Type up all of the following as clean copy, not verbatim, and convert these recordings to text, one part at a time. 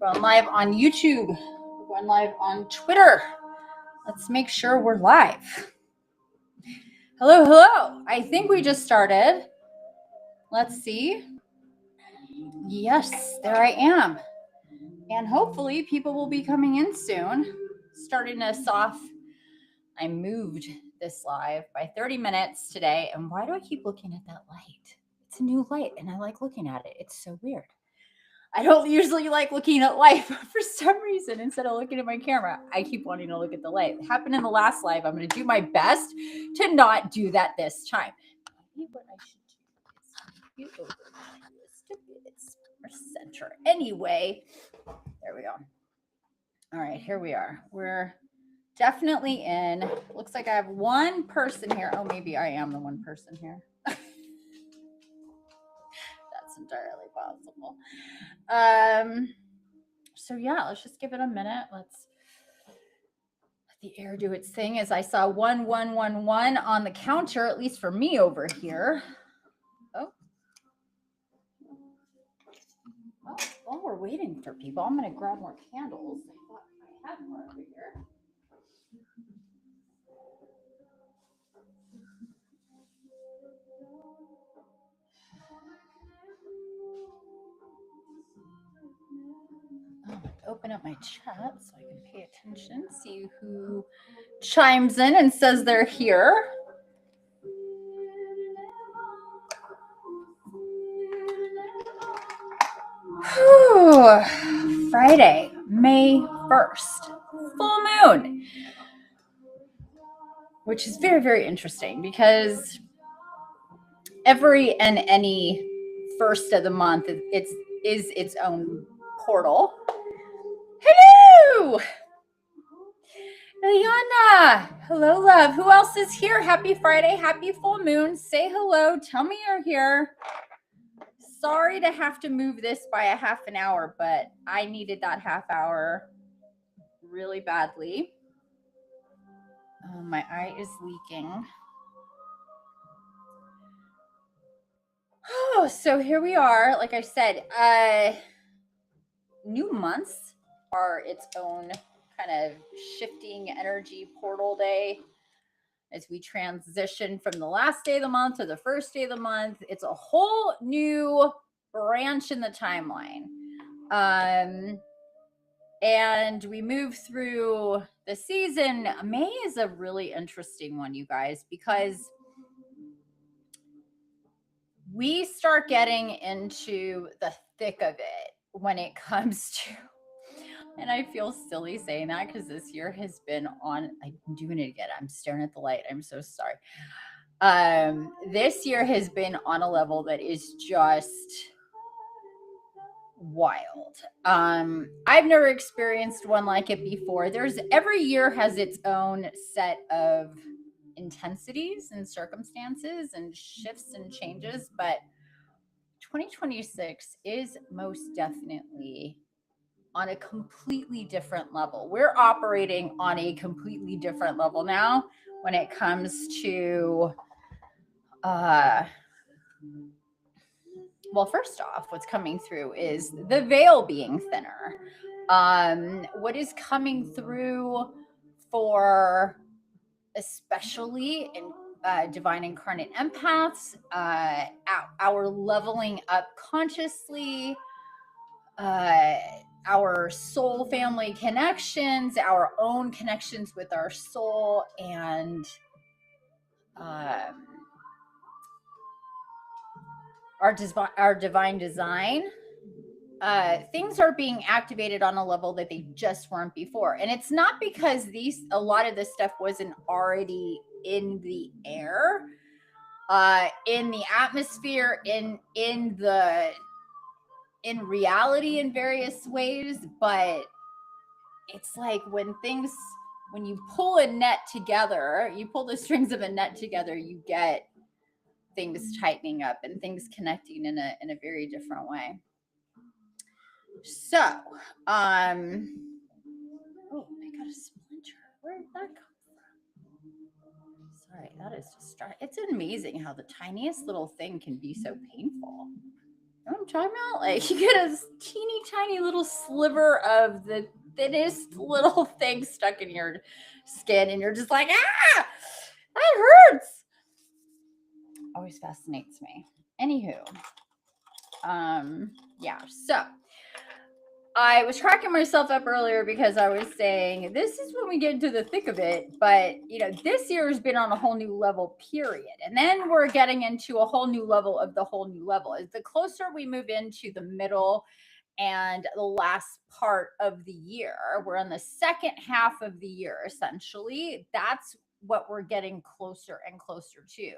We're going live on YouTube. We're going live on Twitter. Let's make sure we're live. Hello, hello. I think we just started. Let's see. Yes, there I am. And hopefully people will be coming in soon. Starting us off. I moved this live by 30 minutes today. And why do I keep looking at that light? It's a new light and I like looking at it. It's so weird. I don't usually like looking at light, but for some reason, instead of looking at my camera, I keep wanting to look at the light. It happened in the last live. I'm going to do my best to not do that this time. Maybe what I should do is move over just a bit more center. Anyway, there we go. All right, here we are. We're definitely in. Looks like I have one person here. Oh, maybe I am the one person here. That's entirely possible. So yeah, let's just give it a minute. Let's let the air do its thing. As I saw 1111 on the counter, at least for me over here. Oh, well, while we're waiting for people, I'm going to grab more candles. I thought I had more over here. Open up my chat so I can pay attention, see who chimes in and says they're here. Whew. Friday, May 1st, full moon, which is very, very interesting because every and any first of the month is its own portal. Hello, Liana. Hello, love. Who else is here? Happy Friday. Happy full moon. Say hello. Tell me you're here. Sorry to have to move this by a half an hour, but I needed that half hour really badly. My eye is leaking. Oh, so here we are. Like I said, new months are its own kind of shifting energy portal day as we transition from the last day of the month to the first day of the month. It's a whole new branch in the timeline. And we move through the season. May is a really interesting one, you guys, because we start getting into the thick of it when it comes to, and I feel silly saying that because this year has been on, I'm doing it again. I'm staring at the light. I'm so sorry. This year has been on a level that is just wild. I've never experienced one like it before. Every year has its own set of intensities and circumstances and shifts and changes, but 2026 is most definitely on a completely different level. We're operating on a completely different level now when it comes to well, first off, what's coming through is the veil being thinner. What is coming through for especially in divine incarnate empaths, our leveling up consciously, our soul family connections, our own connections with our soul, and our divine design. Things are being activated on a level that they just weren't before. And it's not because a lot of this stuff wasn't already in the air, in the atmosphere, in reality in various ways, but it's like when you pull a net together, you pull the strings of a net together, you get things tightening up and things connecting in a very different way. So, oh, I got a splinter. Where did that come from? Sorry, that is distracting. It's amazing how the tiniest little thing can be so painful. I'm talking about, like, you get a teeny tiny little sliver of the thinnest little thing stuck in your skin, and you're just like, ah, that hurts. Always fascinates me. Anywho, yeah. So I was cracking myself up earlier because I was saying this is when we get into the thick of it, but this year has been on a whole new level, period. And then we're getting into a whole new level of the whole new level. As the closer we move into the middle and the last part of the year, we're in the second half of the year, essentially. That's what we're getting closer and closer to.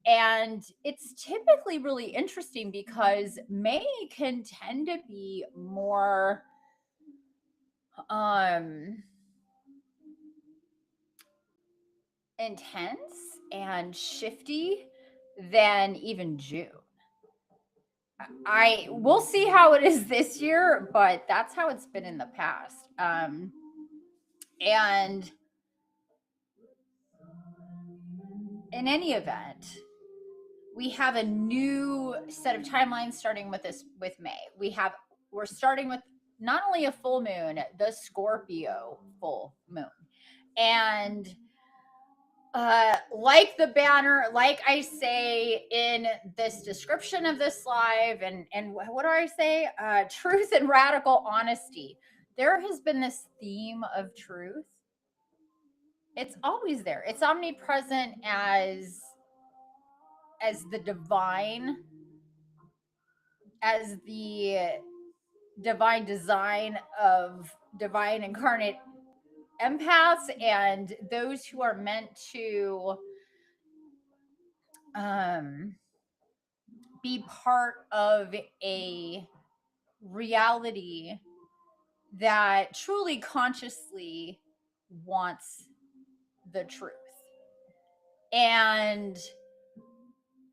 And it's typically really interesting because May can tend to be more intense and shifty than even June. We'll see how it is this year, but that's how it's been in the past. And in any event, we have a new set of timelines starting with May. We're starting with not only a full moon, the Scorpio full moon. And like the banner, like I say in this description of this live, and what do I say? Truth and radical honesty. There has been this theme of truth. It's always there. It's omnipresent as the divine, as the divine design of divine incarnate empaths and those who are meant to be part of a reality that truly consciously wants the truth. And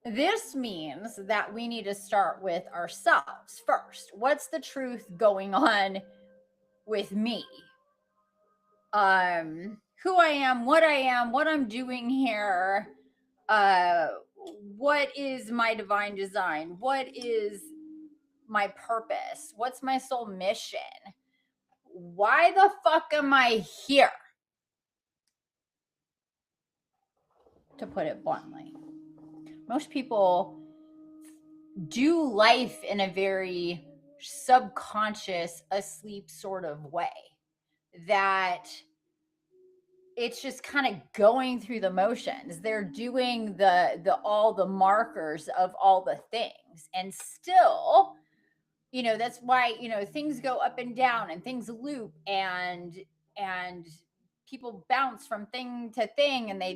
this means that we need to start with ourselves first. What's the truth going on with me? Who I am, what I'm doing here, what is my divine design? What is my purpose? What's my soul mission? Why the fuck am I here? To put it bluntly, most people do life in a very subconscious, asleep sort of way, that it's just kind of going through the motions. They're doing the all the markers of all the things, and still, that's why things go up and down and things loop, and people bounce from thing to thing, and they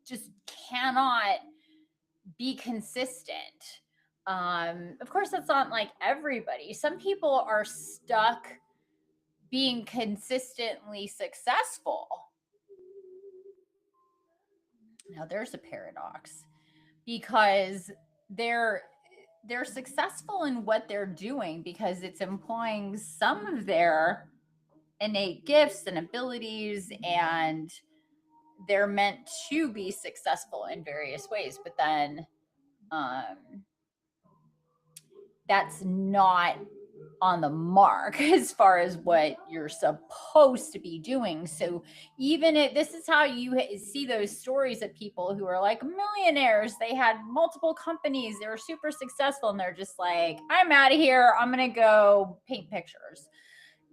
just cannot be consistent. Of course, that's not like everybody. Some people are stuck being consistently successful. Now there's a paradox, because they're successful in what they're doing because it's employing some of their innate gifts and abilities, and they're meant to be successful in various ways, but then that's not on the mark as far as what you're supposed to be doing. So even if this is how you see those stories of people who are like millionaires, they had multiple companies, they were super successful, and they're just like, I'm out of here, I'm gonna go paint pictures.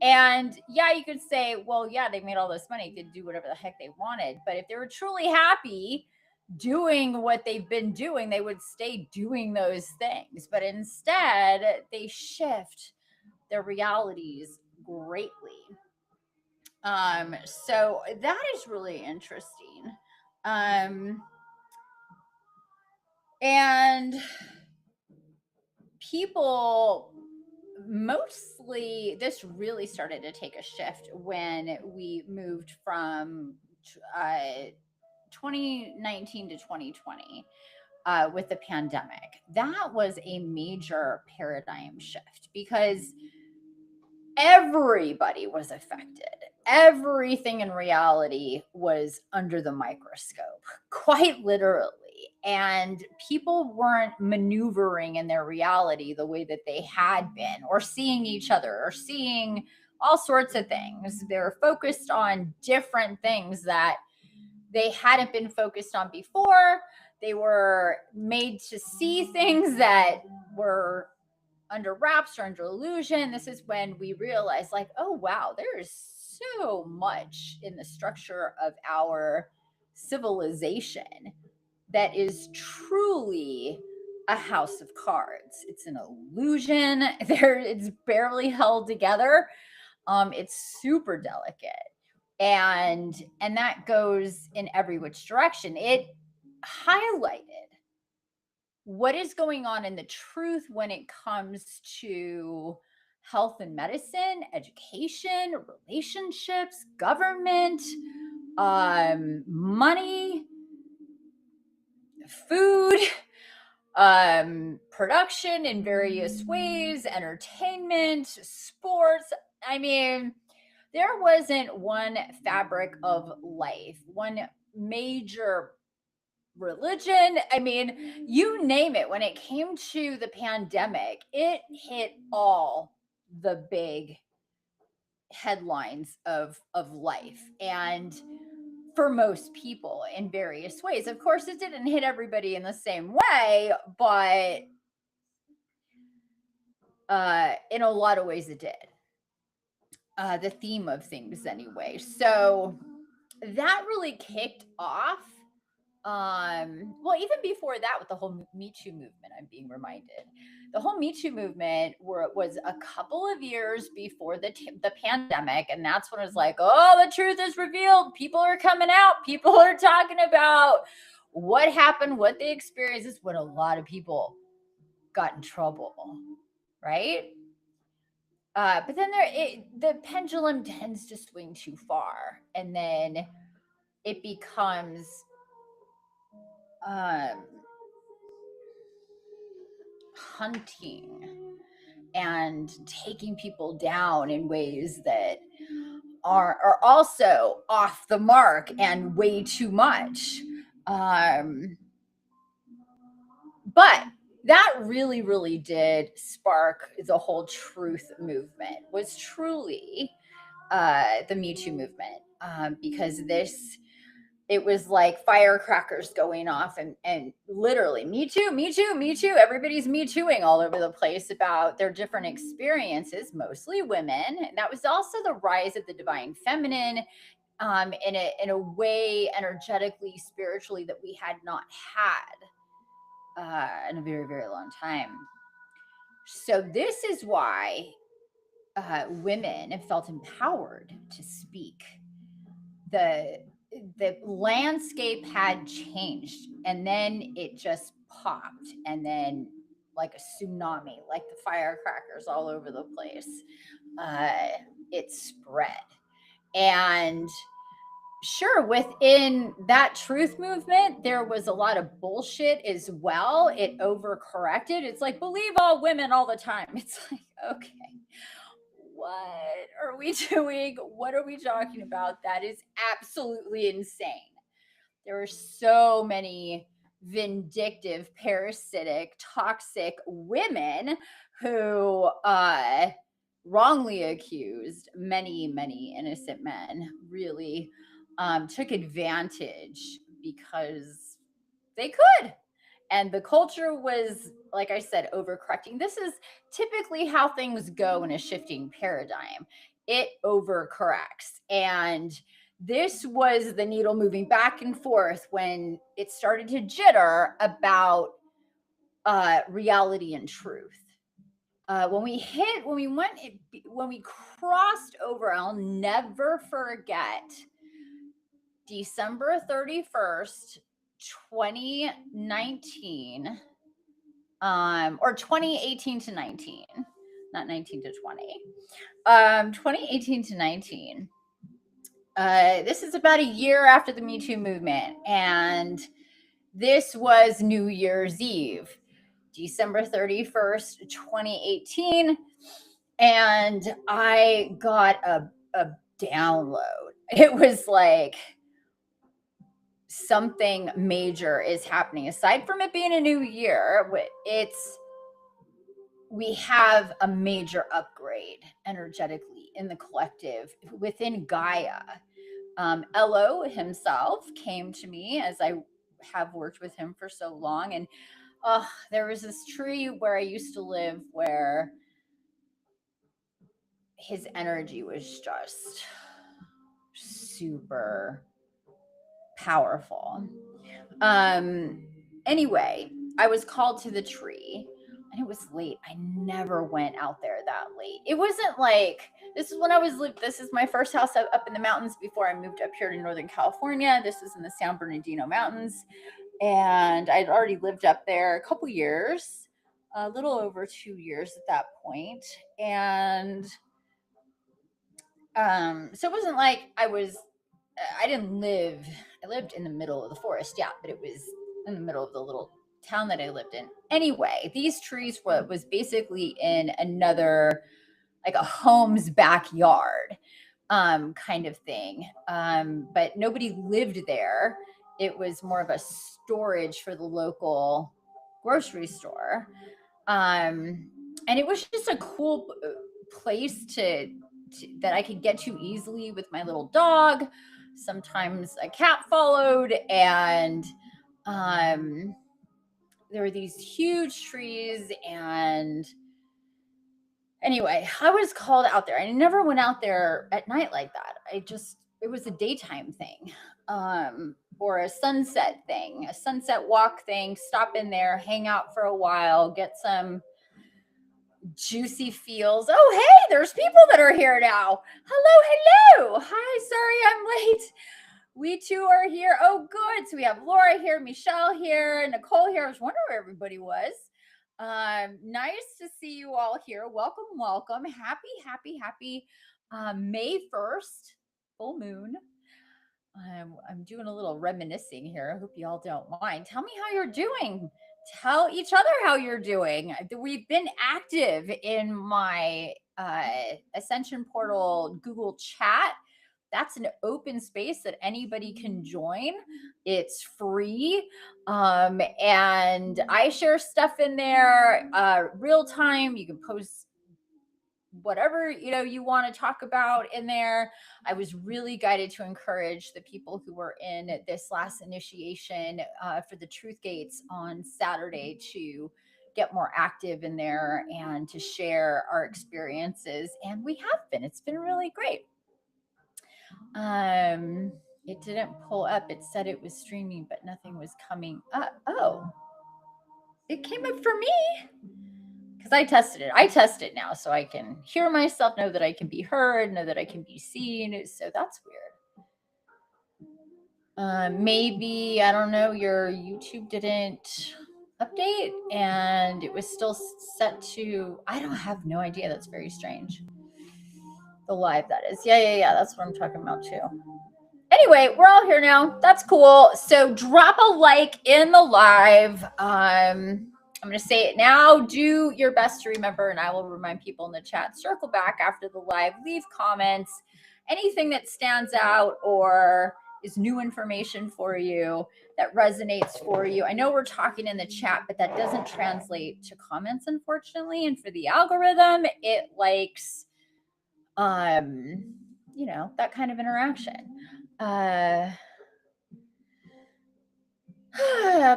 And yeah, you could say, well, yeah, they made all this money, they could do whatever the heck they wanted. But if they were truly happy doing what they've been doing, they would stay doing those things. But instead, they shift their realities greatly. So that is really interesting. And people mostly, this really started to take a shift when we moved from 2019 to 2020 with the pandemic. That was a major paradigm shift because everybody was affected. Everything in reality was under the microscope, quite literally. and people weren't maneuvering in their reality the way that they had been, or seeing each other, or seeing all sorts of things. They're focused on different things that they hadn't been focused on before. They were made to see things that were under wraps or under illusion. This is when we realize, like, oh wow, there's so much in the structure of our civilization that is truly a house of cards. It's an illusion. It's barely held together. It's super delicate, and that goes in every which direction. It highlighted what is going on in the truth when it comes to health and medicine, education, relationships, government, money, food, production in various ways, entertainment, sports. I mean, there wasn't one fabric of life, one major religion. I mean, you name it. When it came to the pandemic, it hit all the big headlines of life, and for most people in various ways. Of course, it didn't hit everybody in the same way, but in a lot of ways it did. The theme of things anyway. So that really kicked off, well, even before that, with the whole Me Too movement. I'm being reminded the whole Me Too movement was a couple of years before the pandemic, and that's when it's like, oh, the truth is revealed. People are coming out. People are talking about what happened, what they experienced. Is when a lot of people got in trouble, right? But then the pendulum tends to swing too far, and then it becomes hunting and taking people down in ways that are also off the mark and way too much. But that really, really did spark the whole truth movement, was truly the Me Too movement, because it was like firecrackers going off, and literally, me too, me too, me too. Everybody's Me Tooing all over the place about their different experiences, mostly women. And that was also the rise of the divine feminine, in a way, energetically, spiritually, that we had not had in a very, very long time. So this is why women felt empowered to speak. The landscape had changed, and then it just popped, and then like a tsunami, like the firecrackers all over the place, it spread. And sure, within that truth movement, there was a lot of bullshit as well. It overcorrected. It's like, believe all women all the time. It's like, okay, what are we doing? What are we talking about? That is absolutely insane. There are so many vindictive, parasitic, toxic women who wrongly accused many, many innocent men, really took advantage because they could. And the culture was, like I said, overcorrecting. This is typically how things go in a shifting paradigm. It overcorrects. And this was the needle moving back and forth when it started to jitter about reality and truth. When we crossed over, I'll never forget December 31st, 2019, or 2018 to 19, not 19 to 20, 2018 to 19. This is about a year after the Me Too movement, and this was New Year's Eve, December 31st, 2018, and I got a download. It was like something major is happening. Aside from it being a new year, we have a major upgrade energetically in the collective within Gaia. Elo himself came to me, as I have worked with him for so long, and there was this tree where I used to live where his energy was just super powerful. Anyway, I was called to the tree and it was late. I never went out there that late. It wasn't like, this is when I was this is my first house up in the mountains before I moved up here to Northern California. This was in the San Bernardino Mountains, and I'd already lived up there a couple years, a little over 2 years at that point. And so it wasn't like I lived in the middle of the forest, yeah, but it was in the middle of the little town that I lived in. Anyway, these trees was basically in another, like a home's backyard, kind of thing. But nobody lived there. It was more of a storage for the local grocery store. And it was just a cool place that I could get to easily with my little dog. Sometimes a cat followed, and there were these huge trees. And anyway, I was called out there. I never went out there at night like that. It was a daytime thing, or a sunset thing, a sunset walk thing. Stop in there, hang out for a while, get some juicy feels. Oh, hey, there's people that are here now. Hello. Hi, sorry I'm late. We too are here. Oh, good. So we have Laura here, Michelle here, Nicole here. I was wondering where everybody was. Nice to see you all here. Welcome. Happy May 1st, full moon. I'm doing a little reminiscing here. I hope you all don't mind. Tell me how you're doing. Tell each other how you're doing. We've been active in my Ascension Portal Google chat. That's an open space that anybody can join. It's free. And I share stuff in there real time. You can post whatever you want to talk about in there. I was really guided to encourage the people who were in this last initiation for the Truth Gates on Saturday to get more active in there and to share our experiences, and we have been. It's been really great. It didn't pull up. It said it was streaming, but nothing was coming up. Oh, it came up for me because I tested it. I test it now so I can hear myself, know that I can be heard, know that I can be seen. So that's weird. Maybe, I don't know, your YouTube didn't update and it was still set to, I don't have no idea. That's very strange. The live, that is. Yeah. That's what I'm talking about too. Anyway, we're all here now. That's cool. So drop a like in the live. I'm going to say it now. Do your best to remember, and I will remind people in the chat. Circle back after the live. Leave comments. Anything that stands out or is new information for you that resonates for you. I know we're talking in the chat, but that doesn't translate to comments, unfortunately. And for the algorithm, it likes, that kind of interaction. But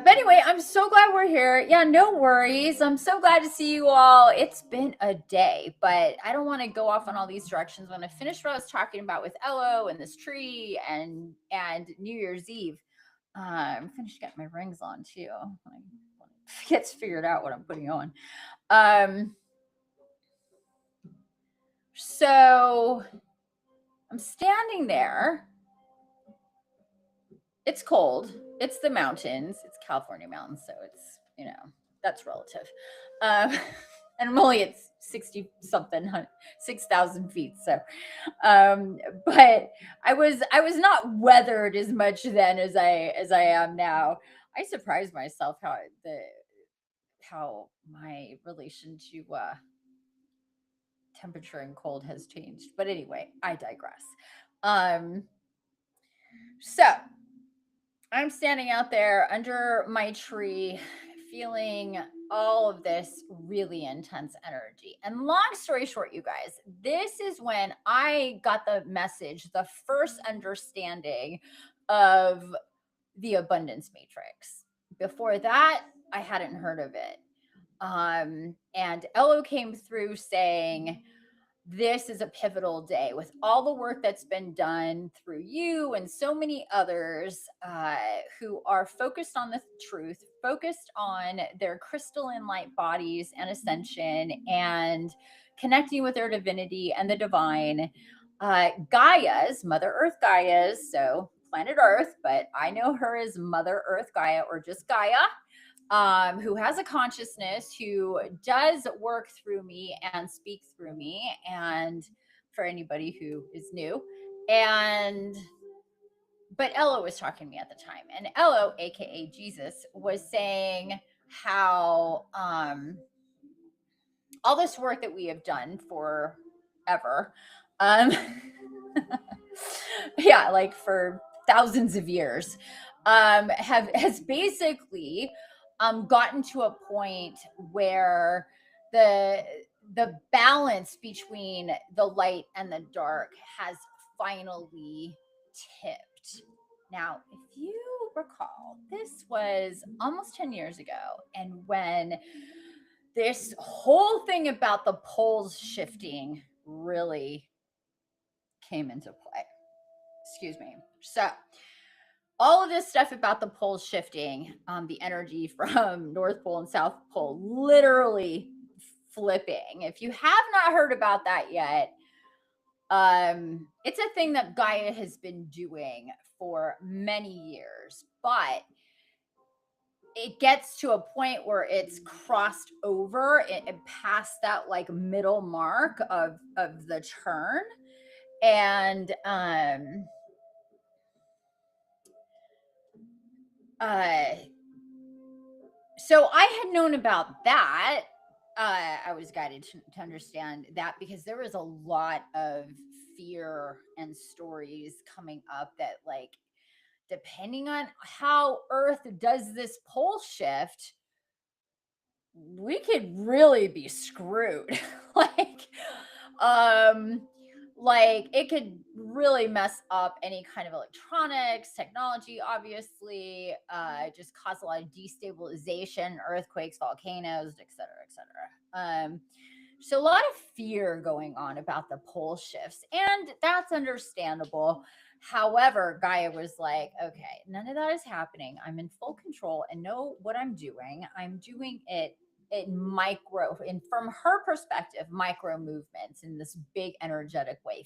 anyway, I'm so glad we're here. Yeah, no worries. I'm so glad to see you all. It's been a day, but I don't want to go off on all these directions. I want to finish what I was talking about with Elo and this tree and New Year's Eve. I'm finished getting my rings on too. I gets figured out what I'm putting on. So I'm standing there. It's cold. It's the mountains. It's California mountains, so it's, that's relative. And I'm only at 60 something, 6,000 feet. So, but I was not weathered as much then as I am now. I surprised myself how my relation to temperature and cold has changed. But anyway, I digress. So I'm standing out there under my tree, feeling all of this really intense energy. And long story short, you guys, this is when I got the message, the first understanding of the abundance matrix. Before that, I hadn't heard of it. And Elo came through saying, this is a pivotal day with all the work that's been done through you and so many others who are focused on the truth, focused on their crystalline light bodies and ascension and connecting with their divinity and the divine. Gaia's, Mother Earth Gaia's, so planet Earth, but I know her as Mother Earth Gaia or just Gaia. Who has a consciousness, who does work through me and speak through me, and for anybody who is new. But Elo was talking to me at the time, and Elo, aka Jesus, was saying how all this work that we have done forever, yeah, like for thousands of years, has basically gotten to a point where the balance between the light and the dark has finally tipped. Now, if you recall, this was almost 10 years ago, and when this whole thing about the poles shifting really came into play. Excuse me. So, all of this stuff about the poles shifting, the energy from North Pole and South Pole literally flipping. If you have not heard about that yet, it's a thing that Gaia has been doing for many years, but it gets to a point where it's crossed over and past that like middle mark of the turn. And so I had known about that. I was guided to understand that because there was a lot of fear and stories coming up that, like, depending on how Earth does this pole shift, we could really be screwed. Like it could really mess up any kind of electronics, technology, obviously, just cause a lot of destabilization, earthquakes, volcanoes, etc. So a lot of fear going on about the pole shifts, and that's understandable. However, Gaia was like, okay, none of that is happening. I'm in full control and know what I'm doing. I'm doing it in micro, and from her perspective, micro movements in this big energetic way,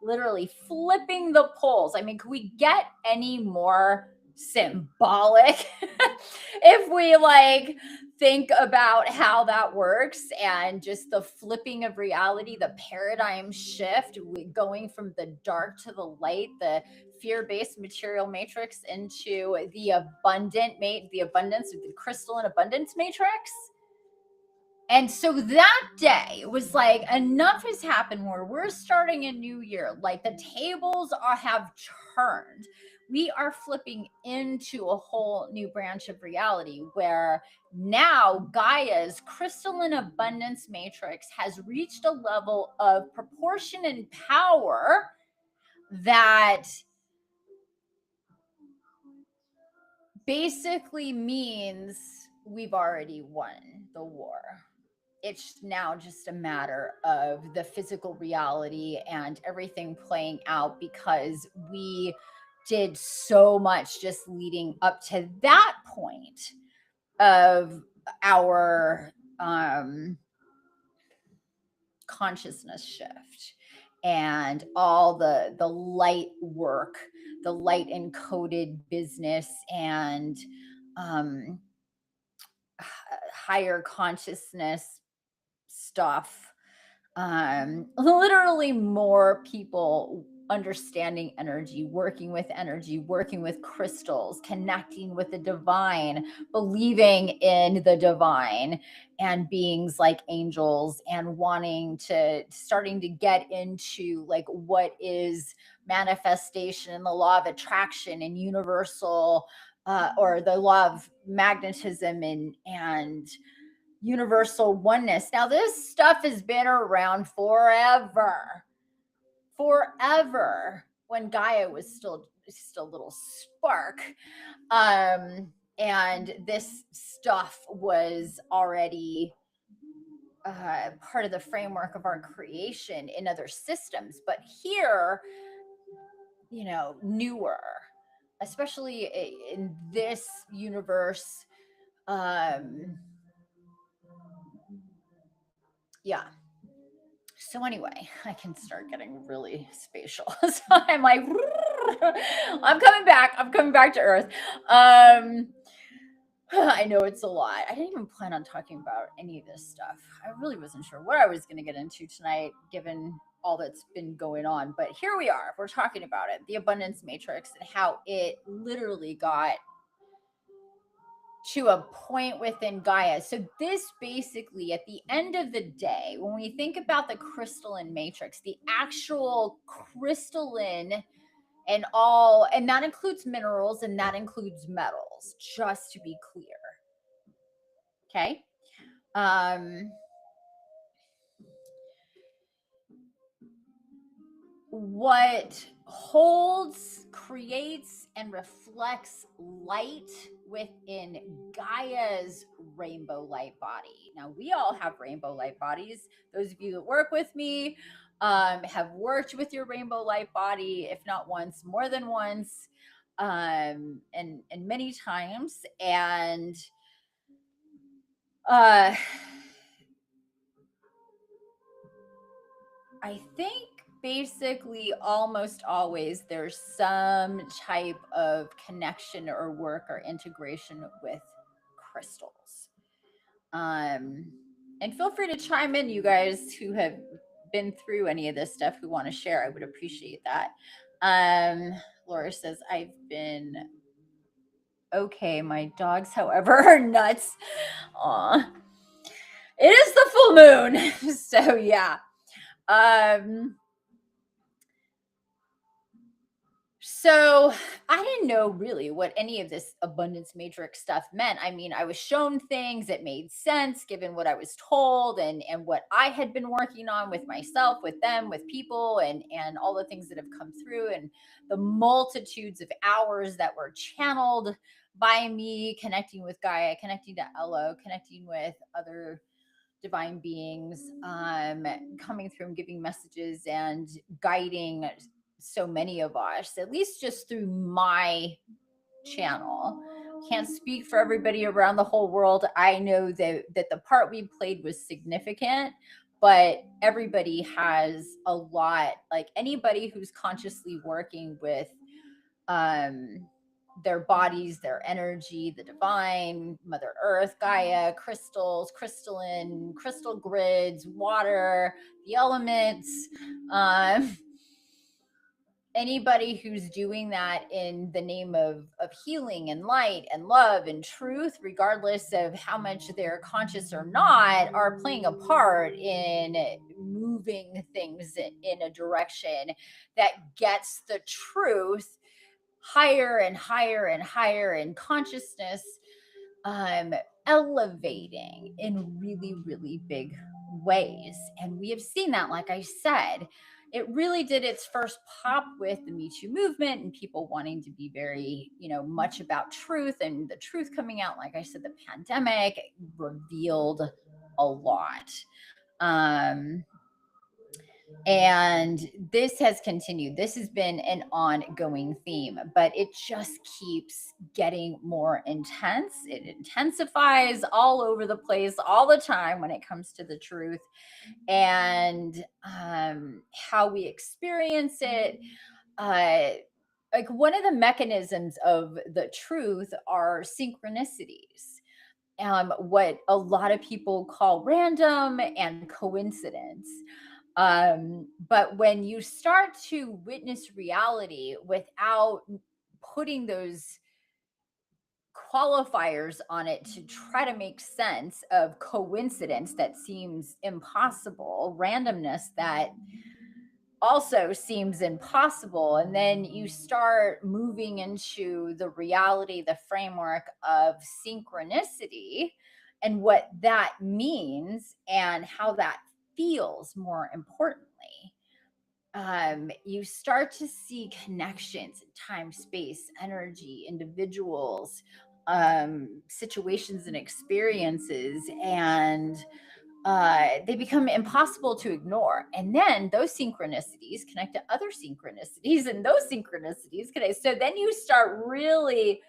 literally flipping the poles. I mean, could we get any more symbolic if we like think about how that works, and just the flipping of reality, the paradigm shift, going from the dark to the light, the fear-based material matrix into the abundance of the crystalline abundance matrix. And so that day was like, enough has happened where we're starting a new year. Like the tables have turned. We are flipping into a whole new branch of reality where now Gaia's crystalline abundance matrix has reached a level of proportion and power that basically means we've already won the war. It's now just a matter of the physical reality and everything playing out, because we did so much just leading up to that point of our consciousness shift and all the light work, the light encoded business, and higher consciousness stuff. Literally more people understanding energy, working with crystals, connecting with the divine, believing in the divine and beings like angels, and starting to get into like what is manifestation and the law of attraction and universal, or the law of magnetism and universal oneness. Now, this stuff has been around forever, when Gaia was still just a little spark. And this stuff was already part of the framework of our creation in other systems. But here, newer, especially in this universe. Yeah. So anyway, I can start getting really spatial. So I'm like, I'm coming back to Earth. I know it's a lot. I didn't even plan on talking about any of this stuff. I really wasn't sure what I was going to get into tonight, given all that's been going on. But here we are. We're talking about it, the abundance matrix, and how it literally got to a point within Gaia. So this basically, at the end of the day, when we think about the crystalline matrix, the actual crystalline and that includes minerals and that includes metals, just to be clear. Okay. What holds, creates, and reflects light within Gaia's rainbow light body. Now, we all have rainbow light bodies. Those of you that work with me have worked with your rainbow light body, if not once, more than once, and many times. And I think basically almost always there's some type of connection or work or integration with crystals. And feel free to chime in, you guys who have been through any of this stuff, who want to share. I would appreciate that. Laura says, I've been okay. My dogs, however, are nuts. Aw. It is the full moon. So yeah. So I didn't know really what any of this abundance matrix stuff meant. I mean, I was shown things that made sense given what I was told and what I had been working on with myself, with them, with people, and all the things that have come through, and the multitudes of hours that were channeled by me, connecting with Gaia, connecting to Elo, connecting with other divine beings, coming through and giving messages and guiding so many of us, at least just through my channel. Can't speak for everybody around the whole world. I know that the part we played was significant, but everybody has a lot. Like anybody who's consciously working with their bodies, their energy, the divine, Mother Earth, Gaia, crystals, crystalline, crystal grids, water, the elements. Anybody who's doing that in the name of healing and light and love and truth, regardless of how much they're conscious or not, are playing a part in moving things in a direction that gets the truth higher and higher and higher in consciousness, elevating in really, really big ways. And we have seen that, like I said, it really did its first pop with the Me Too movement and people wanting to be very, much about truth, and the truth coming out. Like I said, the pandemic revealed a lot. And this has continued. This has been an ongoing theme, but it just keeps getting more intense. It intensifies all over the place all the time when it comes to the truth and how we experience it. Like one of the mechanisms of the truth are synchronicities. What a lot of people call random and coincidence. But when you start to witness reality without putting those qualifiers on it to try to make sense of coincidence that seems impossible, randomness that also seems impossible. And then you start moving into the reality, the framework of synchronicity and what that means and how that feels, more importantly. You start to see connections in time, space, energy, individuals, situations and experiences, and they become impossible to ignore. And then those synchronicities connect to other synchronicities, and those synchronicities connect. So then you start really,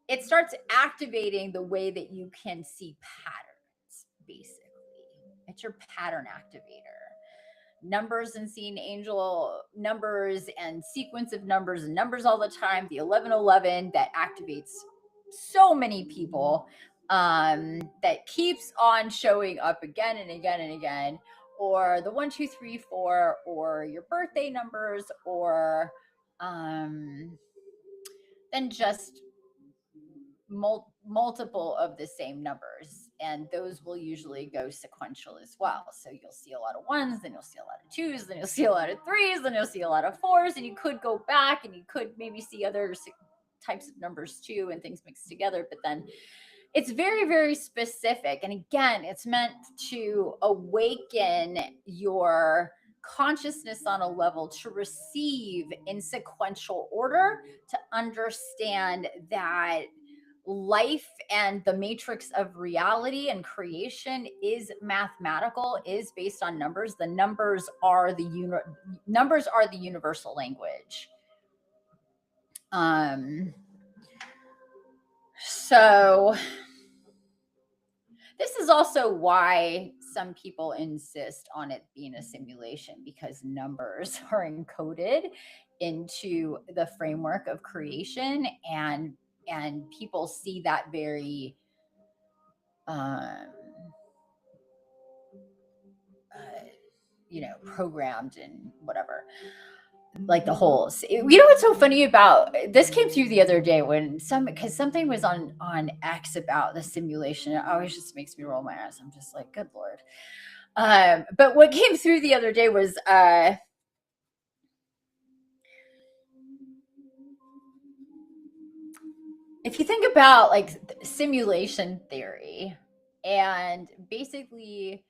it starts activating the way that you can see patterns, basically. It's your pattern activator. Numbers and seeing angel numbers and sequence of numbers and numbers all the time. The 1111 that activates so many people, that keeps on showing up again and again and again, or the 1234, or your birthday numbers, or then just multiple of the same numbers, and those will usually go sequential as well. So you'll see a lot of ones, then you'll see a lot of twos, then you'll see a lot of threes, then you'll see a lot of fours, and you could go back and you could maybe see other types of numbers too, and things mixed together. But then it's very, very specific, and again, it's meant to awaken your consciousness on a level to receive in sequential order, to understand that life and the matrix of reality and creation is mathematical, is based on numbers. The numbers are the universal language. So this is also why some people insist on it being a simulation, because numbers are encoded into the framework of creation, and people see that very programmed and whatever, like the holes. What's so funny about this came through the other day when because something was on X about the simulation. It always just makes me roll my eyes. I'm just like, good Lord. But what came through the other day was if you think about like simulation theory, and basically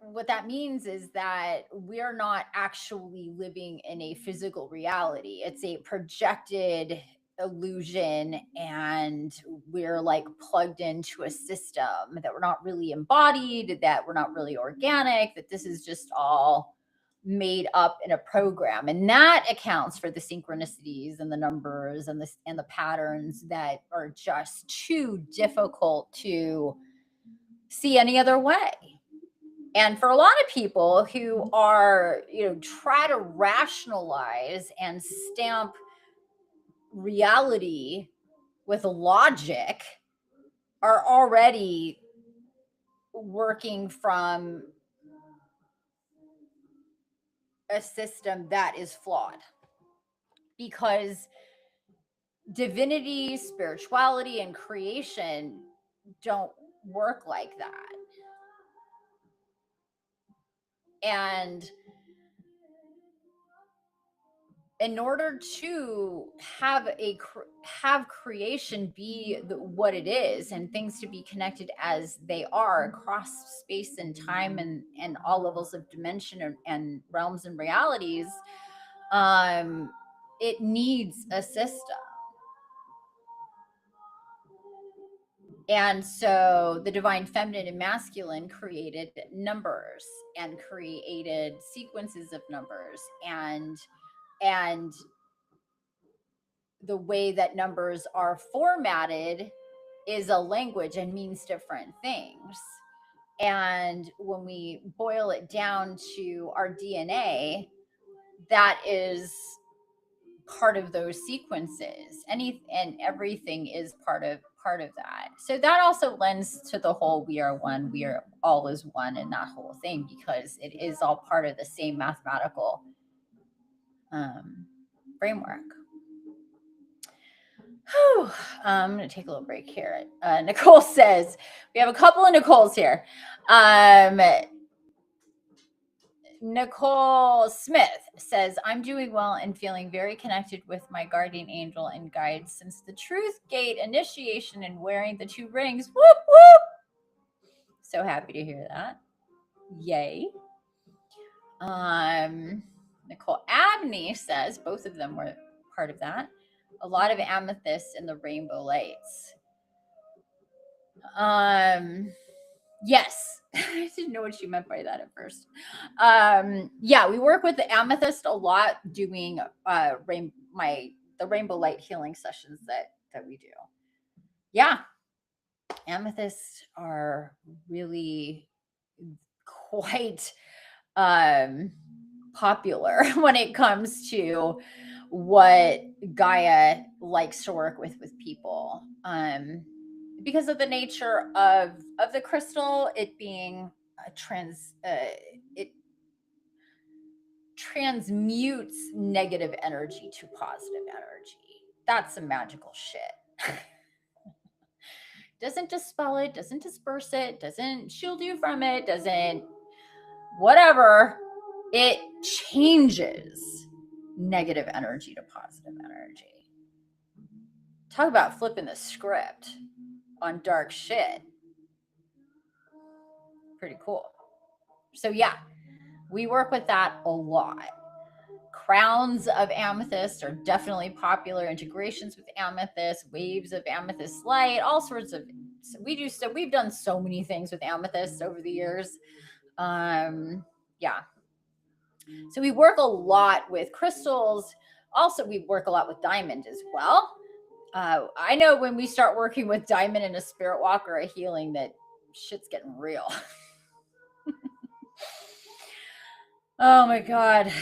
what that means is that we're not actually living in a physical reality. It's a projected illusion, and we're like plugged into a system, that we're not really embodied, that we're not really organic, that this is just all made up in a program. And that accounts for the synchronicities and the numbers and the patterns that are just too difficult to see any other way. And for a lot of people who are, try to rationalize and stamp reality with logic, are already working from a system that is flawed, because divinity, spirituality, and creation don't work like that. And in order to have creation be what it is, and things to be connected as they are across space and time, and all levels of dimension and realms and realities, it needs a system. And so the divine feminine and masculine created numbers and created sequences of numbers, and the way that numbers are formatted is a language and means different things. And when we boil it down to our DNA, that is part of those sequences. And everything is part of that. So that also lends to the whole we are one, we are all is one, and that whole thing, because it is all part of the same mathematical framework. I'm going to take a little break here. Nicole says, we have a couple of Nicoles here. Nicole Smith says, I'm doing well and feeling very connected with my guardian angel and guides since the truth gate initiation and wearing the 2 rings. Whoop, whoop. So happy to hear that. Yay. Nicole Abney says, both of them were part of that. A lot of amethyst in the rainbow lights. Yes. I didn't know what she meant by that at first. Yeah, we work with the amethyst a lot doing the rainbow light healing sessions that we do. Yeah. Amethysts are really quite popular when it comes to what Gaia likes to work with people. Because of the nature of the crystal, it being it transmutes negative energy to positive energy. That's some magical shit. Doesn't dispel it, doesn't disperse it, doesn't shield you from it, doesn't whatever. It changes negative energy to positive energy. Talk about flipping the script on dark shit. Pretty cool. So yeah, we work with that a lot. Crowns of amethyst are definitely popular. Integrations with amethyst, waves of amethyst light, all sorts of. We've done so many things with amethyst over the years. Yeah. So we work a lot with crystals. Also, we work a lot with diamond as well. I know when we start working with diamond and a spirit walk or a healing that shit's getting real. Oh my God.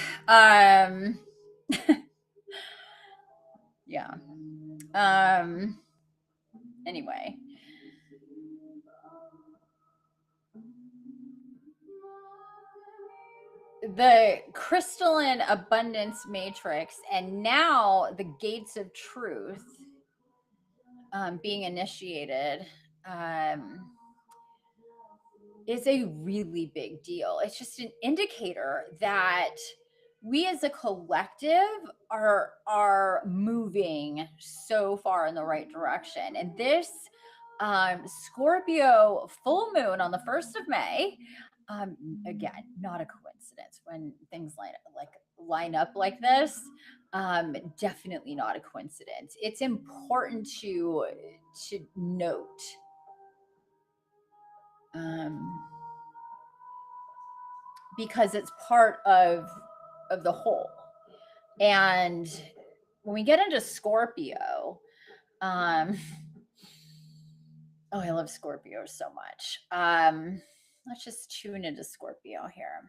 Yeah. Anyway. The crystalline abundance matrix and now the gates of truth being initiated is a really big deal. It's just an indicator that we as a collective are moving so far in the right direction. And this Scorpio full moon on the 1st of May, again, not a coincidence when things line up like this. Definitely not a coincidence. It's important to note. Because it's part of the whole. And when we get into Scorpio, oh, I love Scorpio so much. Let's just tune into Scorpio here.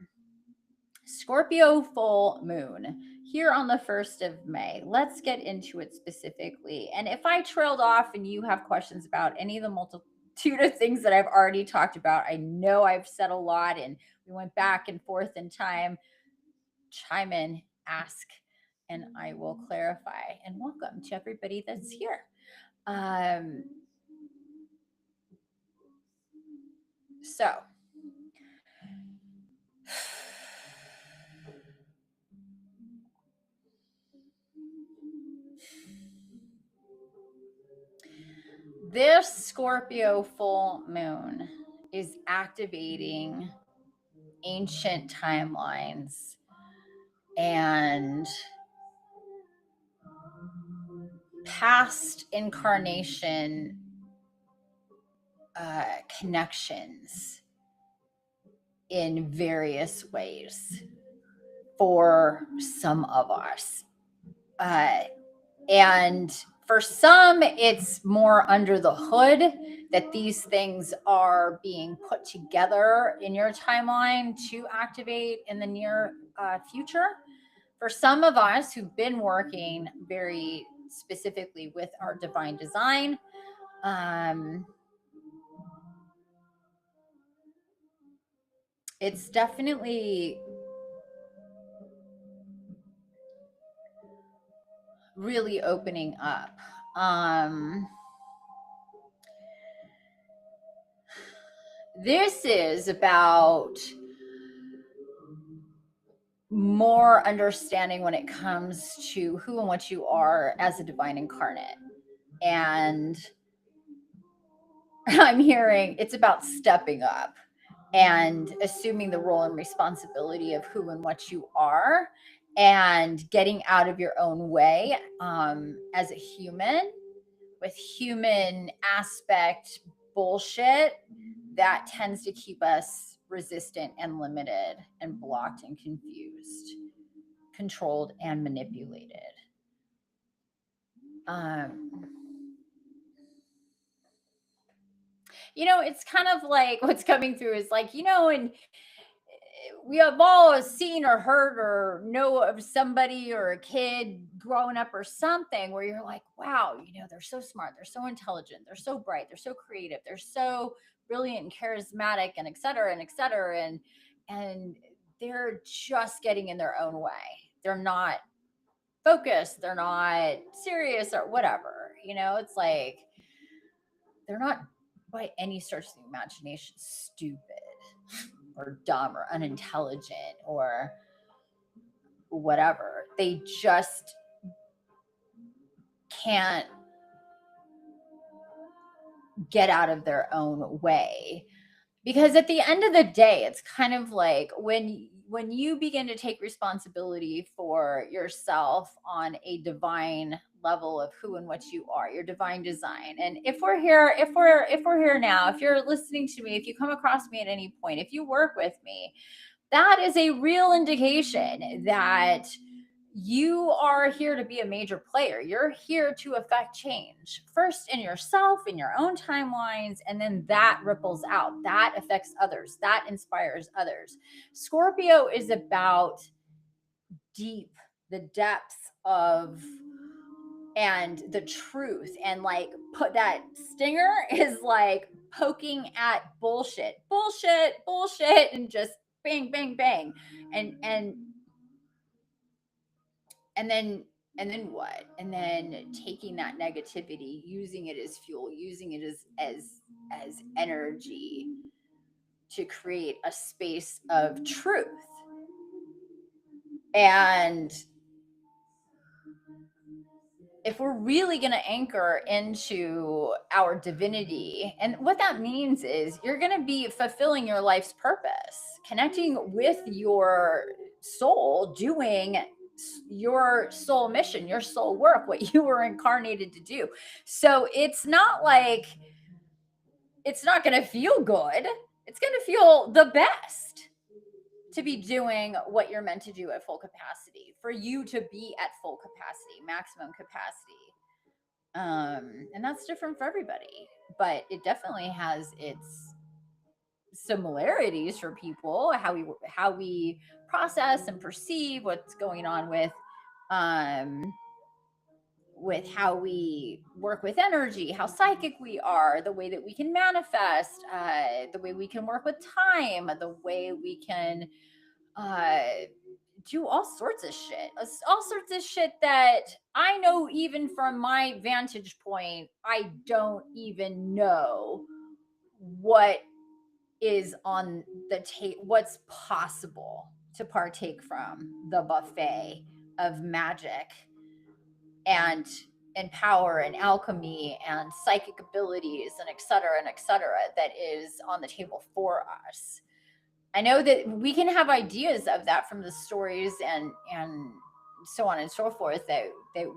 Scorpio full moon here on the 1st of May. Let's get into it specifically. And if I trailed off and you have questions about any of the multitude of things that I've already talked about, I know I've said a lot and we went back and forth in time. Chime in, ask, and I will clarify. And welcome to everybody that's here. So, this Scorpio full moon is activating ancient timelines and past incarnation connections in various ways for some of us. And for some, it's more under the hood that these things are being put together in your timeline to activate in the near future. For some of us who've been working very specifically with our divine design, it's definitely really opening up. This is about more understanding when it comes to who and what you are as a divine incarnate. And I'm hearing it's about stepping up and assuming the role and responsibility of who and what you are, and getting out of your own way as a human, with human aspect bullshit that tends to keep us resistant and limited and blocked and confused, controlled and manipulated. It's kind of like what's coming through is like, and we have all seen or heard or know of somebody or a kid growing up or something where you're like, wow, they're so smart, they're so intelligent, they're so bright, they're so creative, they're so brilliant and charismatic, and et cetera, and et cetera. And they're just getting in their own way. They're not focused, they're not serious or whatever. It's like they're not by any stretch of the imagination stupid or dumb or unintelligent or whatever. They just can't get out of their own way. Because at the end of the day, it's kind of like when you begin to take responsibility for yourself on a divine level of who and what you are, your divine design. And if we're here now, if you're listening to me, if you come across me at any point, if you work with me, that is a real indication that you are here to be a major player. You're here to affect change, first in yourself, in your own timelines, and then that ripples out. That affects others. That inspires others. Scorpio is about the depths of and the truth, and like put that stinger is like poking at bullshit, and just bang, bang, bang. And then what? And then taking that negativity, using it as fuel, using it as energy to create a space of truth. And if we're really going to anchor into our divinity, and what that means is you're going to be fulfilling your life's purpose, connecting with your soul, doing your soul mission, your soul work, what you were incarnated to do. So it's not like it's not going to feel good. It's going to feel the best to be doing what you're meant to do at full capacity, for you to be at full capacity, maximum capacity. And that's different for everybody, but it definitely has its similarities for people, how we process and perceive what's going on with how we work with energy, how psychic we are, the way that we can manifest, the way we can work with time, the way we can do all sorts of shit that I know, even from my vantage point, I don't even know what is on the what's possible to partake from the buffet of magic and power and alchemy and psychic abilities and et cetera, that is on the table for us. I know that we can have ideas of that from the stories and so on and so forth, that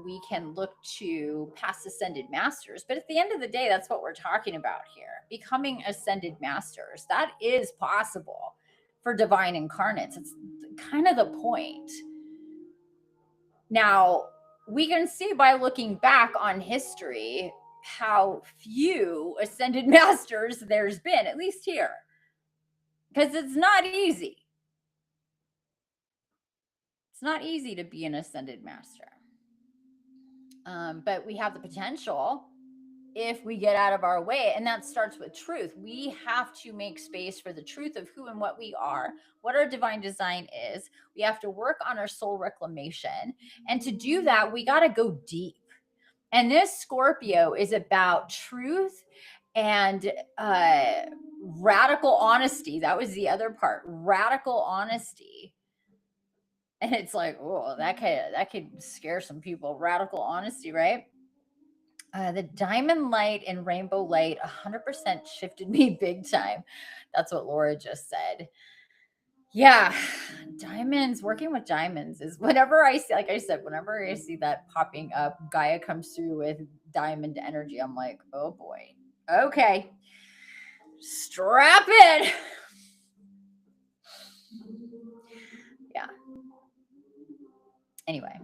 we can look to past ascended masters. But at the end of the day, that's what we're talking about here. Becoming ascended masters, that is possible for divine incarnates. It's kind of the point. Now, we can see by looking back on history how few ascended masters there's been, at least here. Because it's not easy. It's not easy to be an ascended master. But we have the potential if we get out of our way. And that starts with truth. We have to make space for the truth of who and what we are, what our divine design is. We have to work on our soul reclamation. And to do that, we got to go deep. And this Scorpio is about truth and radical honesty. That was the other part, radical honesty. And it's like, oh, that could scare some people. Radical honesty, right? The diamond light and rainbow light 100% shifted me big time. That's what Laura just said. Yeah, diamonds, working with diamonds is whenever I see, like I said, whenever I see that popping up, Gaia comes through with diamond energy. I'm like, oh boy. Okay. Strap it. Yeah. Anyway,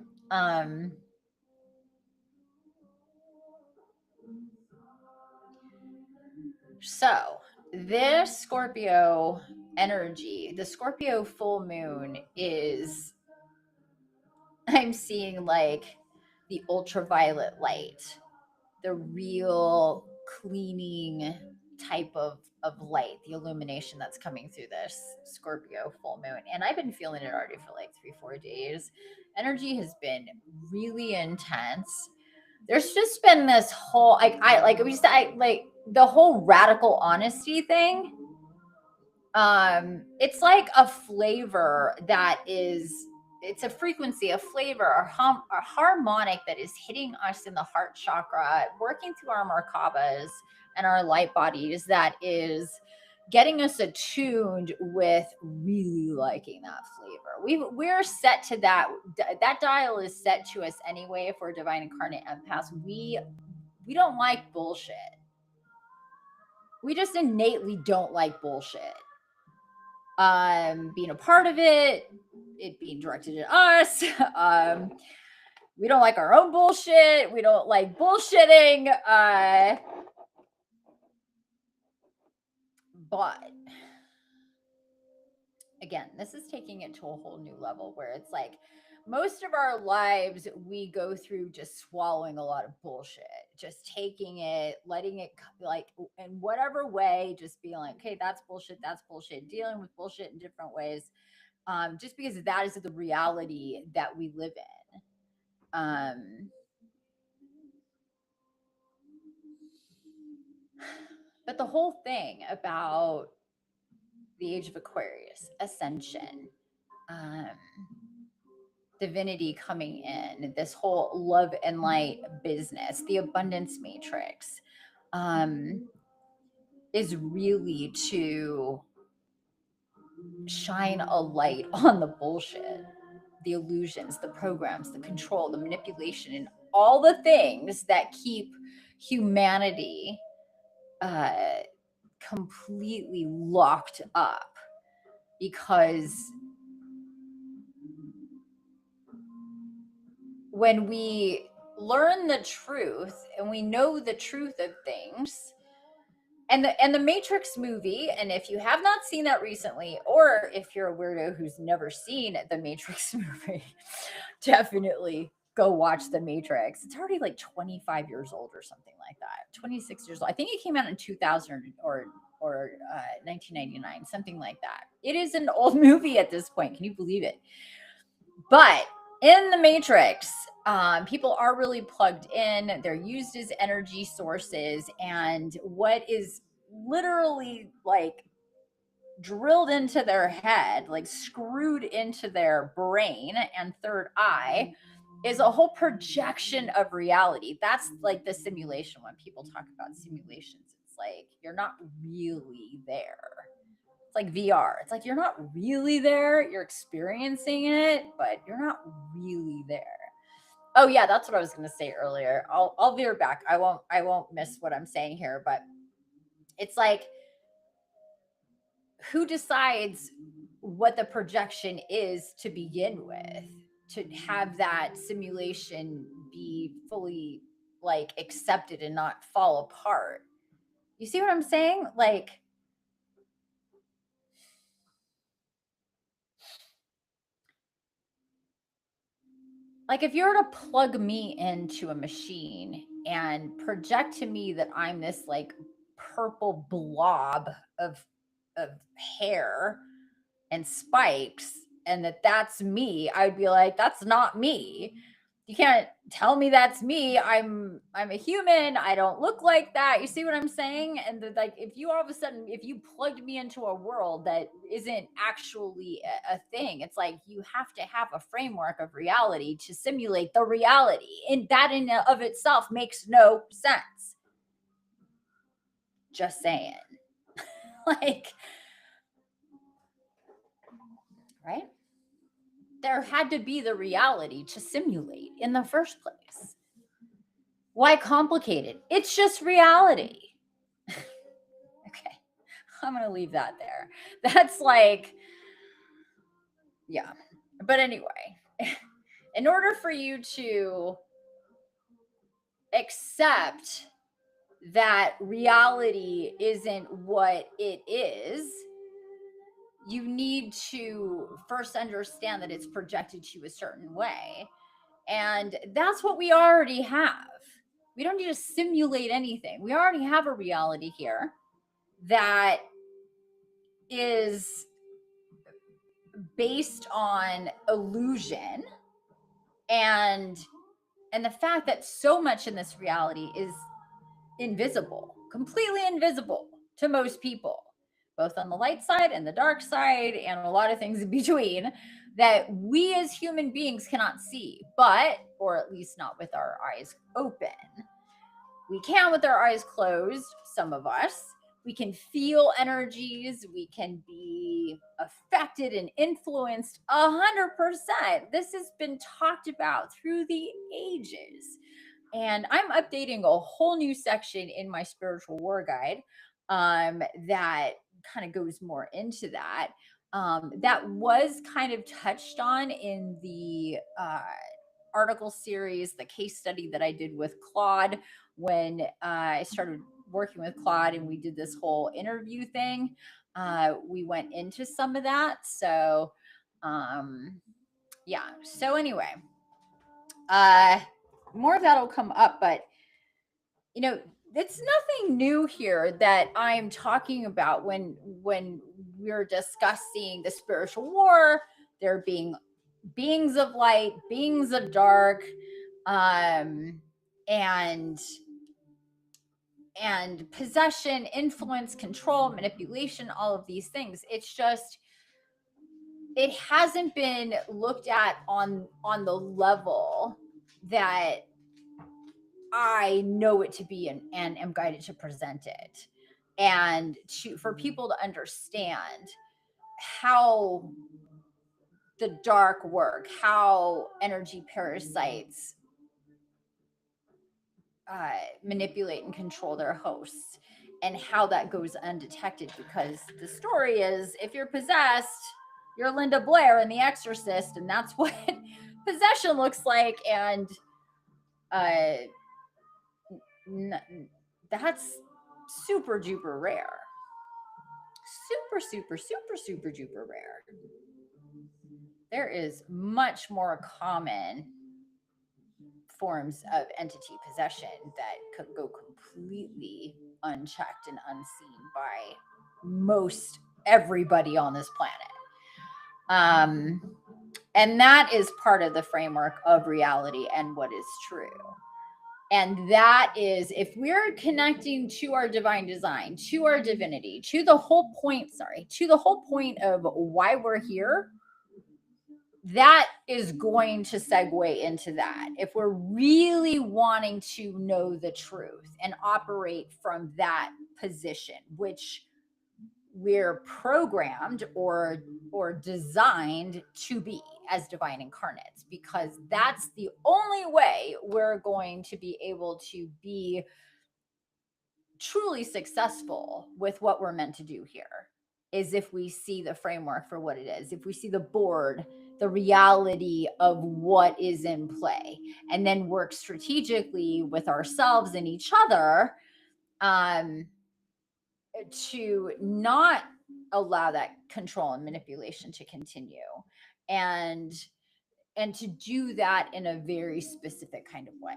so this Scorpio energy, the Scorpio full moon is, I'm seeing like the ultraviolet light, the real cleaning type of light, the illumination that's coming through this Scorpio full moon. And I've been feeling it already for like 3-4 days. Energy has been really intense. There's just been this whole I like we said, I like the whole radical honesty thing. It's like a flavor that is, it's a frequency, a flavor, a harmonic that is hitting us in the heart chakra, working through our Merkabas and our light bodies, that is getting us attuned with really liking that flavor. We're set to that. That dial is set to us anyway. If we're divine incarnate empaths, we don't like bullshit. We just innately don't like bullshit. Being a part of it being directed at us. We don't like our own bullshit. We don't like bullshitting. But again, this is taking it to a whole new level where it's like most of our lives we go through just swallowing a lot of bullshit, just taking it, letting it like in whatever way, just being like, okay, that's bullshit, dealing with bullshit in different ways. Just because that is the reality that we live in. But the whole thing about the age of Aquarius, ascension, um, divinity coming in, this whole love and light business, the abundance matrix, is really to shine a light on the bullshit, the illusions, the programs, the control, the manipulation, and all the things that keep humanity completely locked up. Because when we learn the truth and we know the truth of things, and the Matrix movie, and if you have not seen that recently, or if you're a weirdo who's never seen the Matrix movie, definitely go watch the Matrix. It's already like 25 years old or something like that. 26 years old. I think it came out in 2000 or 1999, something like that. It is an old movie at this point. Can you believe it? But in the Matrix, people are really plugged in. They're used as energy sources. And what is literally like drilled into their head, like screwed into their brain and third eye, is a whole projection of reality. That's like the simulation. When people talk about simulations, it's like you're not really there. It's like VR. It's like you're not really there. You're experiencing it, but you're not really there. Oh yeah, that's what I was going to say earlier. I'll veer back. I won't miss what I'm saying here, but it's like, who decides what the projection is to begin with, to have that simulation be fully like accepted and not fall apart? You see what I'm saying? Like if you were to plug me into a machine and project to me that I'm this like purple blob of of hair and spikes, and that's me, I'd be like, that's not me. You can't tell me that's me. I'm a human. I don't look like that. You see what I'm saying? And like, if you all of a sudden, if you plugged me into a world that isn't actually a thing, it's like you have to have a framework of reality to simulate the reality, and that in and of itself makes no sense. Just saying. Like, right? There had to be the reality to simulate in the first place. Why complicate it? It's just reality. Okay, I'm going to leave that there. That's like, yeah. But anyway, in order for you to accept that reality isn't what it is, you need to first understand that it's projected to you a certain way. And that's what we already have. We don't need to simulate anything. We already have a reality here that is based on illusion and the fact that so much in this reality is invisible, completely invisible to most people, both on the light side and the dark side, and a lot of things in between that we as human beings cannot see, but, or at least not with our eyes open. We can with our eyes closed, some of us. We can feel energies. We can be affected and influenced 100%. This has been talked about through the ages. And I'm updating a whole new section in my spiritual war guide that kind of goes more into that. That was kind of touched on in the article series, the case study that I did with Claude when I started working with Claude and we did this whole interview thing. We went into some of that. So, yeah. So, anyway, more of that will come up, but you know, it's nothing new here that I'm talking about when we're discussing the spiritual war, there being beings of light, beings of dark, and possession, influence, control, manipulation, all of these things. It's just, it hasn't been looked at on the level that I know it to be, and am guided to present it, and for people to understand how the dark work, how energy parasites manipulate and control their hosts, and how that goes undetected. Because the story is, if you're possessed, you're Linda Blair in The Exorcist, and that's what possession looks like. And that's super duper rare. Super duper rare. There is much more common forms of entity possession that could go completely unchecked and unseen by most everybody on this planet. And that is part of the framework of reality and what is true. And that is, if we're connecting to our divine design, to our divinity, to the whole point of why we're here, that is going to segue into that. If we're really wanting to know the truth and operate from that position, which we're programmed or designed to be as divine incarnates, because that's the only way we're going to be able to be truly successful with what we're meant to do here, is if we see the framework for what it is, if we see the board, the reality of what is in play, and then work strategically with ourselves and each other to not allow that control and manipulation to continue, and to do that in a very specific kind of way.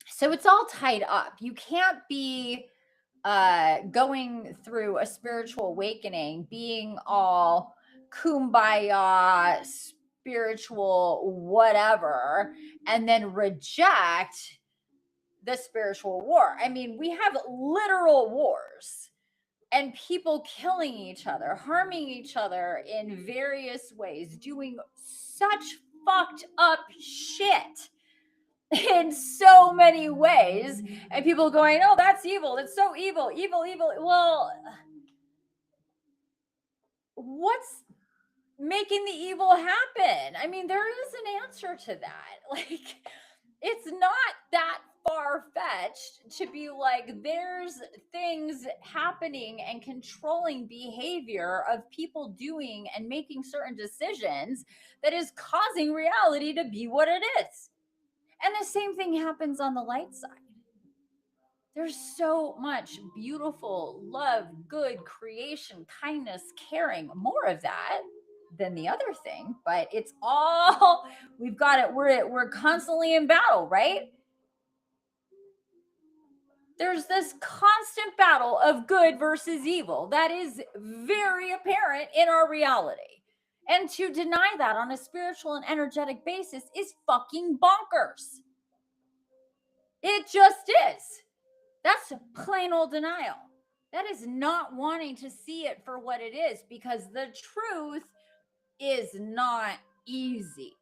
So it's all tied up. You can't be going through a spiritual awakening being all kumbaya, spiritual whatever and then reject the spiritual war. I mean, we have literal wars and people killing each other, harming each other in various ways, doing such fucked up shit in so many ways. And people going, oh, that's evil. It's so evil, evil, evil. Well, what's making the evil happen? I mean, there is an answer to that. Like, it's not that far-fetched to be like, there's things happening and controlling behavior of people doing and making certain decisions that is causing reality to be what it is. And the same thing happens on the light side. There's so much beautiful love, good creation, kindness, caring, more of that than the other thing, but it's all, we've got it. We're constantly in battle, right? There's this constant battle of good versus evil that is very apparent in our reality. And to deny that on a spiritual and energetic basis is fucking bonkers. It just is. That's plain old denial. That is not wanting to see it for what it is, because the truth is not easy.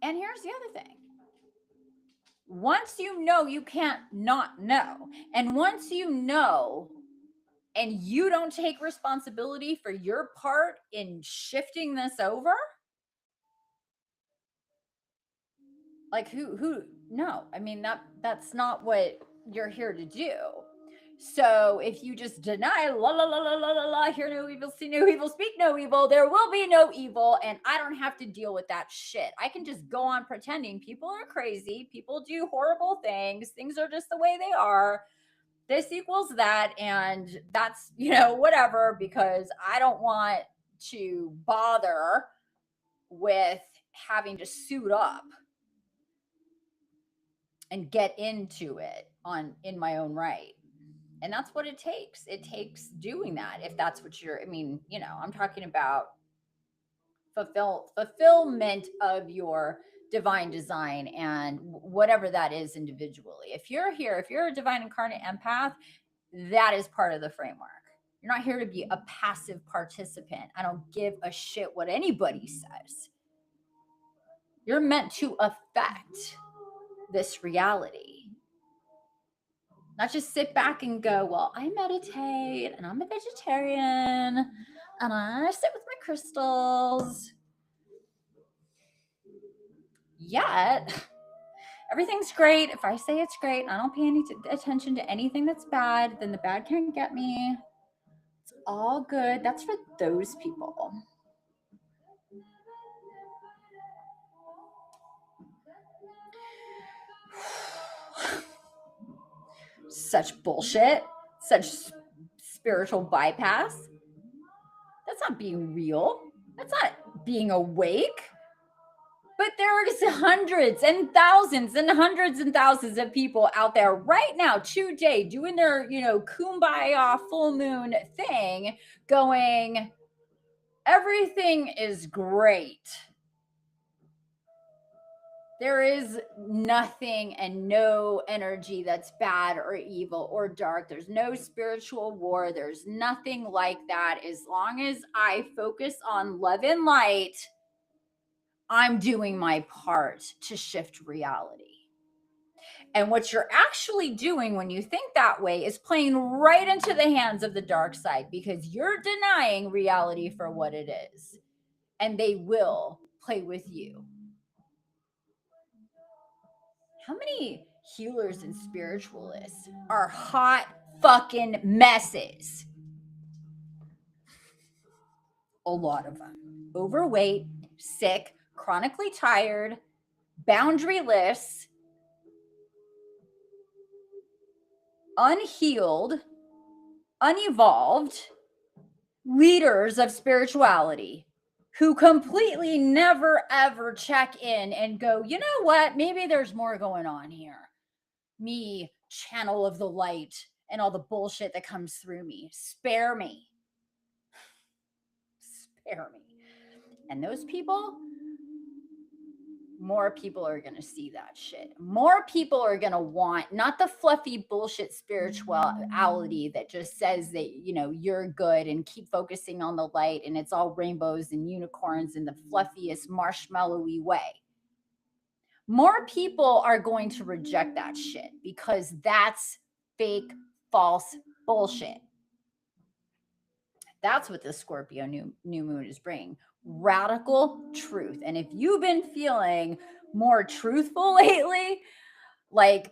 And here's the other thing. Once you know, you can't not know. And once you know, and you don't take responsibility for your part in shifting this over, like who no, I mean, that's not what you're here to do. So if you just deny, la la la la la la la, hear no evil, see no evil, speak no evil, there will be no evil, and I don't have to deal with that shit. I can just go on pretending people are crazy, people do horrible things are just the way they are. This equals that, and that's, whatever, because I don't want to bother with having to suit up and get into it in my own right. And that's what it takes. It takes doing that. If that's what I'm talking about fulfillment of your divine design and whatever that is individually. If you're here, if you're a divine incarnate empath, that is part of the framework. You're not here to be a passive participant. I don't give a shit what anybody says. You're meant to affect this reality. Not just sit back and go, well, I meditate and I'm a vegetarian and I sit with my crystals. Yet, everything's great. If I say it's great and I don't pay any attention to anything that's bad, then the bad can't get me. It's all good. That's for those people. Such bullshit. Such spiritual bypass. That's not being real. That's not being awake. But there's hundreds and thousands and hundreds and thousands of people out there right now, today, doing their, kumbaya full moon thing, going, everything is great. There is nothing and no energy that's bad or evil or dark. There's no spiritual war. There's nothing like that. As long as I focus on love and light, I'm doing my part to shift reality. And what you're actually doing when you think that way is playing right into the hands of the dark side, because you're denying reality for what it is. And they will play with you. How many healers and spiritualists are hot fucking messes? A lot of them. Overweight, sick, chronically tired, boundaryless, unhealed, unevolved leaders of spirituality who completely never ever check in and go, you know what? Maybe there's more going on here. Me, channel of the light, and all the bullshit that comes through me. Spare me. spare me. And those people, more people are going to see that shit. More people are going to want not the fluffy bullshit spirituality that just says that, you know, you're good and keep focusing on the light and it's all rainbows and unicorns in the fluffiest marshmallowy way. More people are going to reject that shit because that's fake, false bullshit. That's what the Scorpio new moon is bringing. Radical truth. And if you've been feeling more truthful lately, like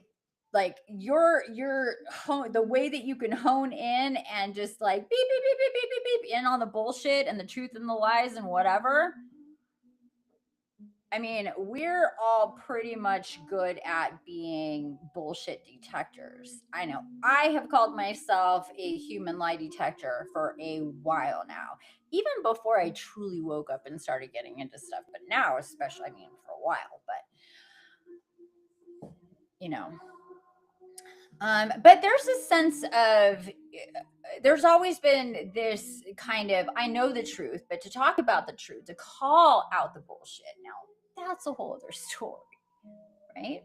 your the way that you can hone in and just like beep beep beep beep beep beep beep in on the bullshit and the truth and the lies and whatever. I mean, we're all pretty much good at being bullshit detectors. I know I have called myself a human lie detector for a while now, even before I truly woke up and started getting into stuff. But now, especially, I mean, for a while, but you know. But there's a sense of, there's always been this kind of, I know the truth, but to talk about the truth, to call out the bullshit, now that's a whole other story, right?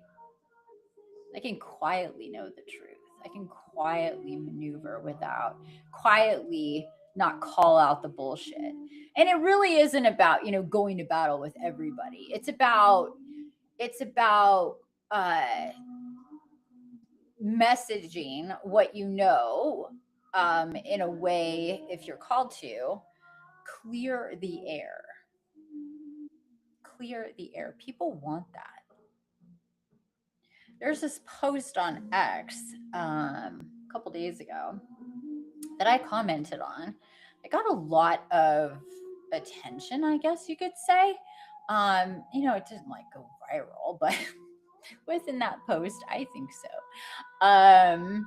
I can quietly know the truth. I can quietly maneuver without quietly not call out the bullshit. And it really isn't about, you know, going to battle with everybody. It's about messaging what you know, in a way, if you're called to, clear the air. Clear the air. People want that. There's this post on X a couple days ago that I commented on. I got a lot of attention, I guess you could say. You know, it didn't like go viral, but within that post, I think so. And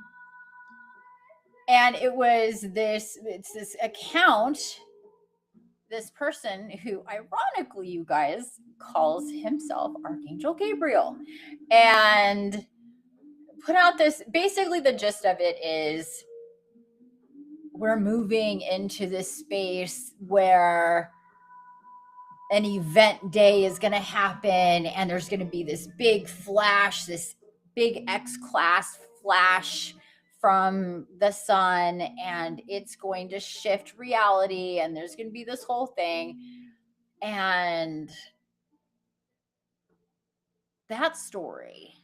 it's this account, this person who ironically, you guys, calls himself Archangel Gabriel, and put out this, basically the gist of it is we're moving into this space where an event day is going to happen and there's going to be this big flash, this big X-class flash from the sun, and it's going to shift reality, and there's going to be this whole thing. And that story,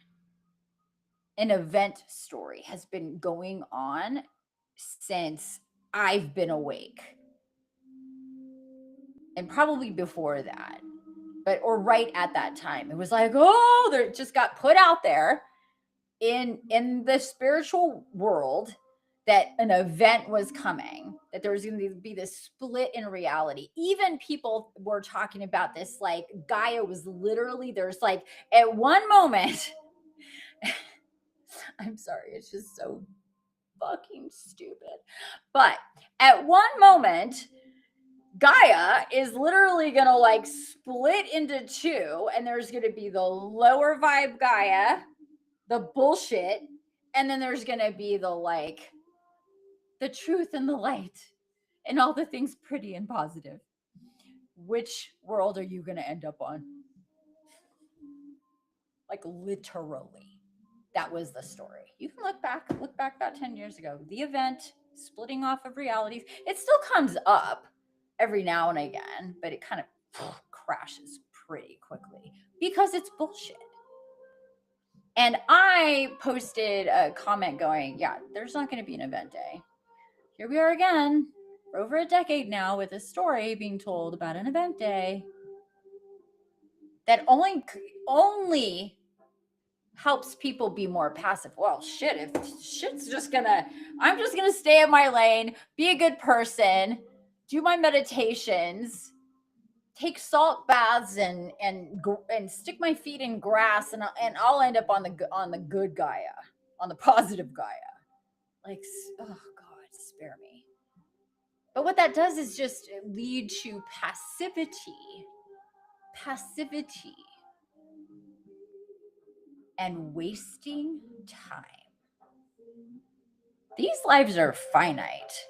an event story, has been going on since I've been awake, and probably before that, or right at that time. It was like, oh, there just got put out there in the spiritual world that an event was coming, that there was going to be this split in reality. Even people were talking about this, like Gaia was literally, there's like at one moment, I'm sorry, it's just so fucking stupid. But at one moment, Gaia is literally going to like split into two, and there's going to be the lower vibe Gaia, the bullshit, and then there's going to be the truth and the light and all the things pretty and positive. Which world are you going to end up on? Like literally. That was the story. You can look back about 10 years ago. The event, splitting off of realities. It still comes up every now and again, but it kind of crashes pretty quickly because it's bullshit. And I posted a comment going, yeah, there's not going to be an event day. Here we are again, for over a decade now, with a story being told about an event day that only helps people be more passive. Well, shit, if shit's just gonna, I'm just gonna stay in my lane, be a good person, do my meditations, take salt baths, and stick my feet in grass, and I'll end up on the good Gaia, on the positive Gaia. Like, oh God, spare me. But what that does is just lead to passivity, and wasting time. These lives are finite.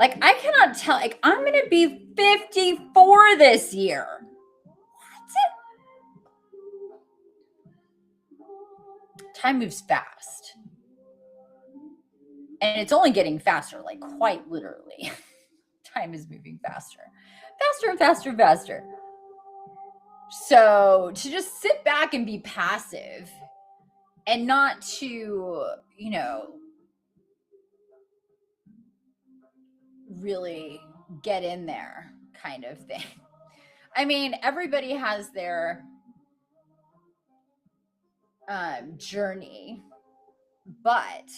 Like, I cannot tell. Like, I'm going to be 54 this year. What? Time moves fast. And it's only getting faster, like quite literally. Time is moving faster. Faster and faster and faster. So to just sit back and be passive and not to, really get in there kind of thing. I mean, everybody has their journey, but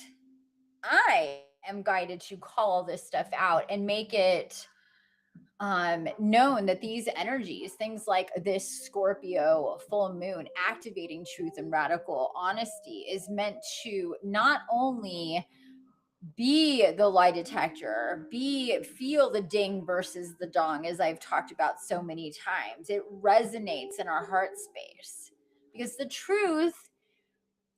I am guided to call all this stuff out and make it known that these energies, things like this Scorpio full moon activating truth and radical honesty, is meant to not only be the lie detector, feel the ding versus the dong, as I've talked about so many times. It resonates in our heart space because the truth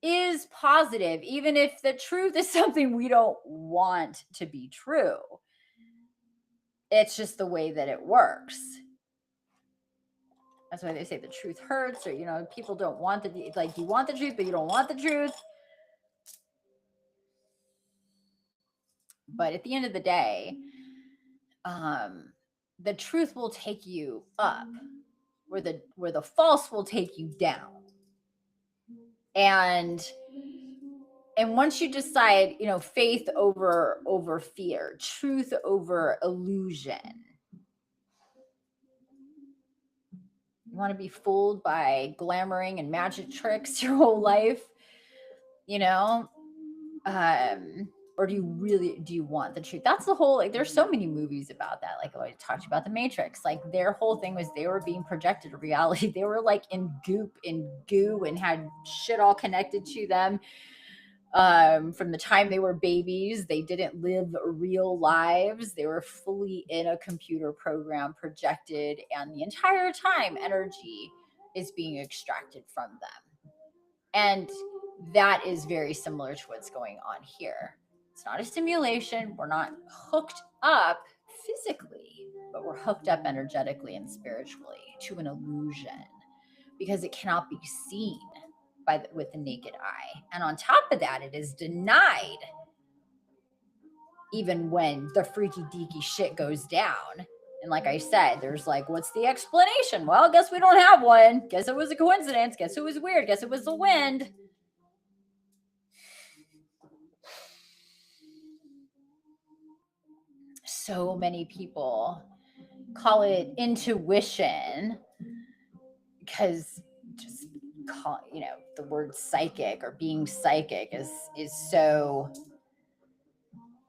is positive, even if the truth is something we don't want to be true. It's just the way that it works. That's why they say the truth hurts, or, people don't want you want the truth, but you don't want the truth. But at the end of the day, the truth will take you up, where the false will take you down. And once you decide, faith over fear, truth over illusion, you want to be fooled by glamoring and magic tricks your whole life, or do you want the truth? That's the whole, there's so many movies about that. Like I talked about the Matrix, like their whole thing was they were being projected a reality. They were like in goo and had shit all connected to them. From the time they were babies, they didn't live real lives. They were fully in a computer program projected, and the entire time energy is being extracted from them. And that is very similar to what's going on here. It's not a simulation. We're not hooked up physically, but we're hooked up energetically and spiritually to an illusion because it cannot be seen with the naked eye. And on top of that, it is denied even when the freaky deaky shit goes down. And like I said, there's like, what's the explanation? Well, guess we don't have one. Guess it was a coincidence. Guess it was weird. Guess it was the wind. So many people call it intuition because just the word psychic or being psychic is so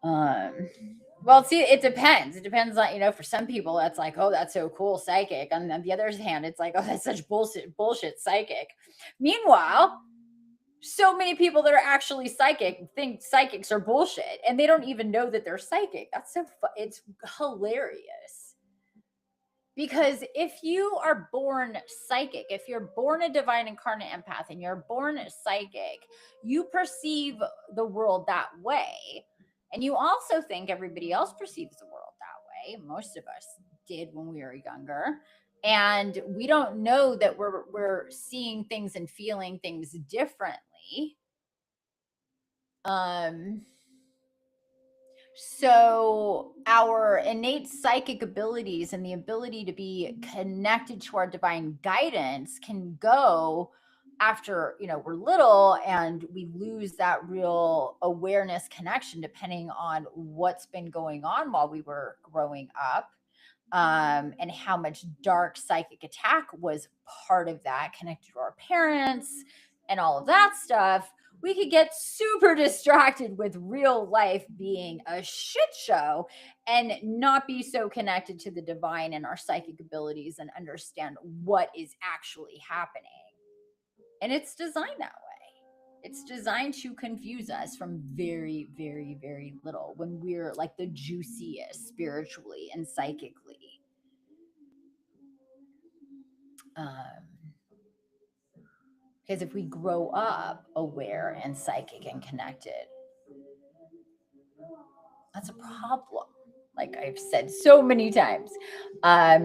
well, see, it depends. It depends on, for some people that's like, oh, that's so cool, psychic. And on the other hand, it's like, oh, that's such bullshit, psychic. Meanwhile, so many people that are actually psychic think psychics are bullshit and they don't even know that they're psychic. That's so it's hilarious. Because if you are born psychic, if you're born a divine incarnate empath and you're born psychic, you perceive the world that way. And you also think everybody else perceives the world that way. Most of us did when we were younger. And we don't know that we're seeing things and feeling things differently. So our innate psychic abilities and the ability to be connected to our divine guidance can go after, we're little and we lose that real awareness connection depending on what's been going on while we were growing up. And how much dark psychic attack was part of that, connected to our parents and all of that stuff. We could get super distracted with real life being a shit show and not be so connected to the divine and our psychic abilities and understand what is actually happening. And it's designed that way. It's designed to confuse us from very, very, very little when we're like the juiciest spiritually and psychically. Because if we grow up aware and psychic and connected, that's a problem. like I've said so many times.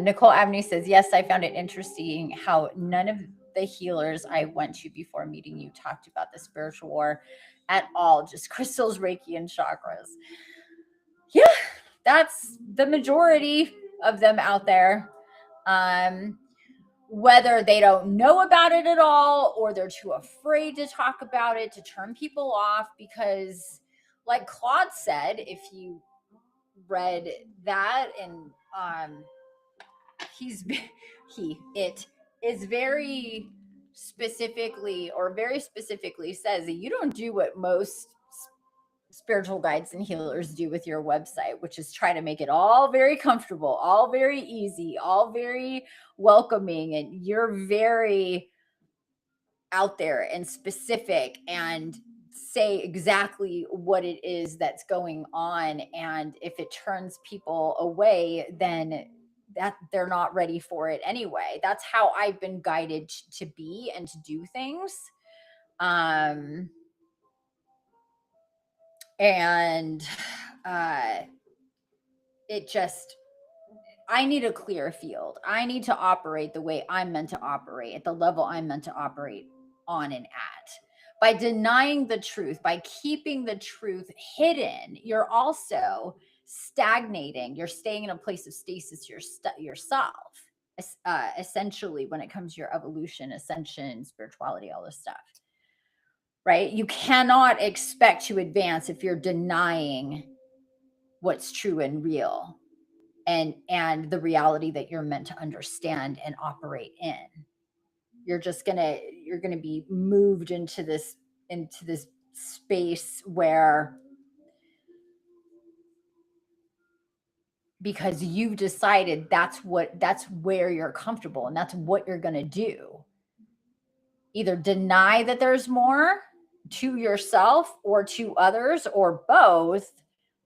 Nicole Abney says, yes, I found it interesting how none of the healers I went to before meeting you talked about the spiritual war at all, just crystals, Reiki, and chakras. Yeah, that's the majority of them out there. Whether they don't know about it at all or they're too afraid to talk about it to turn people off, because like Claude said, if you read that, and it is very specifically says that you don't do what most spiritual guides and healers do with your website, which is try to make it all very comfortable, all very easy, all very welcoming, and you're very out there and specific and say exactly what it is that's going on. And if it turns people away, then that they're not ready for it anyway. That's how I've been guided to be and to do things. And it just, I need a clear field. I need to operate the way I'm meant to operate, at the level I'm meant to operate on and at. By denying the truth, by keeping the truth hidden, you're also stagnating. You're staying in a place of stasis yourself, essentially, when it comes to your evolution, ascension, spirituality, all this stuff. Right? You cannot expect to advance if you're denying what's true and real, and the reality that you're meant to understand and operate in. You're gonna be moved into this space where, because you've decided that's where you're comfortable and that's what you're gonna do. Either deny that there's more to yourself or to others, or both.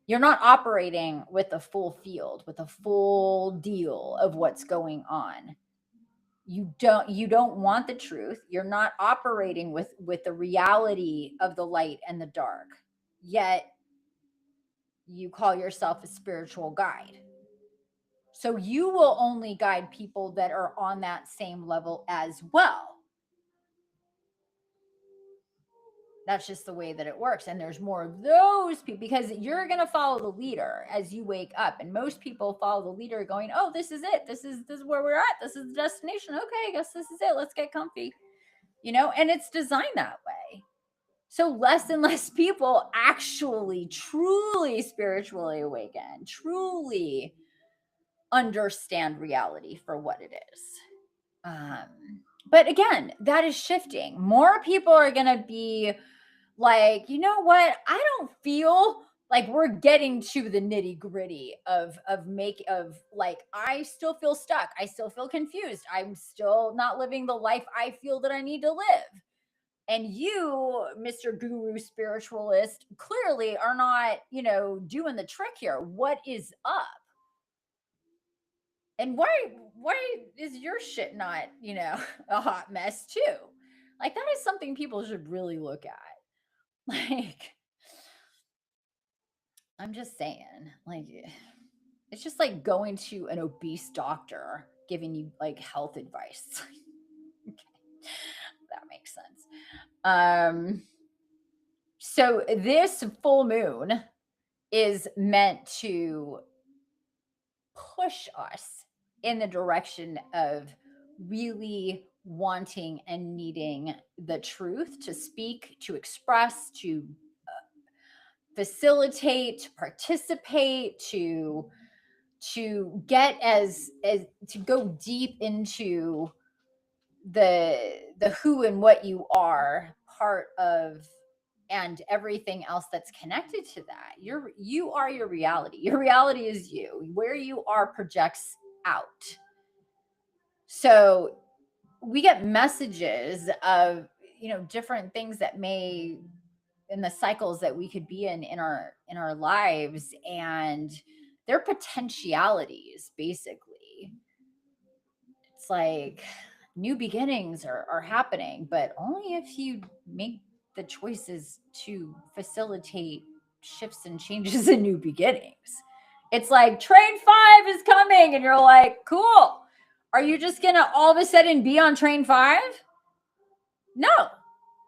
You're not operating with a full field, with a full deal of what's going on. You don't want the truth. You're not operating with the reality of the light and the dark. Yet you call yourself a spiritual guide. So you will only guide people that are on that same level as well. That's just the way that it works. And there's more of those people, because you're going to follow the leader as you wake up. And most people follow the leader going, oh, this is it. This is where we're at. This is the destination. Okay, I guess this is it. Let's get comfy. And it's designed that way. So less and less people actually truly spiritually awaken, truly understand reality for what it is. But again, that is shifting. More people are going to be like, you know what? I don't feel like we're getting to the nitty gritty of like, I still feel stuck. I still feel confused. I'm still not living the life I feel that I need to live. And you, Mr. Guru Spiritualist, clearly are not, doing the trick here. What is up? And why is your shit not, a hot mess too? Like, that is something people should really look at. Like, I'm just saying, like, it's just like going to an obese doctor giving you like health advice. Okay. That makes sense. So this full moon is meant to push us in the direction of really wanting and needing the truth to speak, to express, to facilitate, to participate, to get to go deep into the who and what you are part of, and everything else that's connected to that. You are your reality. Your reality is you. Where you are projects out. So we get messages of, different things that may, in the cycles that we could be in our lives, and their potentialities, basically. It's like new beginnings are happening, but only if you make the choices to facilitate shifts and changes and new beginnings. It's like train 5 is coming and you're like, cool. Are you just going to all of a sudden be on train 5? No.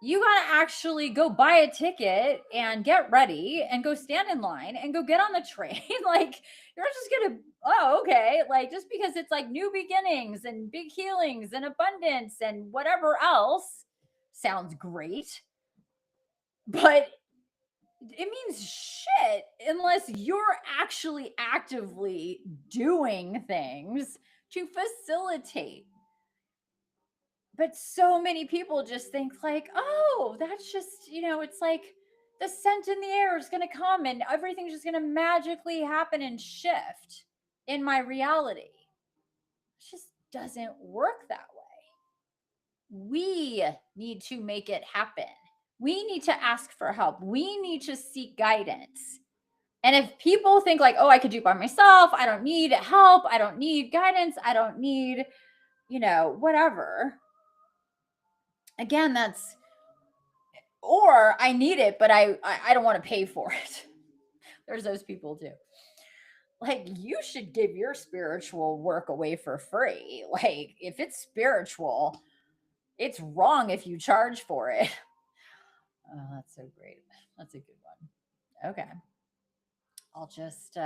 You got to actually go buy a ticket and get ready and go stand in line and go get on the train. Like, you're not just going to, oh, okay. Like, just because it's like new beginnings and big healings and abundance and whatever else sounds great. But it means shit unless you're actually actively doing things to facilitate. But so many people just think like, oh, that's just, it's like the scent in the air is going to come and everything's just going to magically happen and shift in my reality. It just doesn't work that way. We need to make it happen. We need to ask for help. We need to seek guidance. And if people think like, oh, I could do it by myself, I don't need help, I don't need guidance, I don't need, whatever. Again, that's, or I need it, but I don't want to pay for it. There's those people too. Like, you should give your spiritual work away for free. Like, if it's spiritual, it's wrong if you charge for it. Oh, that's so great. That's a good one. Okay. I'll just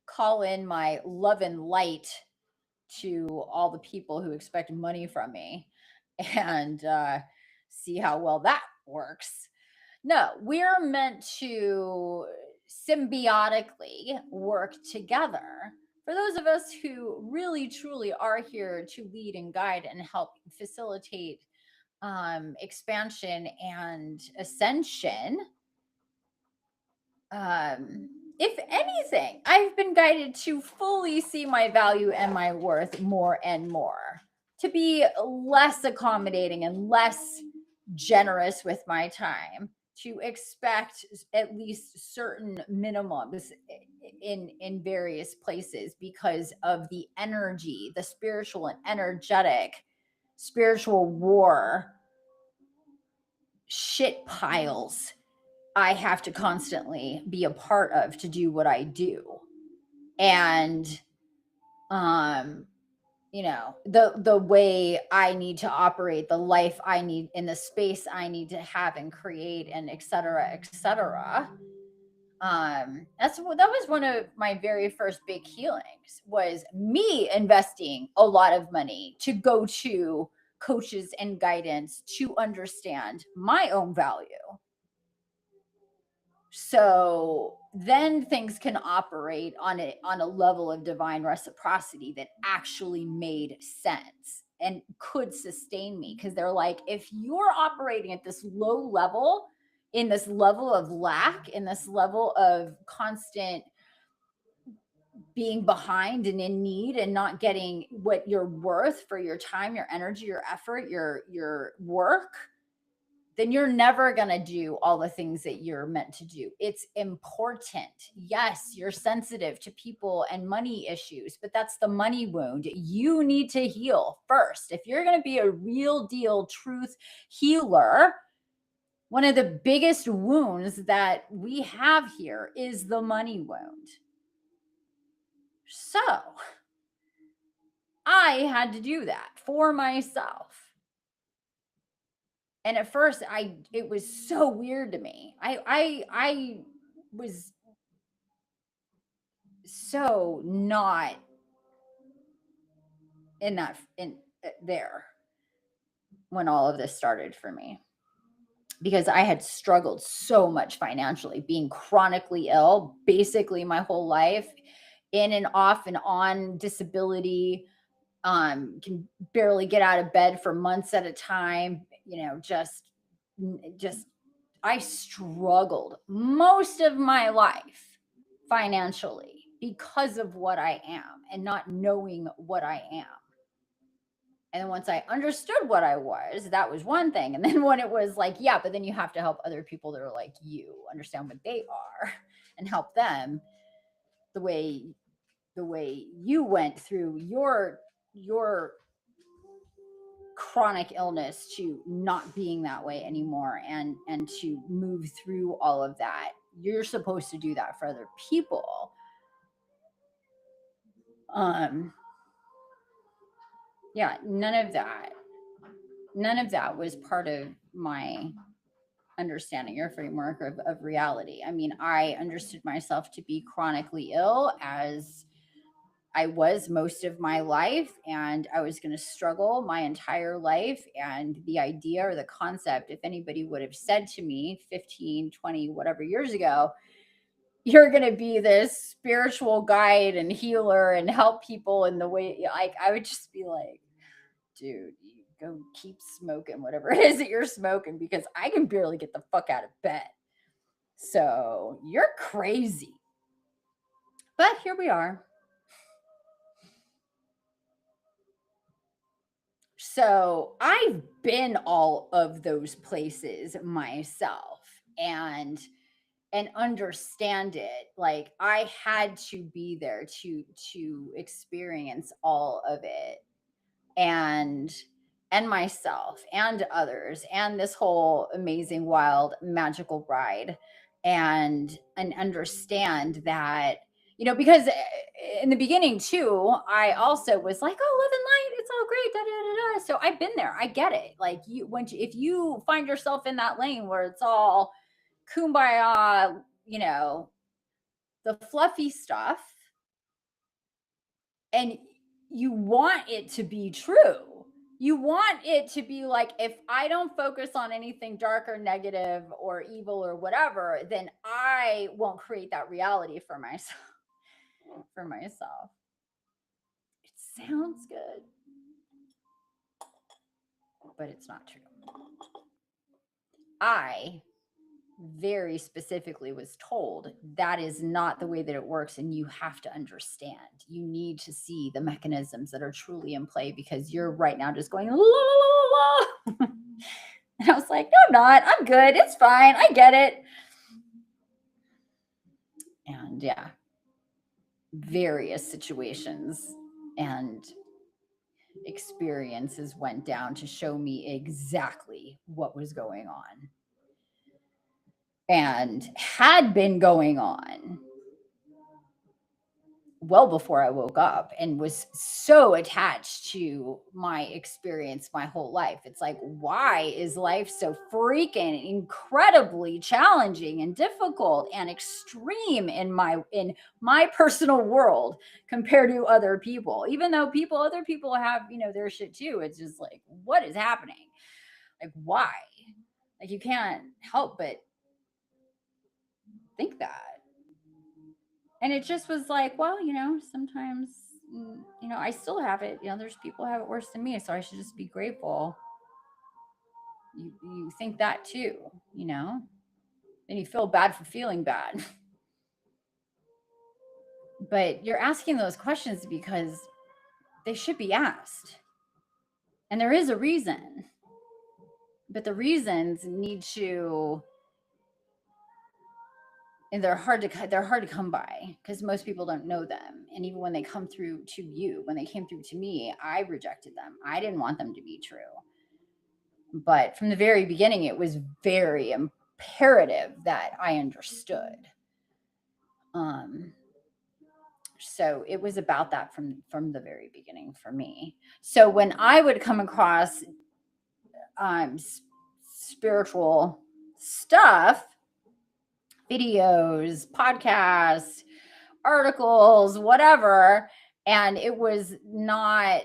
call in my love and light to all the people who expect money from me and see how well that works. No, we're meant to symbiotically work together. For those of us who really truly are here to lead and guide and help facilitate expansion and ascension, if anything, I've been guided to fully see my value and my worth more and more, to be less accommodating and less generous with my time, to expect at least certain minimums in various places because of the energy, the spiritual and energetic spiritual war shit piles I have to constantly be a part of to do what I do. And the way I need to operate, the life I need, in the space I need to have and create, and et cetera, et cetera. That was one of my very first big healings, was me investing a lot of money to go to coaches and guidance to understand my own value. So then things can operate on a level of divine reciprocity that actually made sense and could sustain me, because they're like, if you're operating at this low level, in this level of lack, in this level of constant being behind and in need and not getting what you're worth for your time, your energy, your effort, your work, then you're never going to do all the things that you're meant to do. It's important. Yes, you're sensitive to people and money issues, but that's the money wound you need to heal first. If you're going to be a real deal truth healer, one of the biggest wounds that we have here is the money wound. So I had to do that for myself. And at first it was so weird to me. I was so not in there when all of this started for me, because I had struggled so much financially, being chronically ill basically my whole life, in and off and on disability, can barely get out of bed for months at a time, just I struggled most of my life financially because of what I am and not knowing what I am. And then once I understood what I was, that was one thing. And then when it was like, yeah, but then you have to help other people that are like you understand what they are and help them the way you went through your chronic illness, to not being that way anymore, and to move through all of that. You're supposed to do that for other people. Yeah, none of that was part of my understanding or framework of reality. I mean, I understood myself to be chronically ill as I was most of my life, and I was going to struggle my entire life. And the idea or the concept, if anybody would have said to me 15, 20, whatever years ago, you're going to be this spiritual guide and healer and help people in the way, like, I would just be like, dude, you go keep smoking whatever it is that you're smoking, because I can barely get the fuck out of bed. So you're crazy. But here we are. So I've been all of those places myself and understand it. Like, I had to be there to experience all of it, and myself and others and this whole amazing, wild, magical ride, and understand that, because in the beginning too, I also was like, oh, live in light, it's all great, da, da, da, da. So I've been there, I get it. Like, if you find yourself in that lane where it's all kumbaya, the fluffy stuff, and you want it to be true. You want it to be like, if I don't focus on anything dark or negative or evil or whatever, then I won't create that reality for myself. It sounds good, but it's not true. I very specifically was told that is not the way that it works, and you have to understand. You need to see the mechanisms that are truly in play, because you're right now just going la, la, la, la. And I was like, no, I'm not. I'm good. It's fine. I get it. And yeah, various situations and experiences went down to show me exactly what was going on and had been going on well before I woke up, and was so attached to my experience my whole life. It's like, why is life so freaking incredibly challenging and difficult and extreme in my personal world compared to other people? Even though other people have, their shit too. It's just like, what is happening? Like, why? Like, you can't help but think that. And it just was like, well, sometimes, I still have it. There's people who have it worse than me, so I should just be grateful. You think that too, and you feel bad for feeling bad. But you're asking those questions because they should be asked, and there is a reason. But the reasons need to, and they're hard to come by, because most people don't know them. And even when they come through to you, when they came through to me, I rejected them. I didn't want them to be true. But from the very beginning, it was very imperative that I understood. So it was about that from the very beginning for me. So when I would come across spiritual stuff, videos, podcasts, articles, whatever, and it was not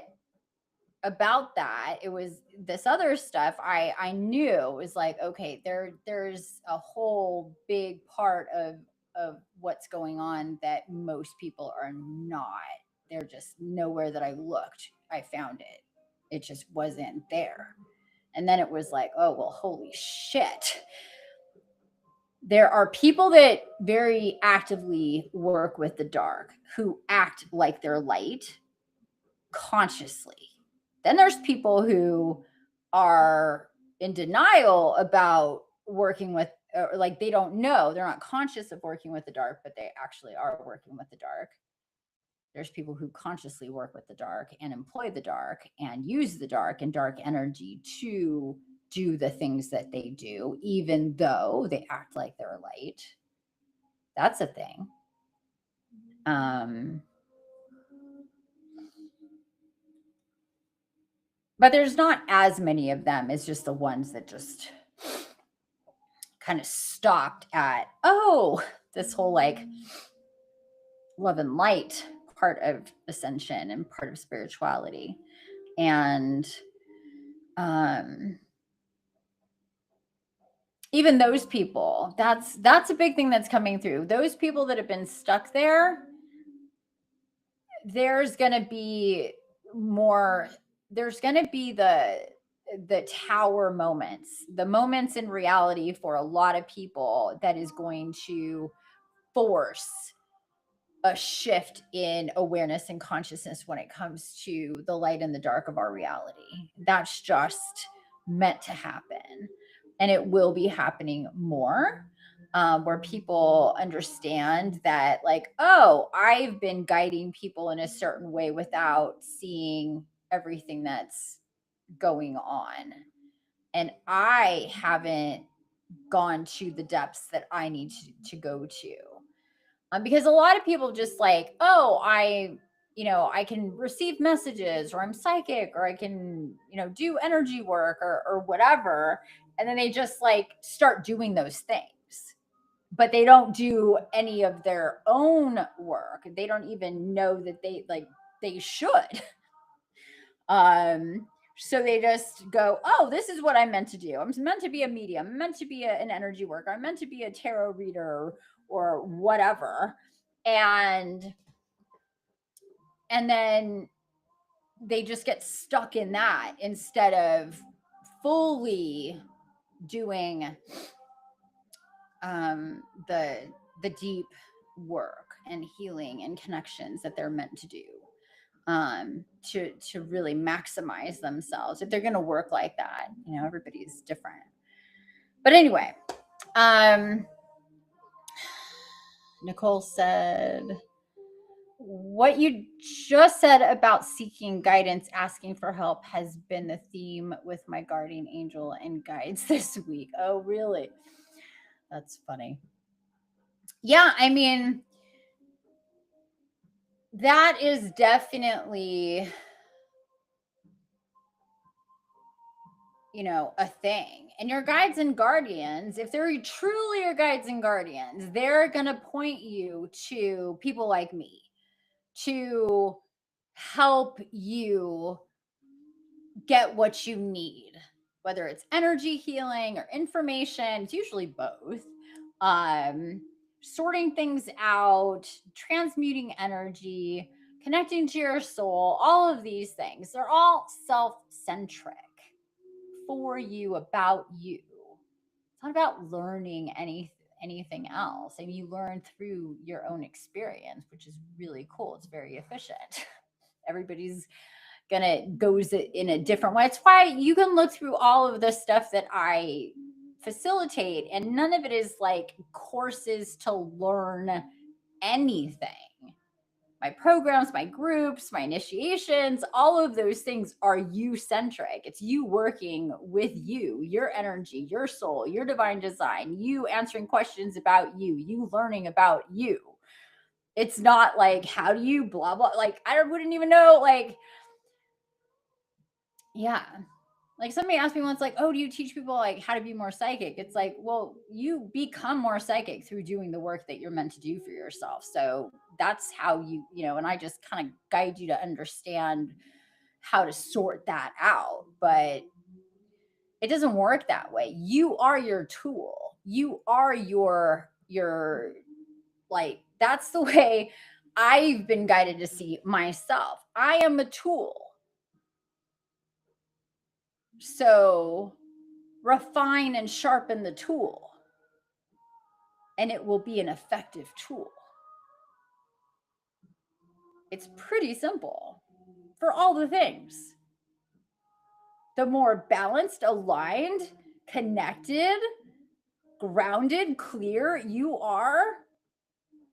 about that, it was this other stuff, I knew it was like, okay, there's a whole big part of what's going on that most people are not. They're just nowhere that I looked, I found it just wasn't there. And then it was like, oh, well, holy shit, there are people that very actively work with the dark, who act like they're light consciously. Then there's people who are in denial about working with, or like, they don't know, they're not conscious of working with the dark, but they actually are working with the dark. There's people who consciously work with the dark and employ the dark and use the dark and dark energy to do the things that they do, even though they act like they're light. That's a thing. But there's not as many of them as just the ones that just kind of stopped at, oh, this whole like love and light part of ascension and part of spirituality. And even those people, that's a big thing that's coming through. Those people that have been stuck there, there's going to be more, there's going to be the tower moments, the moments in reality for a lot of people that is going to force a shift in awareness and consciousness when it comes to the light and the dark of our reality. That's just meant to happen. And it will be happening more, where people understand that, like, oh, I've been guiding people in a certain way without seeing everything that's going on. And I haven't gone to the depths that I need to go to. Because a lot of people just like, oh, I can receive messages, or I'm psychic, or I can, do energy work, or whatever. And then they just like start doing those things, but they don't do any of their own work. They don't even know that they should. So they just go, oh, this is what I'm meant to do. I'm meant to be a medium. I'm meant to be an energy worker. I'm meant to be a tarot reader, or whatever. And then they just get stuck in that instead of fully doing the deep work and healing and connections that they're meant to do, to really maximize themselves. If they're going to work like that, everybody's different. But anyway, Nicole said, what you just said about seeking guidance, asking for help, has been the theme with my guardian angel and guides this week. Oh, really? That's funny. Yeah, I mean, that is definitely, a thing. And your guides and guardians, if they're truly your guides and guardians, they're going to point you to people like me to help you get what you need, whether it's energy healing or information. It's usually both. Sorting things out, transmuting energy, connecting to your soul, all of these things, they're all self-centric, for you, about you. It's not about learning anything else. I mean, you learn through your own experience, which is really cool. It's very efficient. Everybody's goes in a different way. It's why you can look through all of the stuff that I facilitate, and none of it is like courses to learn anything. My programs, my groups, my initiations, all of those things are you centric. It's you working with you, your energy, your soul, your divine design, you answering questions about you learning about you. It's not like, how do you blah blah, like I wouldn't even know, like, yeah. Like somebody asked me once, like, oh, do you teach people like how to be more psychic? It's like, well, you become more psychic through doing the work that you're meant to do for yourself. So that's how and I just kind of guide you to understand how to sort that out. But it doesn't work that way. You are your tool. You are your like, that's the way I've been guided to see myself. I am a tool. So refine and sharpen the tool, and it will be an effective tool. It's pretty simple for all the things. The more balanced, aligned, connected, grounded, clear you are,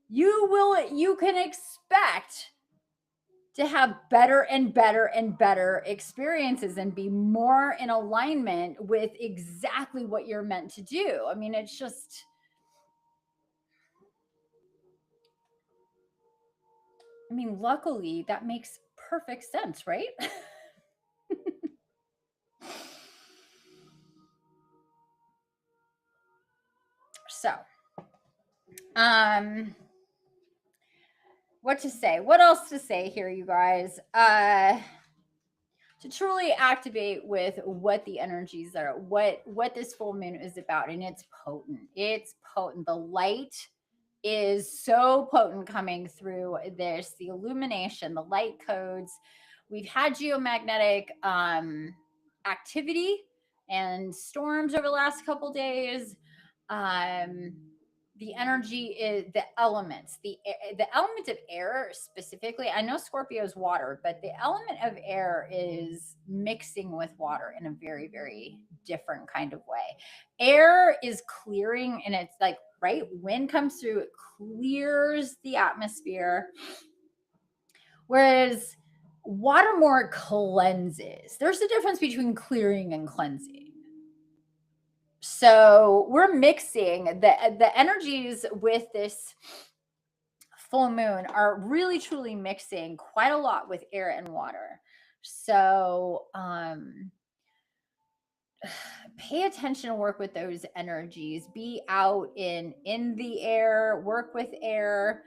you can expect to have better and better and better experiences and be more in alignment with exactly what you're meant to do. I mean, it's just, luckily that makes perfect sense, right? So, what to say? What else to say here, you guys? To truly activate with what the energies are, what this full moon is about, and it's potent. It's potent. The light is so potent coming through this, the illumination, the light codes. We've had geomagnetic activity and storms over the last couple days. The energy is the elements, the element of air specifically. I know Scorpio is water, but the element of air is mixing with water in a very, very different kind of way. Air is clearing, and it's like, right, wind comes through, it clears the atmosphere, whereas water more cleanses. There's a difference between clearing and cleansing. So we're mixing the energies with this full moon are really truly mixing quite a lot with air and water. So pay attention, work with those energies, be out in the air, work with air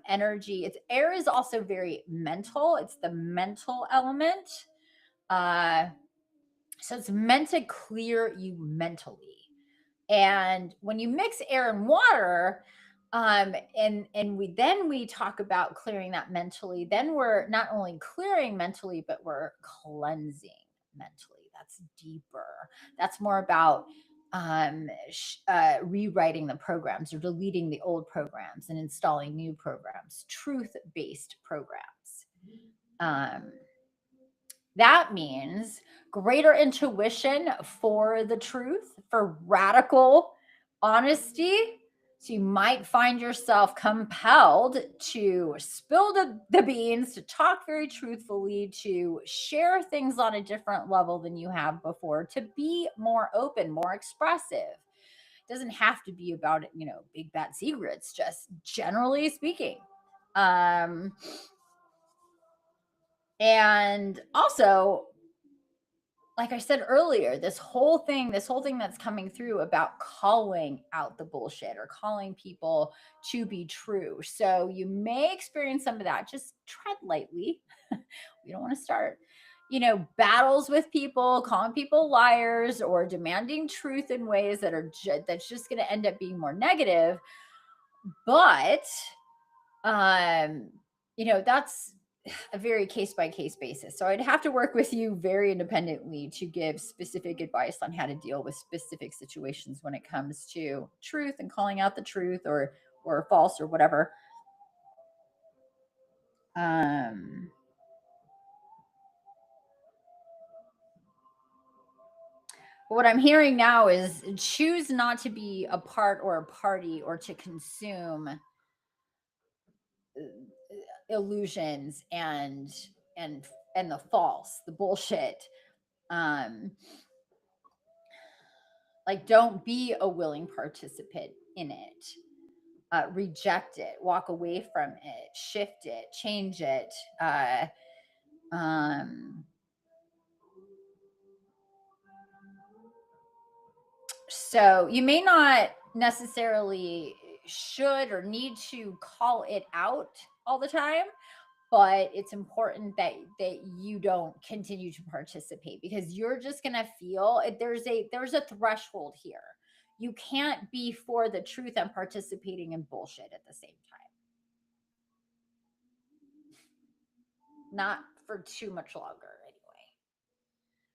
energy. It's air is also very mental. It's the mental element. So it's meant to clear you mentally. And when you mix air and water, and we talk about clearing that mentally, then we're not only clearing mentally, but we're cleansing mentally. That's deeper. That's more about rewriting the programs or deleting the old programs and installing new programs, truth-based programs. That means greater intuition for the truth, for radical honesty. So you might find yourself compelled to spill the beans, to talk very truthfully, to share things on a different level than you have before, to be more open, more expressive. It doesn't have to be about, big bad secrets, just generally speaking. And also, like I said earlier, this whole thing that's coming through about calling out the bullshit or calling people to be true. So you may experience some of that. Just tread lightly. We don't want to start, battles with people, calling people liars, or demanding truth in ways that are that's just going to end up being more negative. But, that's a very case-by-case basis. So I'd have to work with you very independently to give specific advice on how to deal with specific situations when it comes to truth and calling out the truth or false or whatever. What I'm hearing now is choose not to be a part or a party or to consume illusions and the false, the bullshit. Like, don't be a willing participant in it. Reject it, walk away from it, shift it, change it. So you may not necessarily should or need to call it out all the time, but it's important that you don't continue to participate, because you're just going to feel there's a threshold here. You can't be for the truth and participating in bullshit at the same time. Not for too much longer anyway.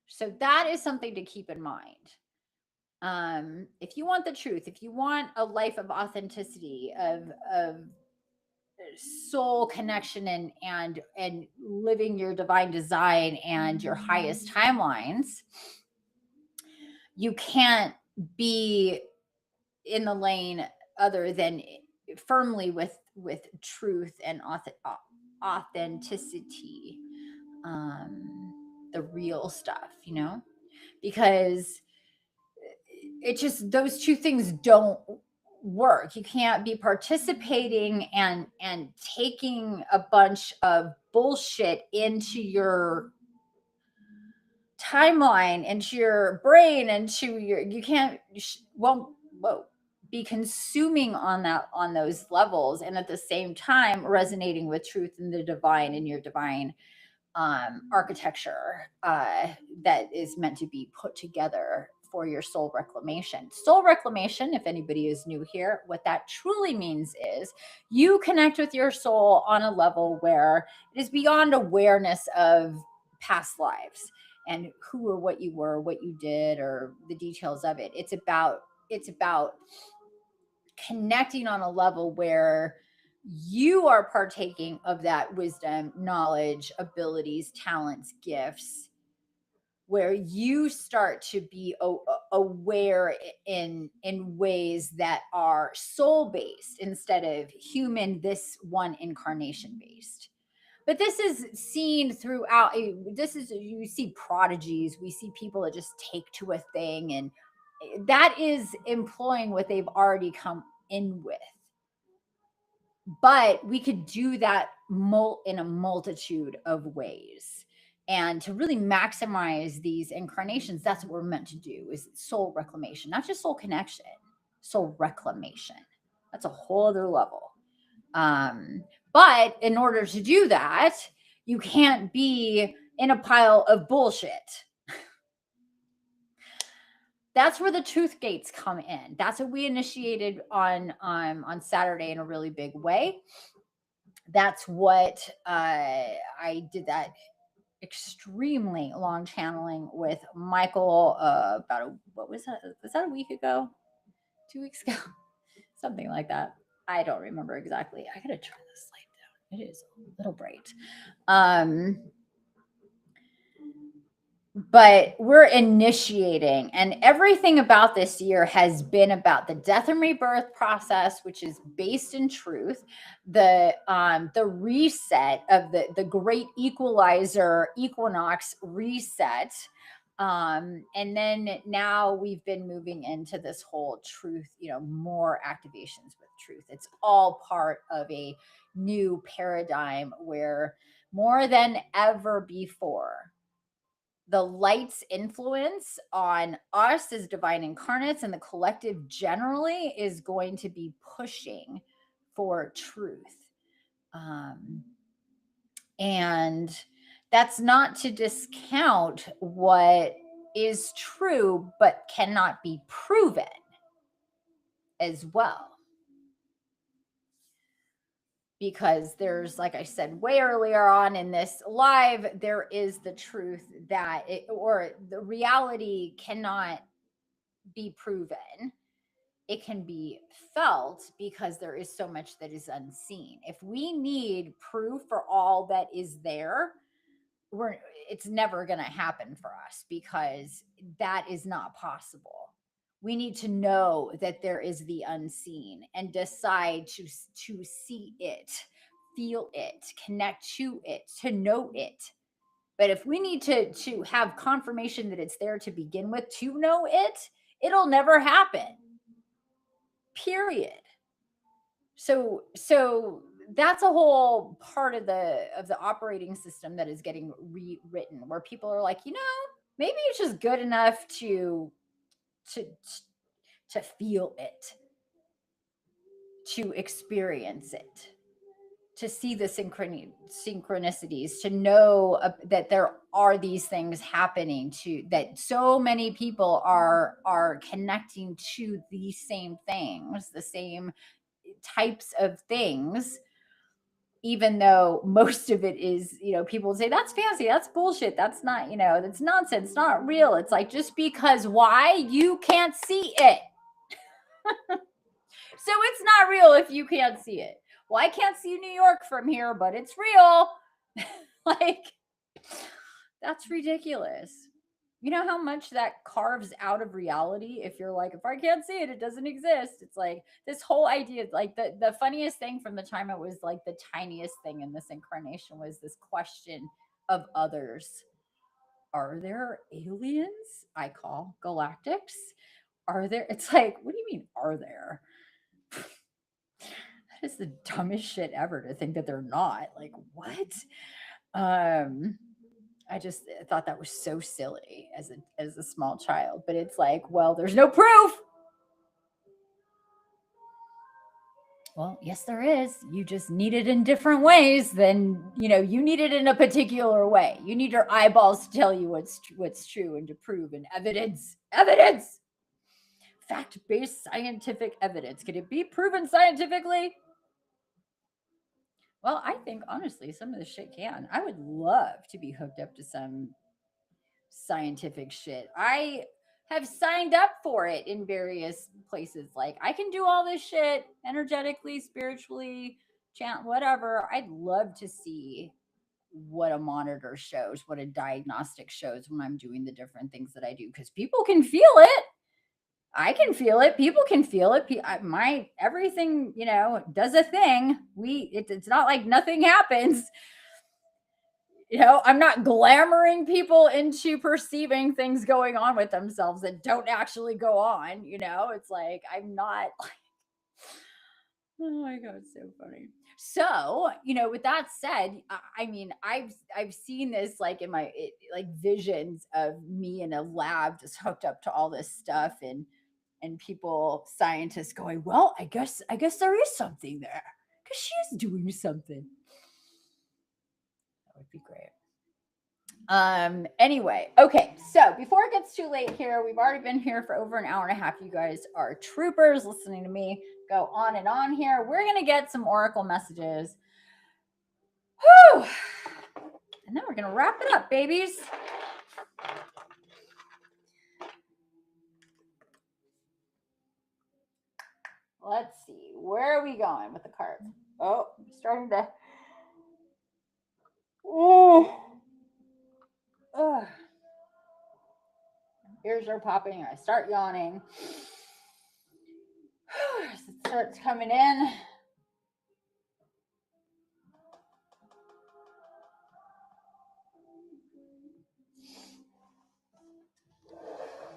So that is something to keep in mind. If you want the truth, if you want a life of authenticity, of soul connection and living your divine design and your highest timelines, you can't be in the lane other than firmly with truth and authenticity, the real stuff, because it just, those two things don't work. You can't be participating and taking a bunch of bullshit into your timeline, into your brain, into your, you can't, whoa, be consuming on those levels, and at the same time resonating with truth and the divine in your divine architecture that is meant to be put together for your soul reclamation. Soul reclamation, if anybody is new here, what that truly means is you connect with your soul on a level where it is beyond awareness of past lives and who or what you were, what you did, or the details of it. It's about connecting on a level where you are partaking of that wisdom, knowledge, abilities, talents, gifts, where you start to be aware in ways that are soul based instead of human, this one incarnation based. But this is seen throughout. This is, you see prodigies, we see people that just take to a thing, and that is employing what they've already come in with. But we could do that in a multitude of ways. And to really maximize these incarnations, that's what we're meant to do, is soul reclamation, not just soul connection, soul reclamation. That's a whole other level. But in order to do that, you can't be in a pile of bullshit. That's where the truth gates come in. That's what we initiated on Saturday in a really big way. That's what I did, that extremely long channeling with Michael what was that? Was that a week ago? 2 weeks ago? Something like that. I don't remember exactly. I gotta turn this light down. It is a little bright. But we're initiating, and everything about this year has been about the death and rebirth process, which is based in truth, the reset of the great equalizer Equinox reset, and then now we've been moving into this whole truth, more activations with truth. It's all part of a new paradigm where more than ever before, the light's influence on us as divine incarnates and the collective generally is going to be pushing for truth. And that's not to discount what is true, but cannot be proven as well. Because there's, like I said way earlier on in this live, there is the truth that or the reality cannot be proven. It can be felt because there is so much that is unseen. If we need proof for all that is there, it's never going to happen for us, because that is not possible. We need to know that there is the unseen and decide to see it, feel it, connect to it, to know it. But if we need to have confirmation that it's there to begin with, to know it, it'll never happen. Period. So that's a whole part of the operating system that is getting rewritten, where people are like, maybe it's just good enough to feel it, to experience it, to see the synchronicities, to know that there are these things happening, that so many people are connecting to these same things, the same types of things, even though most of it is, people say that's fancy, that's bullshit, that's not, that's nonsense, not real. It's like, just because why? You can't see it. So it's not real if you can't see it. Well, I can't see New York from here, but it's real. Like, that's ridiculous. You know how much that carves out of reality? If you're like, if I can't see it, it doesn't exist. It's like this whole idea, like the funniest thing from the time it was like the tiniest thing in this incarnation was this question of others. Are there aliens? I call galactics. Are there? It's like, what do you mean, are there? That is the dumbest shit ever, to think that they're not. Like, what? I just thought that was so silly as a small child. But it's like, well, there's no proof. Well, yes, there is. You just need it in different ways than, you need it in a particular way. You need your eyeballs to tell you what's true and to prove and evidence, fact-based scientific evidence. Can it be proven scientifically? Well, I think honestly, some of this shit can. I would love to be hooked up to some scientific shit. I have signed up for it in various places. Like, I can do all this shit energetically, spiritually, chant, whatever. I'd love to see what a monitor shows, what a diagnostic shows when I'm doing the different things that I do, because people can feel it. I can feel it. People can feel it. My everything, does a thing. It's not like nothing happens. I'm not glamoring people into perceiving things going on with themselves that don't actually go on. It's like I'm not. Oh my god, it's so funny. So, with that said, I mean, I've seen this like in my like visions of me in a lab just hooked up to all this stuff and people, scientists going, well, I guess there is something there because she's doing something. That would be great. Anyway, okay, so before it gets too late here, we've already been here for over an hour and a half. You guys are troopers listening to me go on and on here. We're gonna get some oracle messages. Whew. And then we're gonna wrap it up, babies. Let's see, where are we going with the cards? Oh, I'm starting to. Oh. Ugh. Ears are popping. I start yawning. As it starts coming in.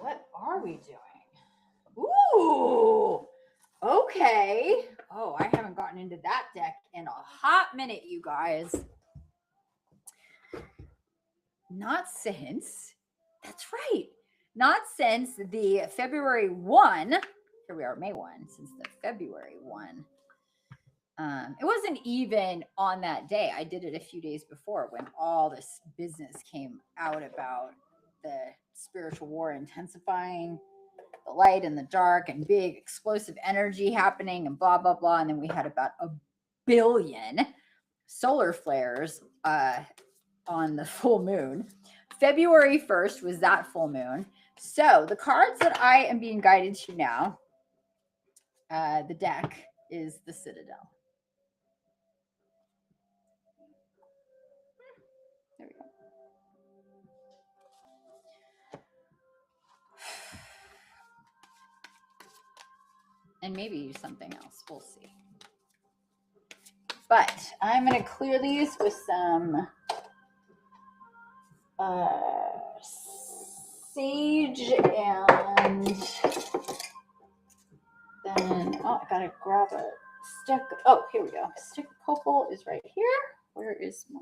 What are we doing? Ooh. Okay. Oh, I haven't gotten into that deck in a hot minute, you guys. Not since. That's right. Not since the February 1. Here we are, May 1, since the February 1. It wasn't even on that day. I did it a few days before when all this business came out about the spiritual war intensifying, the light and the dark, and big explosive energy happening, and blah, blah, blah. And then we had about 1 billion solar flares on the full moon. February 1st was that full moon. So the cards that I am being guided to now, the deck is the Citadel. There we go. And maybe something else. We'll see. But I'm going to clear these with some sage, and then, I got to grab a stick. Oh, here we go. Stick of copal is right here. Where is my...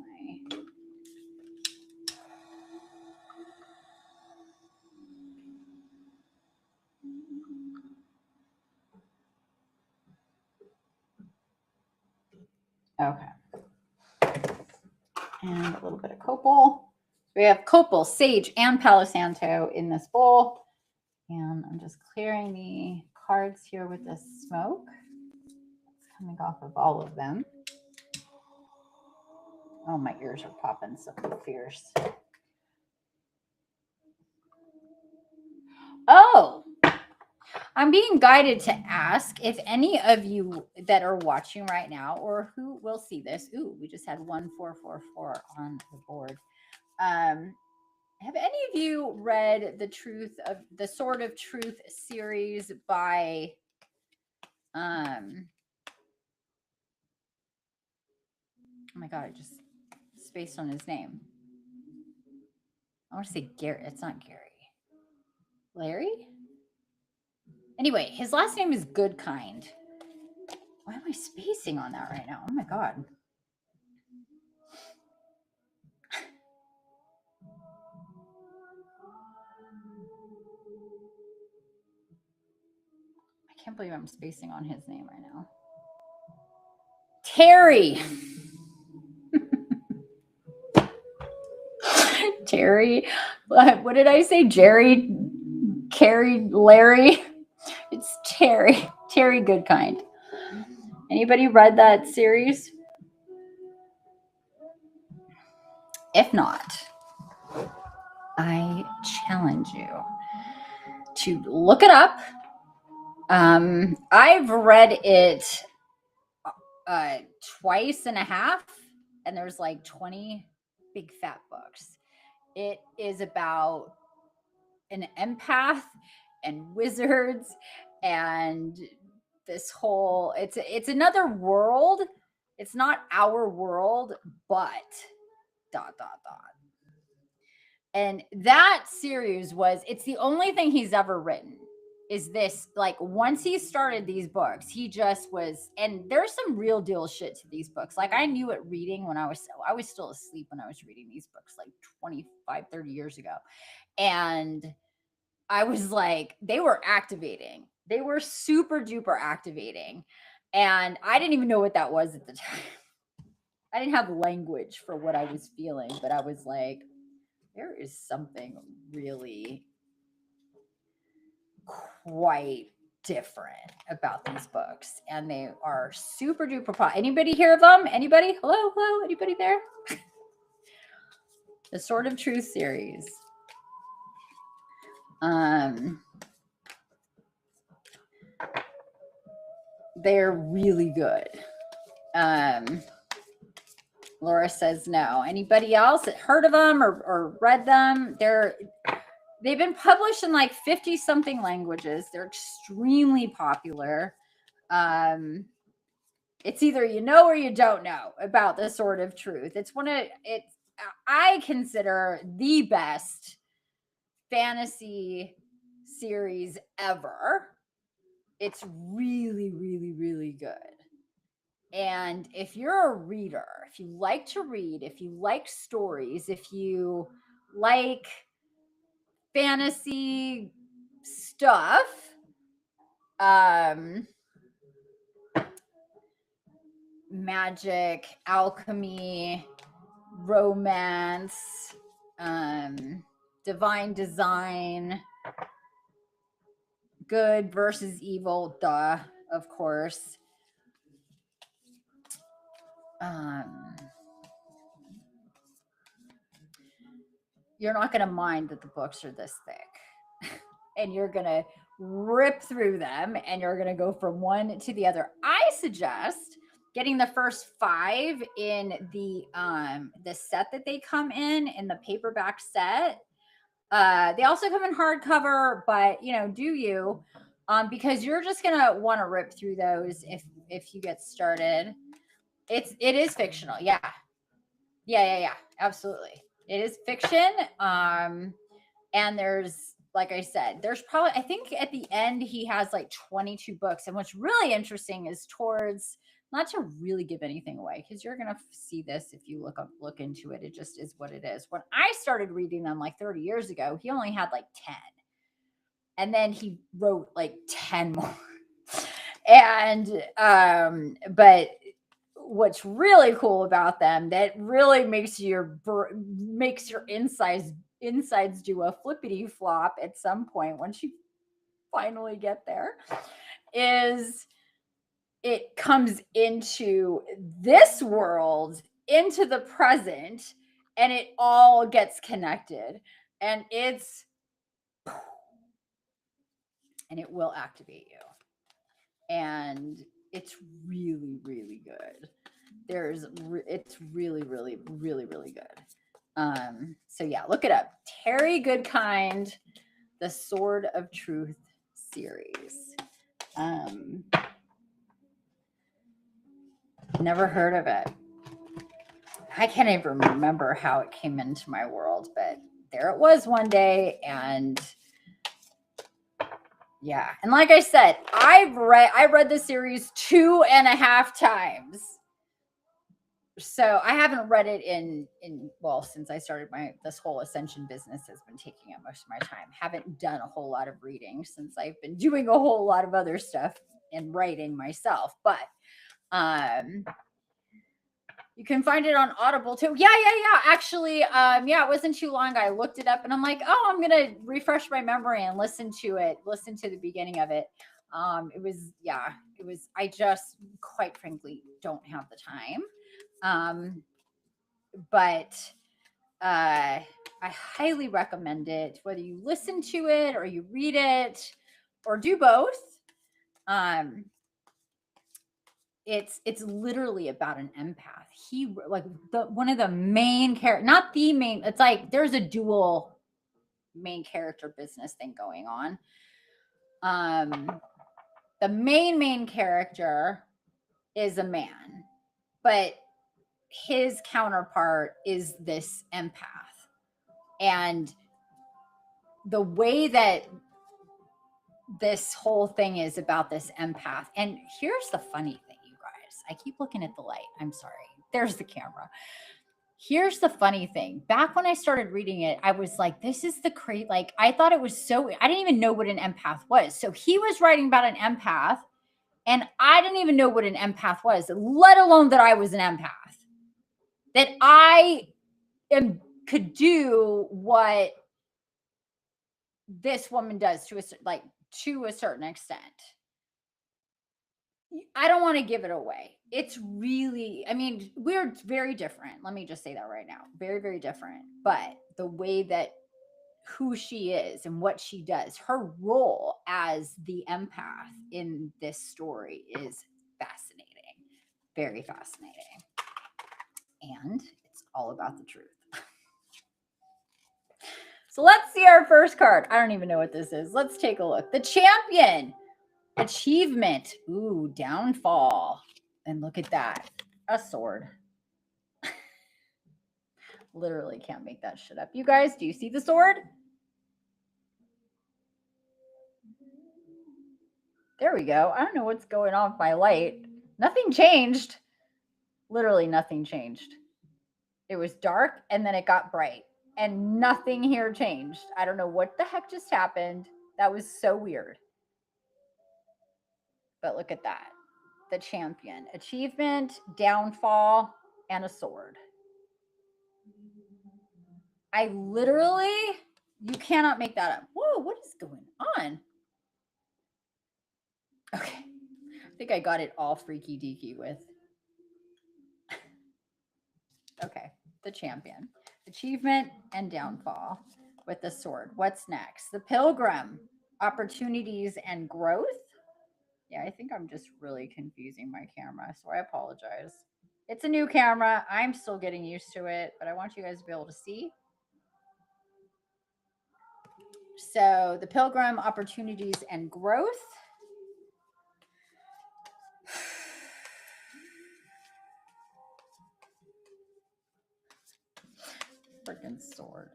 Okay. And a little bit of copal. We have copal, sage, and Palo Santo in this bowl. And I'm just clearing the cards here with this smoke. It's coming off of all of them. Oh, my ears are popping so fierce. Oh, I'm being guided to ask if any of you that are watching right now or who will see this. Ooh, we just had 1444 on the board. Have any of you read the Sword of Truth series by oh my god, I just spaced on his name. I want to say Gary. It's not Gary. Larry? Anyway, his last name is Goodkind. Why am I spacing on that right now? Oh my god. I can't believe I'm spacing on his name right now. Terry. Terry. What did I say? Jerry, Carrie, Larry. It's Terry. Terry Goodkind. Anybody read that series? If not, I challenge you to look it up. I've read it twice and a half, and there's like 20 big fat books. It is about an empath and wizards and this whole it's another world. It's not our world, but ... And that series it's the only thing he's ever written is this. Like, once he started these books, he just was, and there's some real deal shit to these books. Like, I knew it reading when I was still asleep when I was reading these books like 25-30 years ago. And I was like, they were activating. They were super duper activating. And I didn't even know what that was at the time. I didn't have language for what I was feeling, but I was like, there is something really quite different about these books. And they are super duper popular. Anybody hear of them? Anybody? Hello? Hello? Anybody there? The Sword of Truth series. They're really good. Laura says no. Anybody else heard of them or read them? They've been published in like 50 something languages. They're extremely popular. It's either you know or you don't know about the Sword of Truth. I consider the best fantasy series ever. It's really, really, really good. And if you're a reader, if you like to read, if you like stories, if you like fantasy stuff, magic, alchemy, romance, divine design, good versus evil, duh, of course. You're not going to mind that the books are this thick. And you're going to rip through them and you're going to go from one to the other. I suggest getting the first 5 in the set that they come in the paperback set. They also come in hardcover, but do you? Because you're just gonna want to rip through those if you get started. It is fictional, yeah, absolutely. It is fiction. And there's, like I said, there's probably, I think at the end he has like 22 books. And what's really interesting is towards, not to really give anything away, because you're gonna see this if you look into it. It just is what it is. When I started reading them like 30 years ago, he only had like 10, and then he wrote like 10 more. And but what's really cool about them that really makes your insides do a flippity flop at some point once you finally get there, is it comes into this world, into the present, and it all gets connected, and it will activate you. And it's really, really good. It's really, really, really, really good. So yeah, look it up. Terry Goodkind, The Sword of Truth series. Never heard of it. I can't even remember how it came into my world, but there it was one day. And yeah, and like I said, I read the series 2.5 times. So I haven't read it in since I started this whole ascension business has been taking up most of my time. Haven't done a whole lot of reading since I've been doing a whole lot of other stuff and writing myself. But You can find it on Audible too. Yeah. Actually, yeah, it wasn't too long. I looked it up and I'm like, oh, I'm gonna refresh my memory and listen to it. Listen to the beginning of it. It was, yeah, it was. I just, quite frankly, don't have the time. But I highly recommend it. Whether you listen to it or you read it or do both. It's literally about an empath. He, like, one of the main character, not the main, it's like there's a dual main character business thing going on. The main character is a man, but his counterpart is this empath. And the way that this whole thing is about this empath, and here's the funny thing, you guys, I keep looking at the light, I'm sorry, there's the camera. Here's the funny thing. Back when I started reading it, I was like, this is the crazy, like, I thought it was so, I didn't even know what an empath was. So he was writing about an empath, and I didn't even know what an empath was, let alone that I was an empath, that I could do what this woman does to a certain extent. I don't want to give it away. It's really, I mean, we're very different. Let me just say that right now. Very, very different. But the way that who she is and what she does, her role as the empath in this story is fascinating. Very fascinating. And it's all about the truth. So let's see our first card. I don't even know what this is. Let's take a look. The Champion. Achievement. Ooh, downfall. And look at that. A sword. Literally can't make that shit up. You guys, do you see the sword? There we go. I don't know what's going on with my light. Nothing changed. Literally nothing changed. It was dark and then it got bright. And nothing here changed. I don't know what the heck just happened. That was so weird. But look at that. The Champion. Achievement, downfall, and a sword. I literally, you cannot make that up. Whoa, what is going on? Okay. I think I got it all freaky deaky with. Okay. The Champion. Achievement and downfall with the sword. What's next? The Pilgrim. Opportunities and growth. Yeah, I think I'm just really confusing my camera, so I apologize. It's a new camera. I'm still getting used to it, but I want you guys to be able to see. So the Pilgrim, opportunities and growth. Freaking sword.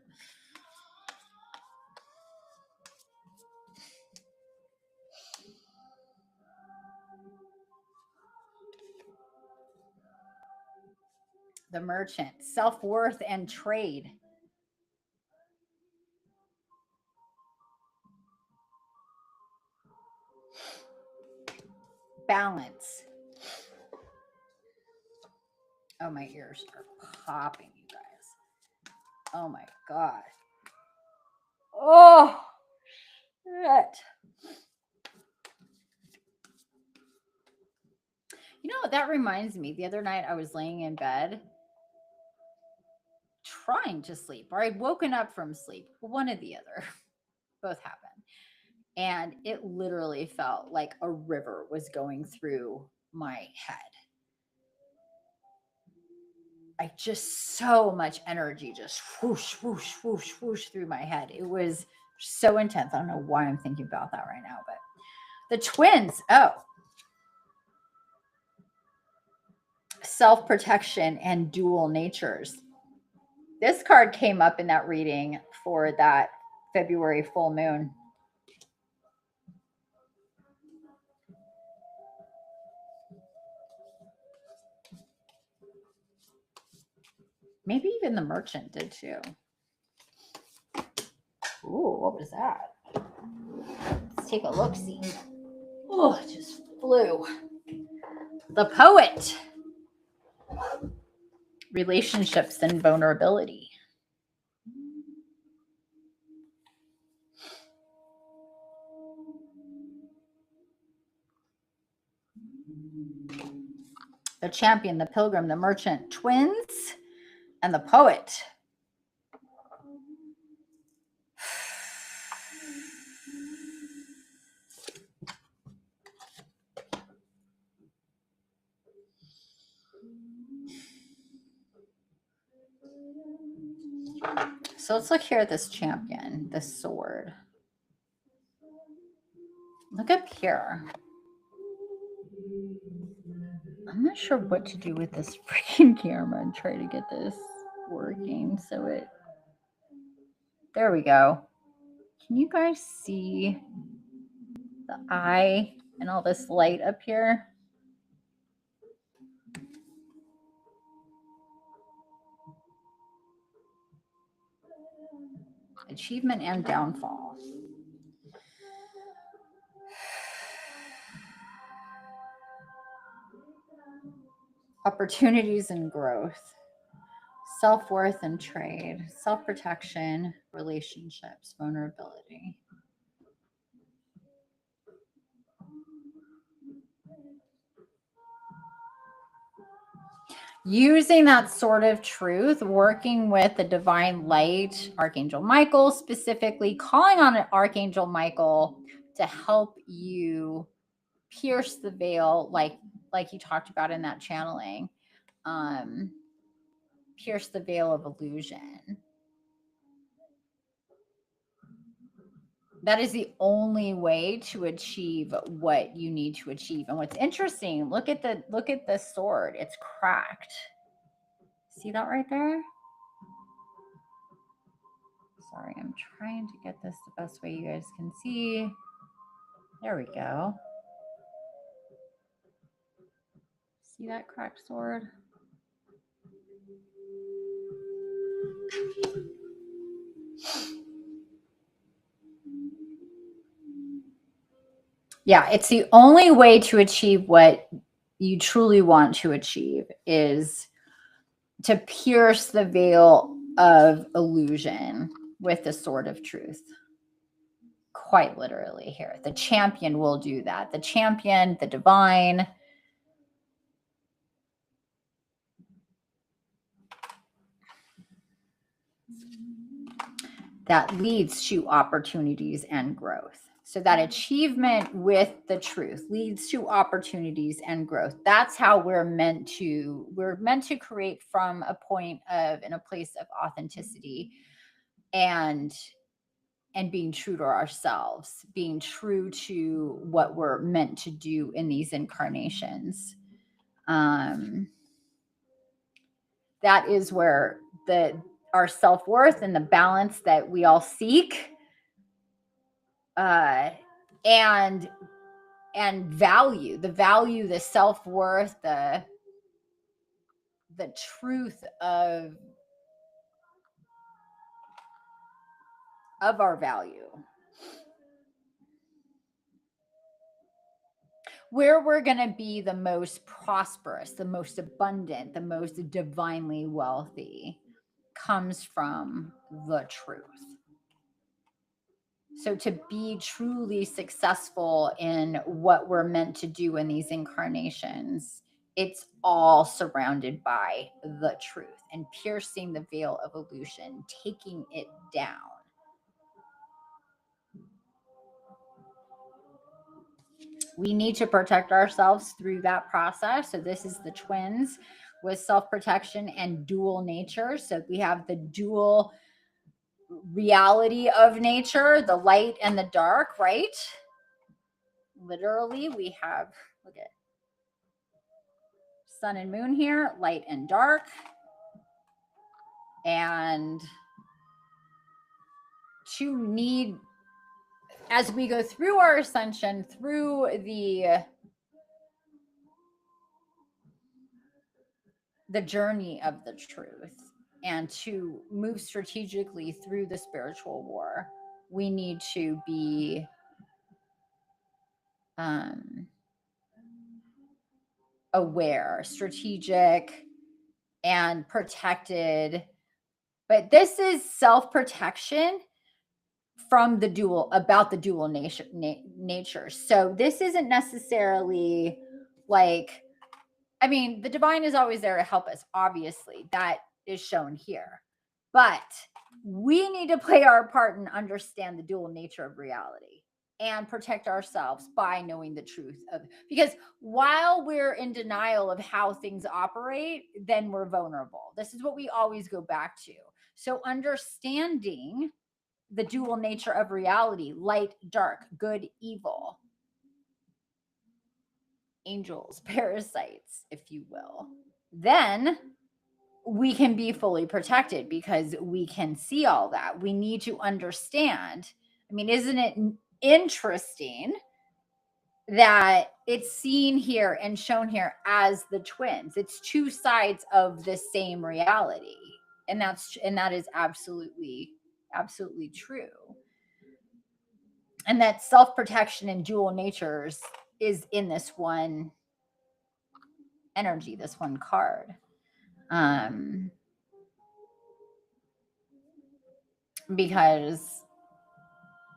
The Merchant, self-worth and trade. Balance. Oh, my ears are popping, you guys. Oh my God. Oh, shit. You know, that reminds me, the other night I was laying in bed trying to sleep, or I'd woken up from sleep, one or the other. Both happened. And it literally felt like a river was going through my head. I just, so much energy just whoosh, whoosh, whoosh, whoosh through my head. It was so intense. I don't know why I'm thinking about that right now, but the twins. Oh, self-protection and dual natures. This card came up in that reading for that February full moon. Maybe even the Merchant did too. Ooh, what was that? Let's take a look-see. Oh, it just flew. The Poet. relationships and vulnerability. The champion, the pilgrim, the merchant, twins, and the poet. So let's look here at this champion, this sword. Look up here. I'm not sure what to do with this freaking camera and try to get this working. So there we go. Can you guys see the eye and all this light up here? Achievement and downfall. Opportunities and growth. Self-worth and trade. Self-protection, relationships, vulnerability. Using that sort of truth, working with the divine light, Archangel Michael specifically, calling on Archangel Michael to help you pierce the veil, like you talked about in that channeling, pierce the veil of illusion. That is the only way to achieve what you need to achieve. And what's interesting, look at the sword. It's cracked. See that right there? Sorry, I'm trying to get this the best way you guys can see. There we go. See that cracked sword? Yeah, it's the only way to achieve what you truly want to achieve is to pierce the veil of illusion with the sword of truth. Quite literally here. The champion will do that. The champion, the divine. That leads to opportunities and growth. So that achievement with the truth leads to opportunities and growth. That's how we're meant to create from a point of, in a place of authenticity and being true to ourselves, being true to what we're meant to do in these incarnations. That is where our self-worth and the balance that we all seek, and value, the self-worth, the truth of our value, where we're going to be the most prosperous, the most abundant, the most divinely wealthy, comes from the truth. So to be truly successful in what we're meant to do in these incarnations, it's all surrounded by the truth and piercing the veil of illusion, taking it down. We need to protect ourselves through that process. So this is the twins with self-protection and dual nature. So we have the dual reality of nature, the light and the dark, right? Literally, we have, look at sun and moon here, light and dark. And to need, as we go through our ascension, through the journey of the truth, and to move strategically through the spiritual war, we need to be aware, strategic, and protected. But this is self-protection from the dual, about the dual nature. So this isn't necessarily like, I mean, the divine is always there to help us. Obviously, that is shown here. But we need to play our part and understand the dual nature of reality and protect ourselves by knowing the truth of, because while we're in denial of how things operate, then we're vulnerable. This is what we always go back to. So understanding the dual nature of reality, light, dark, good, evil, angels, parasites, if you will, then we can be fully protected because we can see all that. We need to understand. I mean, isn't it interesting that it's seen here and shown here as the twins? It's two sides of the same reality. And that is absolutely true. And that self-protection and dual natures is in this one energy, this one card. Because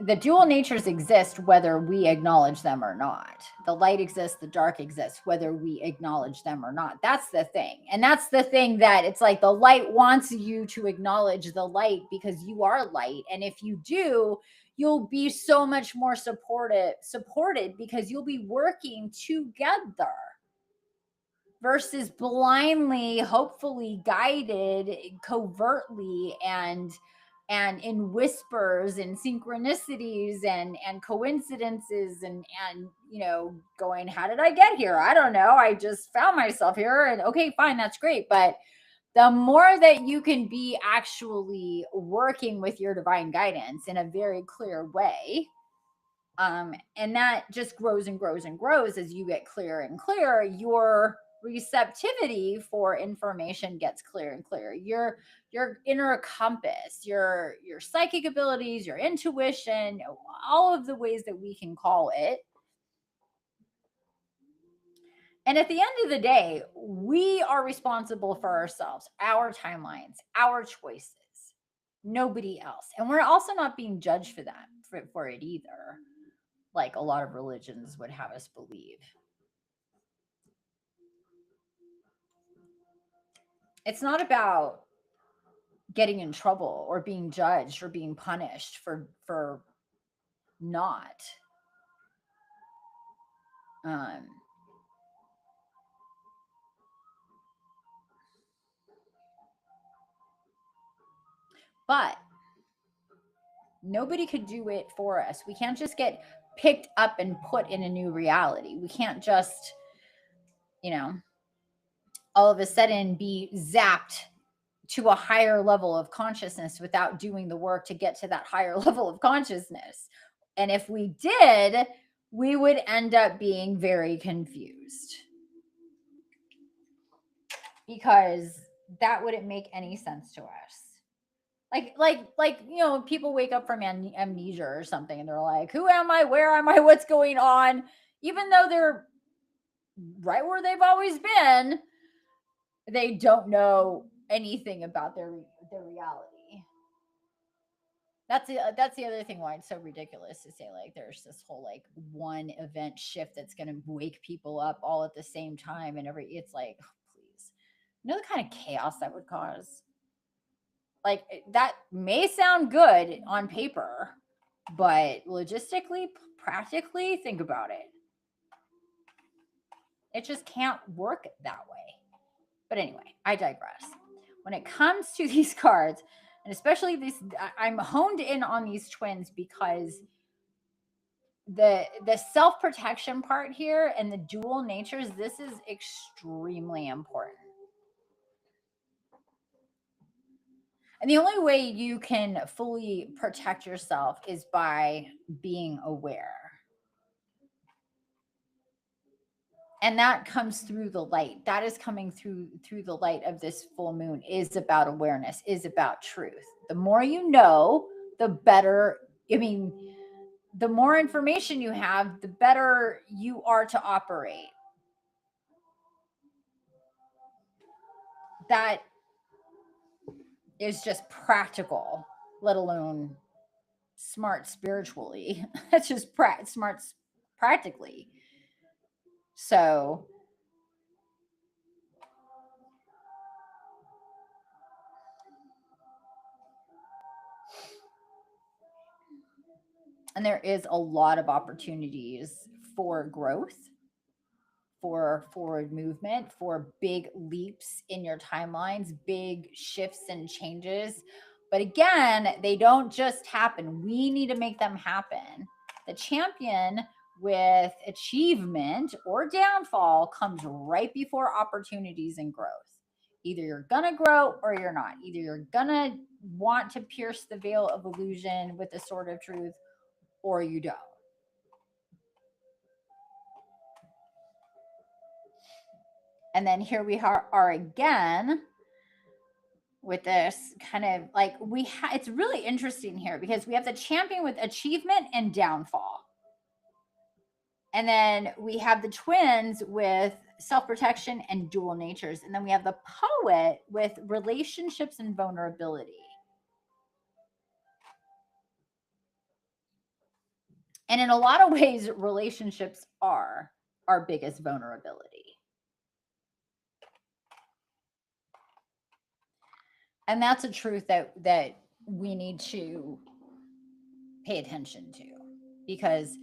the dual natures exist whether we acknowledge them or not. The light exists, the dark exists, whether we acknowledge them or not. That's the thing. And that's the thing, that it's like the light wants you to acknowledge the light because you are light. And if you do, you'll be so much more supported because you'll be working together versus blindly, hopefully guided covertly and in whispers and synchronicities and coincidences and you know, going, how did I get here? I don't know, I just found myself here. And okay, fine, that's great. But the more that you can be actually working with your divine guidance in a very clear way, and that just grows and grows and grows as you get clearer and clearer, your receptivity for information gets clearer and clearer. Your inner compass, your psychic abilities, your intuition, all of the ways that we can call it. And at the end of the day, we are responsible for ourselves, our timelines, our choices, nobody else. And we're also not being judged for that, for it either, like a lot of religions would have us believe. It's not about getting in trouble or being judged or being punished for not. But nobody could do it for us. We can't just get picked up and put in a new reality. We can't just, you know, all of a sudden be zapped to a higher level of consciousness without doing the work to get to that higher level of consciousness. And if we did, we would end up being very confused, because that wouldn't make any sense to us. Like you know, people wake up from amnesia or something and they're like, who am I, where am I, what's going on, even though they're right where they've always been. They don't know anything about their reality. That's the other thing why it's so ridiculous to say like there's this whole like one event shift that's going to wake people up all at the same time, and it's like, oh, please, you know the kind of chaos that would cause. Like, that may sound good on paper, but logistically, practically, think about it. It just can't work that way. But anyway, I digress. When it comes to these cards, and especially these, I'm honed in on these twins because the self-protection part here and the dual natures, this is extremely important. And the only way you can fully protect yourself is by being aware. And that comes through the light. That is coming through the light of this full moon, is about awareness, is about truth. The more you know, the better. I mean, the more information you have, the better you are to operate. that is just practical, let alone smart spiritually. That's just smart practically. So and there is a lot of opportunities for growth, for forward movement, for big leaps in your timelines, big shifts and changes. But again, they don't just happen. We need to make them happen. The champion with achievement or downfall comes right before opportunities and growth. Either you're going to grow or you're not. Either you're going to want to pierce the veil of illusion with the sword of truth or you don't. And then here we are again with this kind of like it's really interesting here because we have the champion with achievement and downfall. And then we have the twins with self-protection and dual natures. And then we have the poet with relationships and vulnerability. And in a lot of ways, relationships are our biggest vulnerability. And that's a truth that we need to pay attention to, because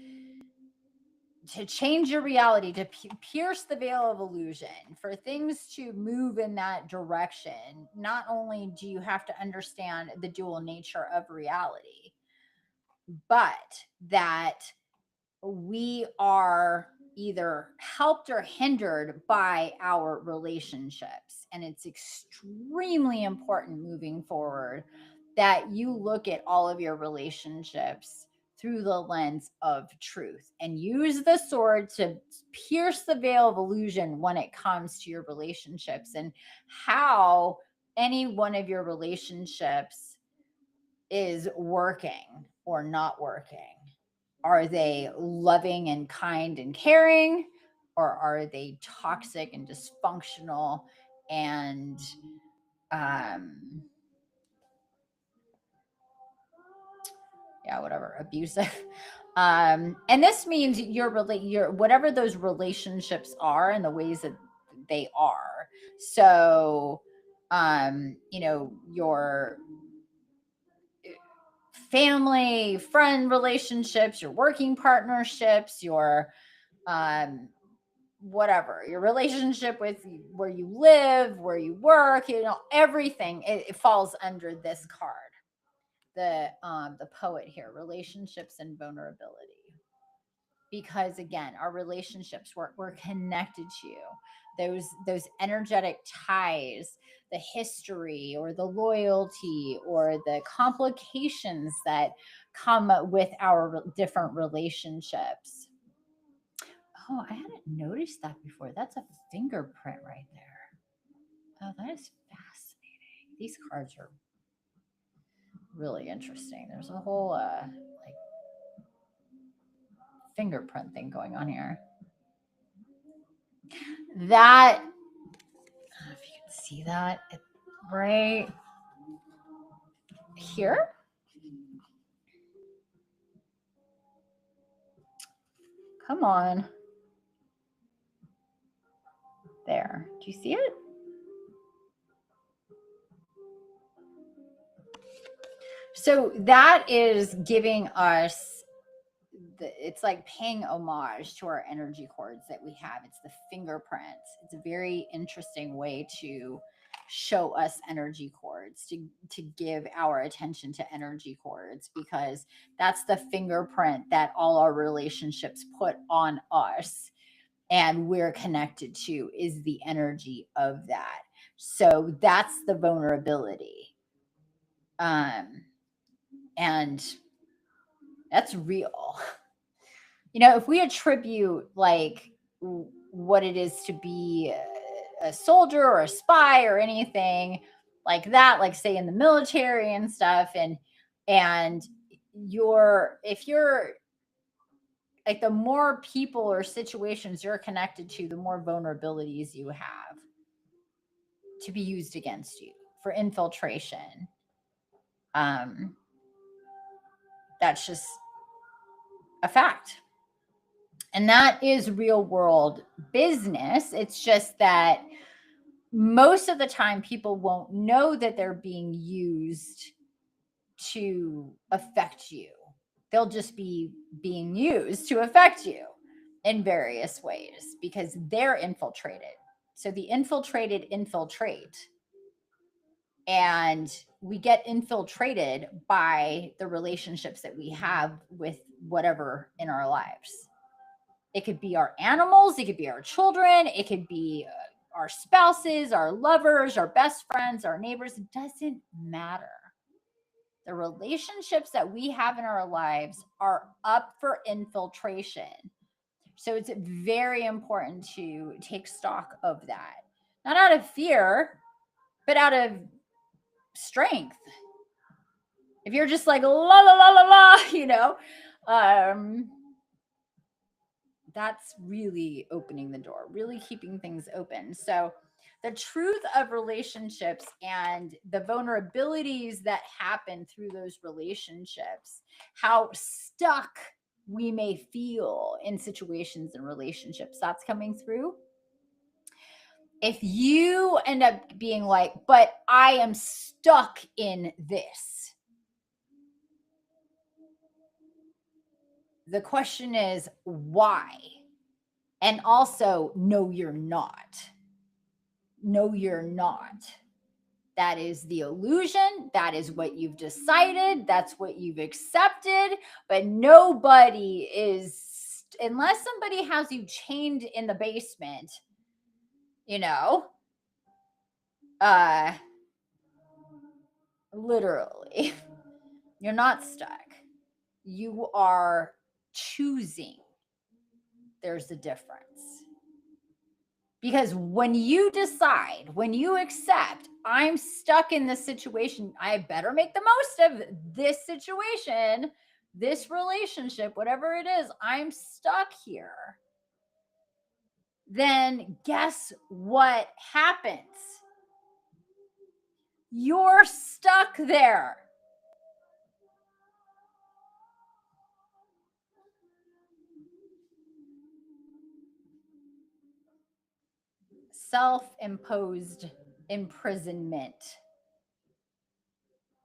to change your reality, to pierce the veil of illusion, for things to move in that direction, not only do you have to understand the dual nature of reality, but that we are either helped or hindered by our relationships. And it's extremely important moving forward that you look at all of your relationships through the lens of truth and use the sword to pierce the veil of illusion when it comes to your relationships and how any one of your relationships is working or not working. Are they loving and kind and caring, or are they toxic and dysfunctional and whatever, abusive? And this means your whatever those relationships are and the ways that they are. So your family, friend relationships, your working partnerships, your whatever, your relationship with where you live, where you work, everything, it falls under this card. The poet here, relationships and vulnerability. Because again, our relationships, we're connected to those energetic ties, the history or the loyalty or the complications that come with our different relationships. Oh, I hadn't noticed that before. That's a fingerprint right there. Oh, that is fascinating. These cards are really interesting. There's a whole like fingerprint thing going on here. That, I don't know if you can see that right here. Come on. There. Do you see it? So that is giving us, it's like paying homage to our energy cords that we have. It's the fingerprints. It's a very interesting way to show us energy cords, to give our attention to energy cords, because that's the fingerprint that all our relationships put on us and we're connected to, is the energy of that. So that's the vulnerability. And that's real. If we attribute like what it is to be a soldier or a spy or anything like that, like say in the military and stuff, and if you're like, the more people or situations you're connected to, the more vulnerabilities you have. to be used against you for infiltration. That's just a fact. And that is real world business. It's just that most of the time people won't know that they're being used to affect you. They'll just be being used to affect you in various ways because they're infiltrated. So the infiltrated infiltrate. And we get infiltrated by the relationships that we have with whatever in our lives. It could be our animals, it could be our children, it could be our spouses, our lovers, our best friends, our neighbors. It doesn't matter. The relationships that we have in our lives are up for infiltration. So it's very important to take stock of that. Not out of fear, but out of strength. If you're just like la la la la la, you know, that's really opening the door, really keeping things open. So the truth of relationships and the vulnerabilities that happen through those relationships, how stuck we may feel in situations and relationships, that's coming through. If you end up being like, but I am stuck in this, the question is why? And also, no, you're not. No, you're not. That is the illusion. That is what you've decided. That's what you've accepted. But nobody is, unless somebody has you chained in the basement, you know, literally, you're not stuck. You are choosing. There's a difference. Because when you decide, when you accept, I'm stuck in this situation, I better make the most of this situation, this relationship, whatever it is, I'm stuck here. Then guess what happens? You're stuck there. Self-imposed imprisonment.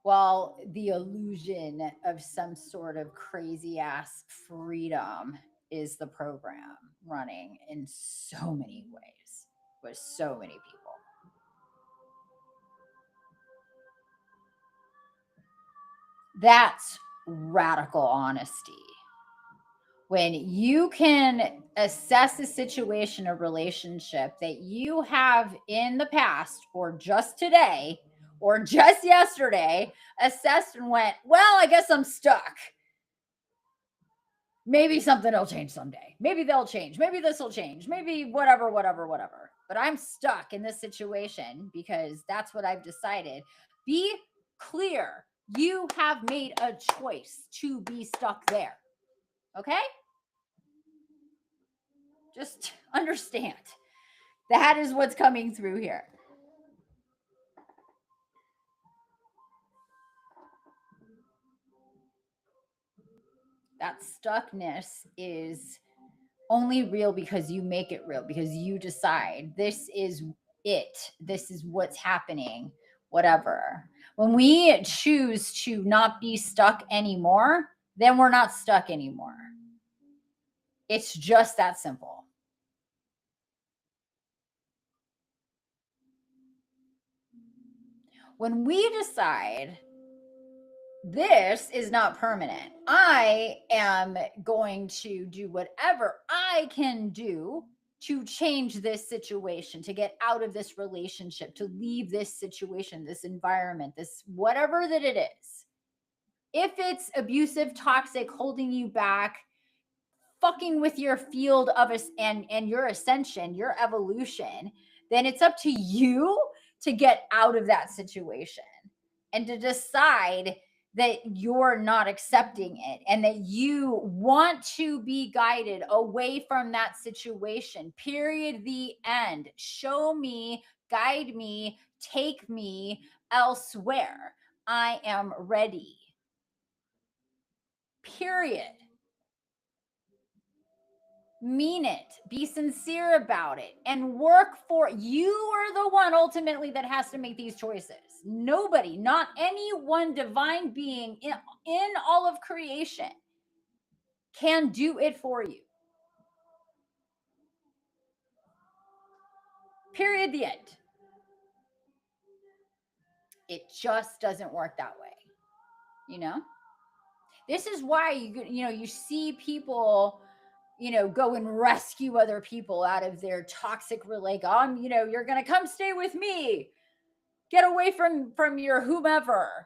Well, the illusion of some sort of crazy ass freedom is the program running in so many ways with so many people. That's radical honesty. When you can assess a situation, a relationship that you have in the past or just today or just yesterday assessed and went, well, I guess I'm stuck. Maybe something will change someday. Maybe they'll change. Maybe this will change. Maybe whatever. But I'm stuck in this situation because that's what I've decided. Be clear. You have made a choice to be stuck there. Okay? Just understand. That is what's coming through here. That stuckness is only real because you make it real, because you decide this is it. This is what's happening, whatever. When we choose to not be stuck anymore, then we're not stuck anymore. It's just that simple. When we decide this is not permanent, I am going to do whatever I can do to change this situation, to get out of this relationship, to leave this situation, this environment, this whatever that it is. If it's abusive, toxic, holding you back, fucking with your field of us and your ascension, your evolution, then it's up to you to get out of that situation and to decide that you're not accepting it and that you want to be guided away from that situation. Period. The end. Show me guide me, take me elsewhere. I am ready. Period. Mean it, be sincere about it, and work for it. You are the one ultimately that has to make these choices. Nobody, not any one divine being in all of creation can do it for you. Period. The end. It just doesn't work that way. You know? This is why you see people go and rescue other people out of their toxic, like, you're going to come stay with me. Get away from your whomever,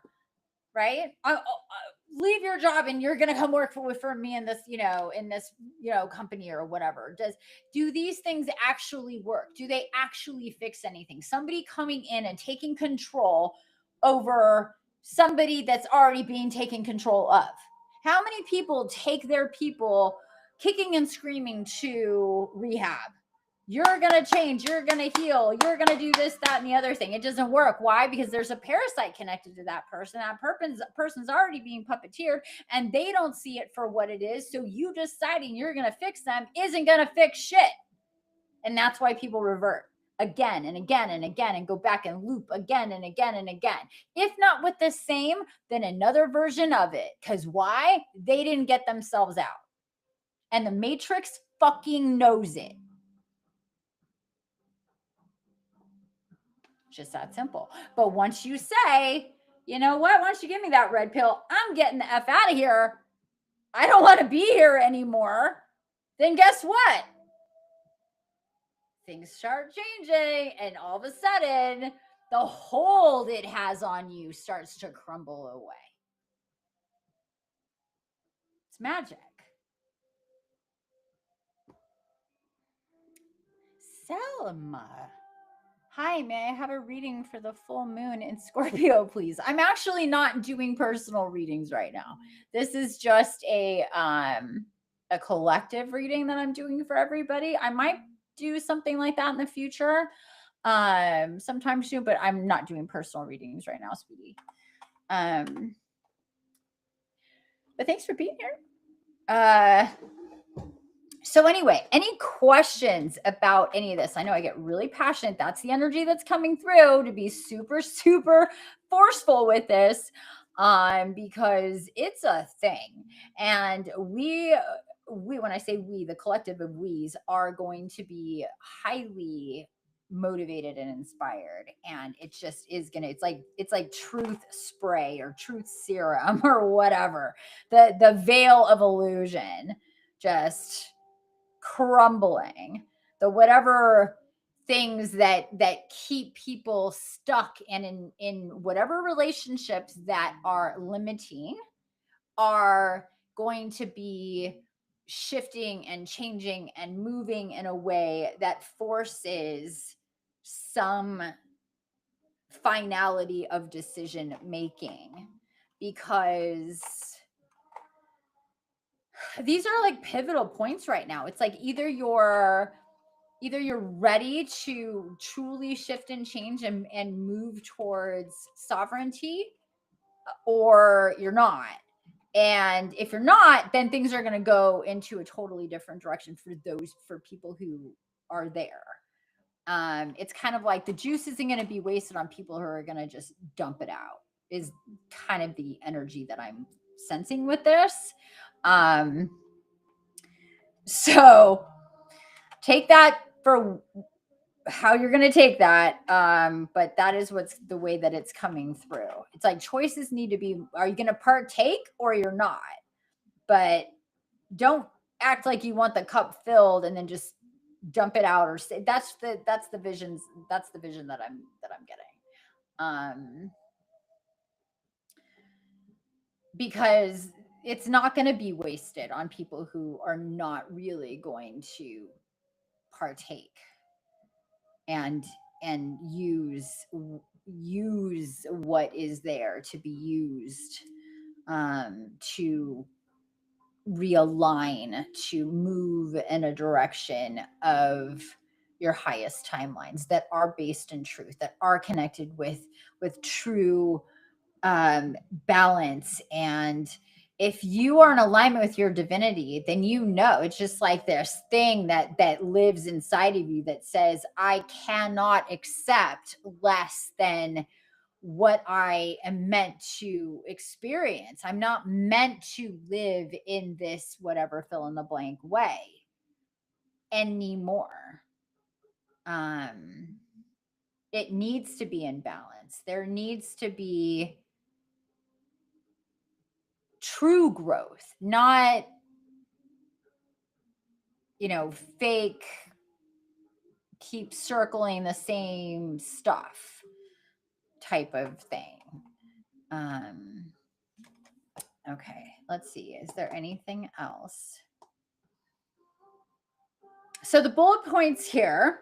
right? Leave your job and you're going to come work for me in this, company or whatever. Do these things actually work? Do they actually fix anything? Somebody coming in and taking control over somebody that's already being taken control of. How many people take their people kicking and screaming to rehab? You're going to change, you're going to heal, you're going to do this, that, and the other thing. It doesn't work. Why? Because there's a parasite connected to that person. That person's already being puppeteered and they don't see it for what it is. So you deciding you're going to fix them isn't going to fix shit. And that's why people revert again and again and again and go back and loop again and again and again. If not with the same, then another version of it. Because why? They didn't get themselves out. And the Matrix fucking knows it. Just that simple. But once you say, you know what, once you give me that red pill, I'm getting the F out of here. I don't want to be here anymore. Then guess what? Things start changing, and all of a sudden, the hold it has on you starts to crumble away. It's magic. Selma. Hi, may I have a reading for the full moon in Scorpio, please? I'm actually not doing personal readings right now. This is just a collective reading that I'm doing for everybody. I might do something like that in the future sometime soon, but I'm not doing personal readings right now, sweetie. But thanks for being here. So anyway, any questions about any of this? I know I get really passionate. That's the energy that's coming through, to be super, super forceful with this, because it's a thing. And we, when I say we, the collective of we's are going to be highly motivated and inspired, and it just is gonna, it's like truth spray or truth serum or whatever, the veil of illusion just crumbling, the whatever things that keep people stuck and in whatever relationships that are limiting are going to be shifting and changing and moving in a way that forces some finality of decision making, because these are like pivotal points right now. It's like either you're ready to truly shift and change and move towards sovereignty, or you're not. And if you're not, then things are going to go into a totally different direction for people who are there. It's kind of like the juice isn't going to be wasted on people who are going to just dump it out, is kind of the energy that I'm sensing with this. So take that for how you're going to take that. But that is what's the way that it's coming through. It's like choices need to be, are you going to partake or you're not? But don't act like you want the cup filled and then just dump it out, or say that's the vision that I'm getting. Because it's not going to be wasted on people who are not really going to partake and use what is there to be used to realign, to move in a direction of your highest timelines that are based in truth, that are connected with true balance. And if you are in alignment with your divinity, then you know it's just like this thing that lives inside of you that says, I cannot accept less than what I am meant to experience. I'm not meant to live in this whatever fill in the blank way anymore. It needs to be in balance. There needs to be true growth, not, fake, keep circling the same stuff type of thing. Okay, let's see. Is there anything else? So the bullet points here: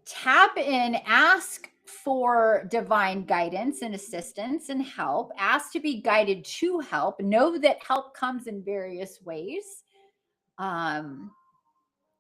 tap in, ask for divine guidance and assistance and help, ask to be guided to help, know that help comes in various ways.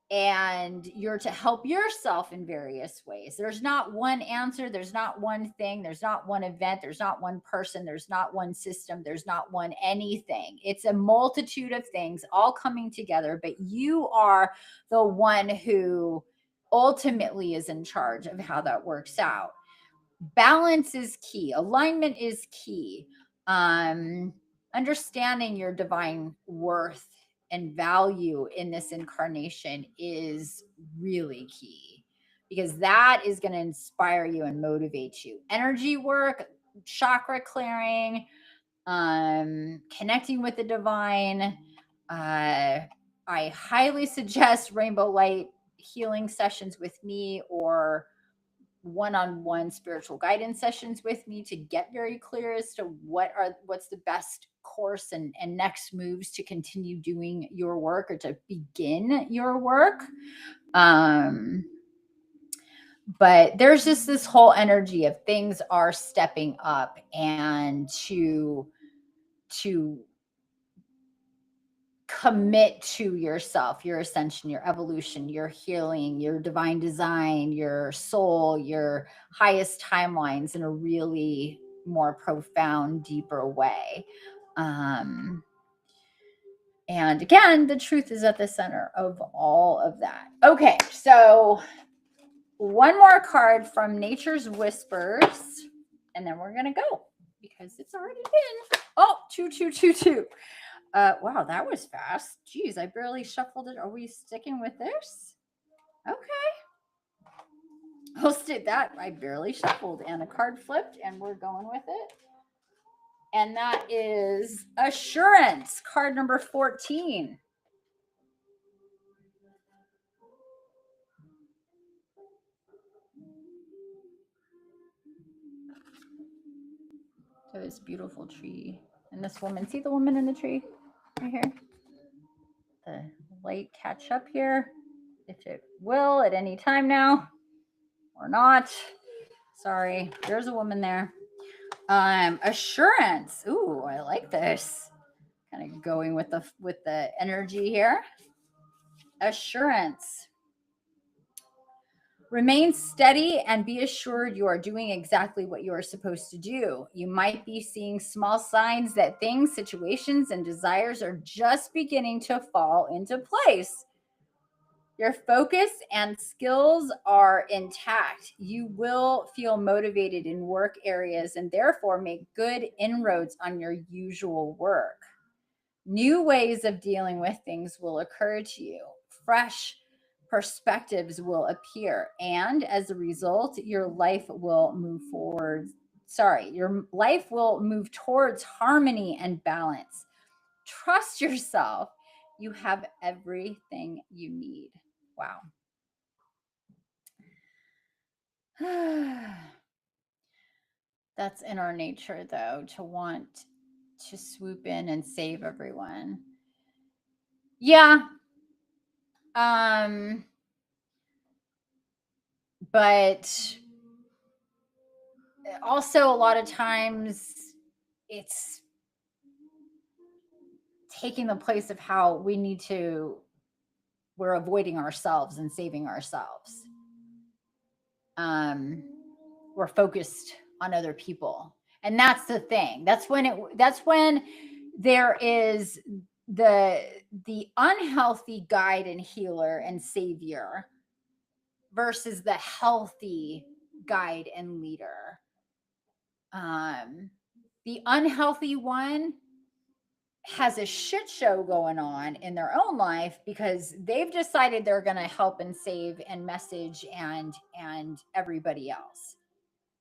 And you're to help yourself in various ways. There's not one answer. There's not one thing. There's not one event. There's not one person. There's not one system. There's not one anything. It's a multitude of things all coming together, but you are the one who ultimately is in charge of how that works out. Balance is key. Alignment is key. Understanding your divine worth and value in this incarnation is really key, because that is going to inspire you and motivate you. Energy work, chakra clearing, connecting with the divine. I highly suggest rainbow light healing sessions with me, or one-on-one spiritual guidance sessions with me, to get very clear as to what's the best course and next moves to continue doing your work, or to begin your work. But there's just this whole energy of things are stepping up, and to commit to yourself, your ascension, your evolution, your healing, your divine design, your soul, your highest timelines in a really more profound, deeper way. And again, the truth is at the center of all of that. Okay, so one more card from Nature's Whispers, and then we're going to go, because it's already been, 2. Wow, that was fast. Geez, I barely shuffled it. Are we sticking with this? Okay. We'll stick that. I barely shuffled, and a card flipped, and we're going with it. And that is Assurance, card number 14. So this beautiful tree. And this woman, see the woman in the tree right here? The light catch up here, if it will at any time now, or not. Sorry, there's a woman there. Assurance. Ooh, I like this. Kind of going with the energy here. Assurance. Remain steady and be assured you are doing exactly what you are supposed to do. You might be seeing small signs that things, situations, and desires are just beginning to fall into place. Your focus and skills are intact. You will feel motivated in work areas and therefore make good inroads on your usual work. New ways of dealing with things will occur to you. Fresh perspectives will appear. And as a result, your life will move forward. Your life will move towards harmony and balance. Trust yourself. You have everything you need. Wow. That's in our nature, though, to want to swoop in and save everyone. Yeah. But also a lot of times it's taking the place of how we're avoiding ourselves and saving ourselves. We're focused on other people. And that's the thing. That's when there is the unhealthy guide and healer and savior versus the healthy guide and leader. The unhealthy one has a shit show going on in their own life because they've decided they're going to help and save and message and everybody else.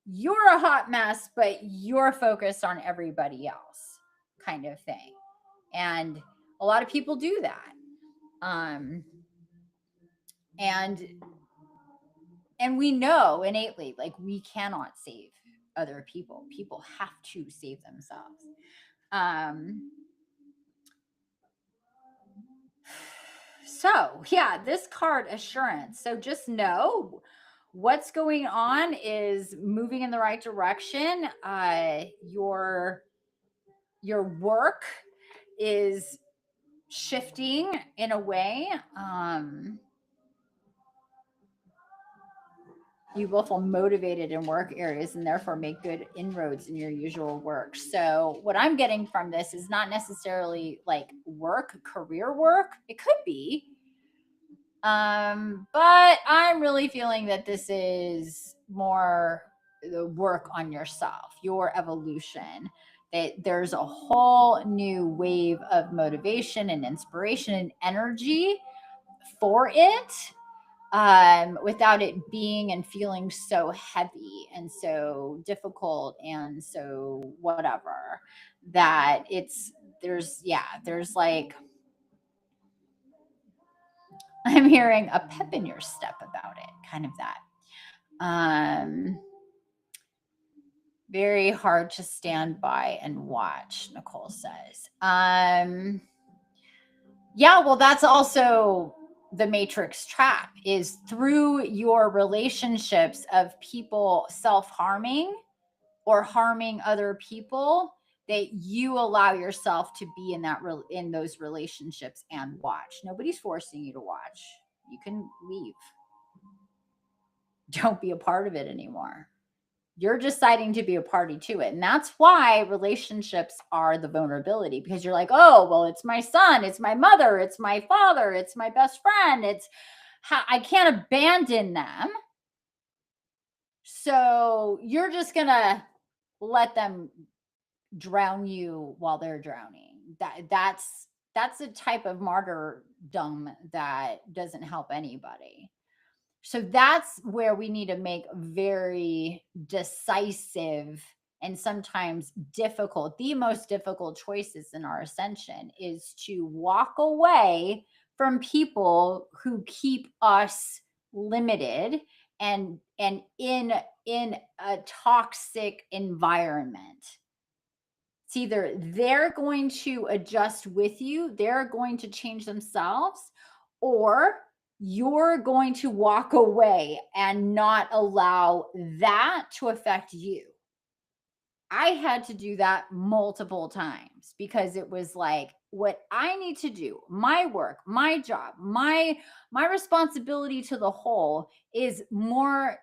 You're a hot mess, but you're focused on everybody else, kind of thing. And a lot of people do that. And we know innately, like, we cannot save other people. People have to save themselves. So yeah, this card, assurance. So just know what's going on is moving in the right direction. Your work is shifting in a way. You will feel motivated in work areas and therefore make good inroads in your usual work. So what I'm getting from this is not necessarily like work, career work. It could be. But I'm really feeling that this is more the work on yourself, your evolution. That there's a whole new wave of motivation and inspiration and energy for it, without it being and feeling so heavy and so difficult and so whatever. That there's like, I'm hearing a pep in your step about it, kind of that. Very hard to stand by and watch, Nicole says. Yeah, well, that's also the matrix trap, is through your relationships of people self-harming or harming other people, that you allow yourself to be in those relationships and watch. Nobody's forcing you to watch. You can leave. Don't be a part of it anymore. You're deciding to be a party to it. And that's why relationships are the vulnerability, because you're like, oh, well, it's my son, it's my mother, it's my father, it's my best friend. I can't abandon them. So you're just going to let them drown you while they're drowning. That's a type of martyrdom that doesn't help anybody. So that's where we need to make very decisive and sometimes difficult, the most difficult choices in our ascension, is to walk away from people who keep us limited and in a toxic environment. It's either they're going to adjust with you, they're going to change themselves, or you're going to walk away and not allow that to affect you. I had to do that multiple times because it was like, what I need to do, my work, my job, my responsibility to the whole is more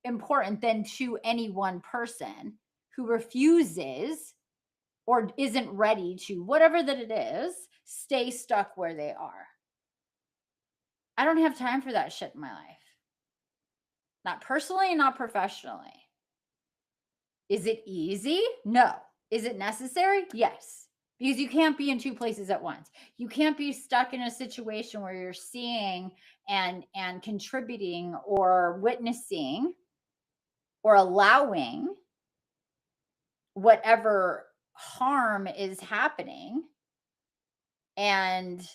important than to any one person who refuses or isn't ready to, whatever that it is, stay stuck where they are. I don't have time for that shit in my life. Not personally, not professionally. Is it easy? No. Is it necessary? Yes. Because you can't be in two places at once. You can't be stuck in a situation where you're seeing and contributing or witnessing or allowing whatever harm is happening, and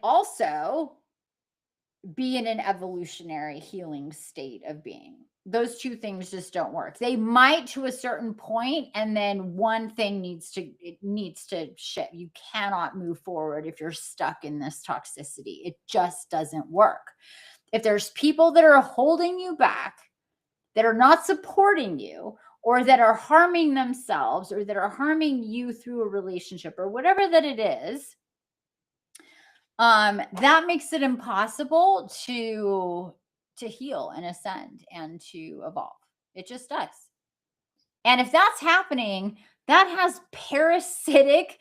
also be in an evolutionary healing state of being. Those two things just don't work. They might to a certain point, and then one thing needs to shift. You cannot move forward if you're stuck in this toxicity. It just doesn't work. If there's people that are holding you back, that are not supporting you, or that are harming themselves, or that are harming you through a relationship, or whatever that it is, that makes it impossible to to heal and ascend and to evolve. It just does. And if that's happening, that has parasitic,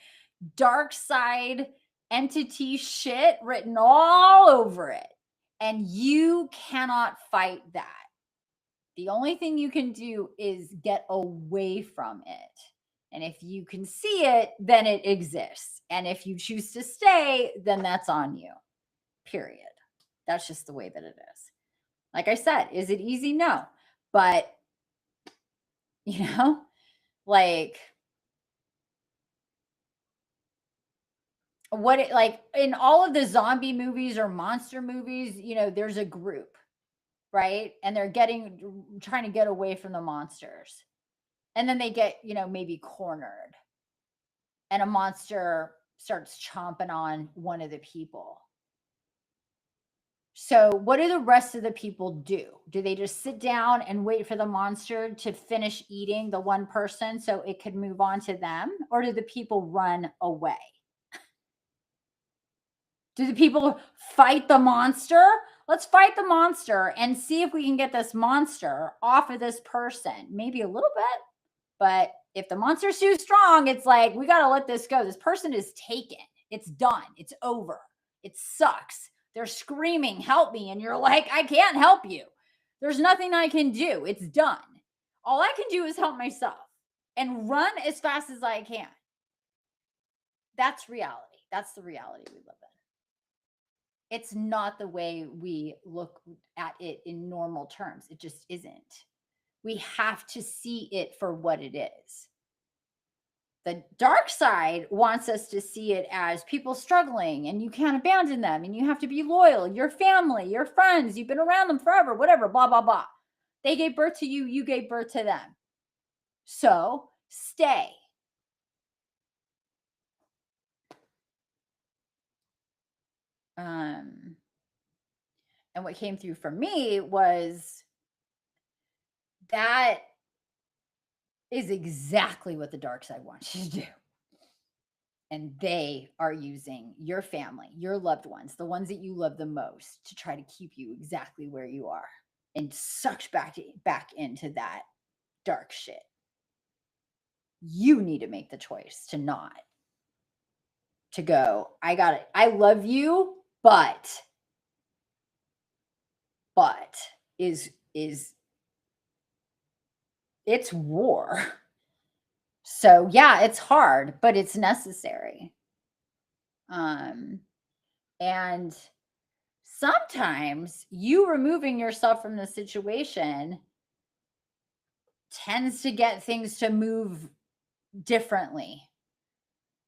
dark side entity shit written all over it. And you cannot fight that. The only thing you can do is get away from it. And if you can see it, then it exists. And if you choose to stay, then that's on you. Period. That's just the way that it is. Like I said, is it easy? No. But, you know, like, what it, like in all of the zombie movies or monster movies, you know, there's a group, right? And they're trying to get away from the monsters. And then they get, you know, maybe cornered. And a monster starts chomping on one of the people. So what do the rest of the people do? Do they just sit down and wait for the monster to finish eating the one person so it could move on to them? Or do the people run away? Do the people fight the monster? Let's fight the monster and see if we can get this monster off of this person. Maybe a little bit, but if the monster's too strong, it's like, we got to let this go. This person is taken. It's done. It's over. It sucks. They're screaming, help me. And you're like, I can't help you. There's nothing I can do. It's done. All I can do is help myself and run as fast as I can. That's reality. That's the reality we live in. It's not the way we look at it in normal terms. It just isn't. We have to see it for what it is. The dark side wants us to see it as people struggling and you can't abandon them and you have to be loyal. Your family, your friends, you've been around them forever, whatever, blah, blah, blah. They gave birth to you, you gave birth to them. So stay. And what came through for me was that is exactly what the dark side wants you to do. And they are using your family, your loved ones, the ones that you love the most, to try to keep you exactly where you are and sucked back into that dark shit. You need to make the choice to not. To go, I got it. I love you, but is it's war. So yeah, it's hard, but it's necessary. And sometimes you removing yourself from the situation tends to get things to move differently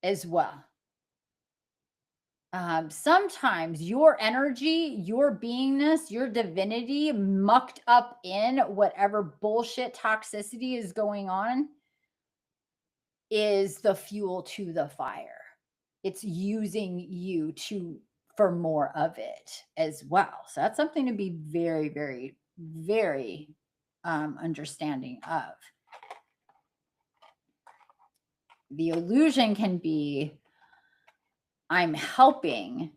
as well. Sometimes your energy, your beingness, your divinity mucked up in whatever bullshit toxicity is going on is the fuel to the fire. It's using you for more of it as well. So that's something to be very, very, very understanding of. The illusion can be, I'm helping,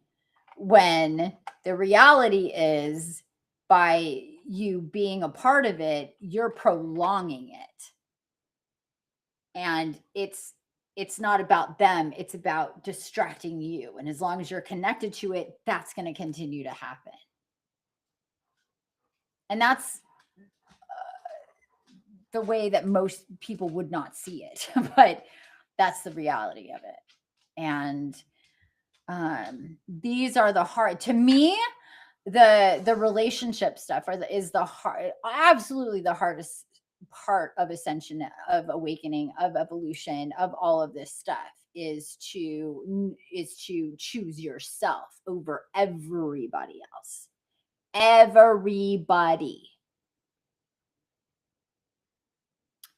when the reality is, by you being a part of it, you're prolonging it. And it's not about them. It's about distracting you. And as long as you're connected to it, that's going to continue to happen. And that's the way that most people would not see it. But that's the reality of it. And these are the hard, to me, the relationship stuff is the hard, absolutely the hardest part of ascension, of awakening, of evolution, of all of this stuff, is to choose yourself over everybody else. Everybody.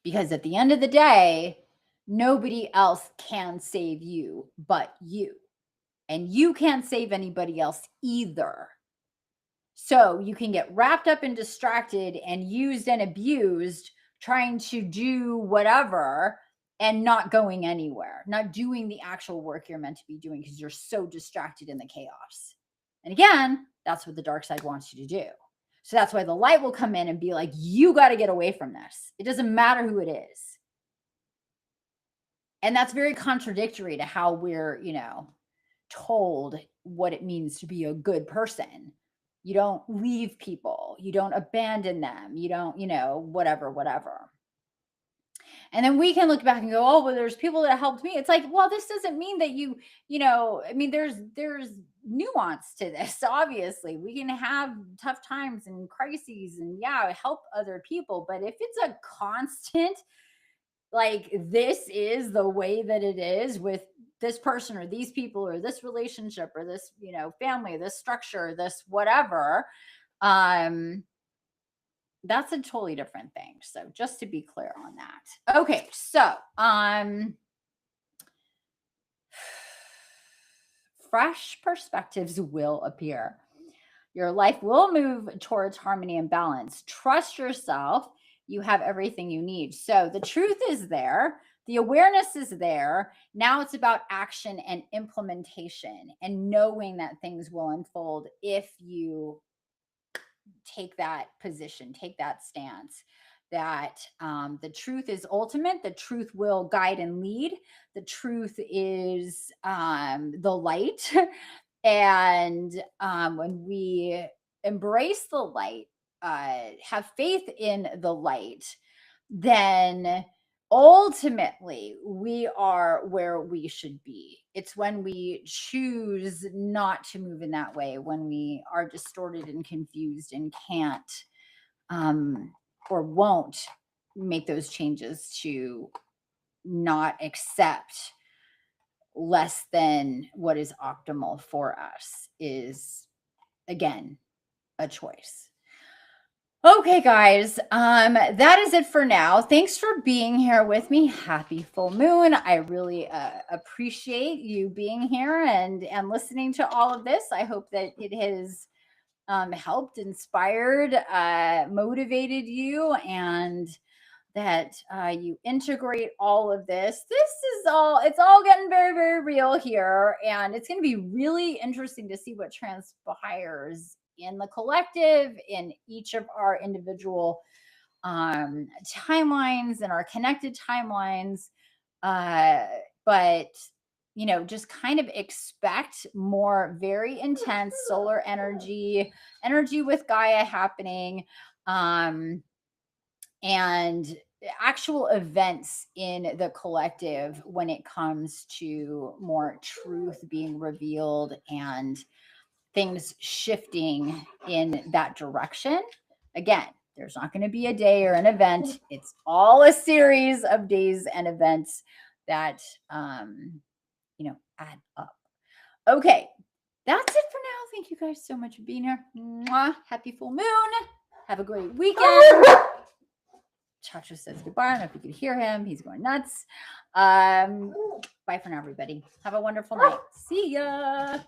Because at the end of the day, nobody else can save you but you. And you can't save anybody else either. So you can get wrapped up and distracted and used and abused trying to do whatever and not going anywhere, not doing the actual work you're meant to be doing because you're so distracted in the chaos. And again, that's what the dark side wants you to do. So that's why the light will come in and be like, you got to get away from this. It doesn't matter who it is. And that's very contradictory to how we're, told what it means to be a good person. You don't leave people, you don't abandon them, you don't, whatever. And then we can look back and go, oh, well, there's people that helped me. It's like, well, this doesn't mean that there's nuance to this. Obviously, we can have tough times and crises and help other people. But if it's a constant, like, this is the way that it is with this person or these people or this relationship or this, family, this structure, this whatever, that's a totally different thing. So just to be clear on that. Okay. So, fresh perspectives will appear. Your life will move towards harmony and balance. Trust yourself. You have everything you need. So the truth is there. The awareness is there. Now it's about action and implementation and knowing that things will unfold if you take that position, take that stance, that the truth is ultimate. The truth will guide and lead. The truth is the light. And when we embrace the light, have faith in the light, then ultimately we are where we should be. It's when we choose not to move in that way, when we are distorted and confused and can't or won't make those changes to not accept less than what is optimal for us, is again a choice. Okay, guys, that is it for now. Thanks for being here with me. Happy full moon. I really appreciate you being here and listening to all of this. I hope that it has helped, inspired, motivated you, and that you integrate all of this. It's all getting very, very real here. And it's going to be really interesting to see what transpires in the collective, in each of our individual timelines and our connected timelines. But just kind of expect more very intense solar energy with Gaia happening, and actual events in the collective when it comes to more truth being revealed and things shifting in that direction. Again, there's not going to be a day or an event. It's all a series of days and events that, add up. Okay, that's it for now. Thank you guys so much for being here. Mwah. Happy full moon. Have a great weekend. Chacho says goodbye. I don't know if you could hear him. He's going nuts. Bye for now, everybody. Have a wonderful night. See ya.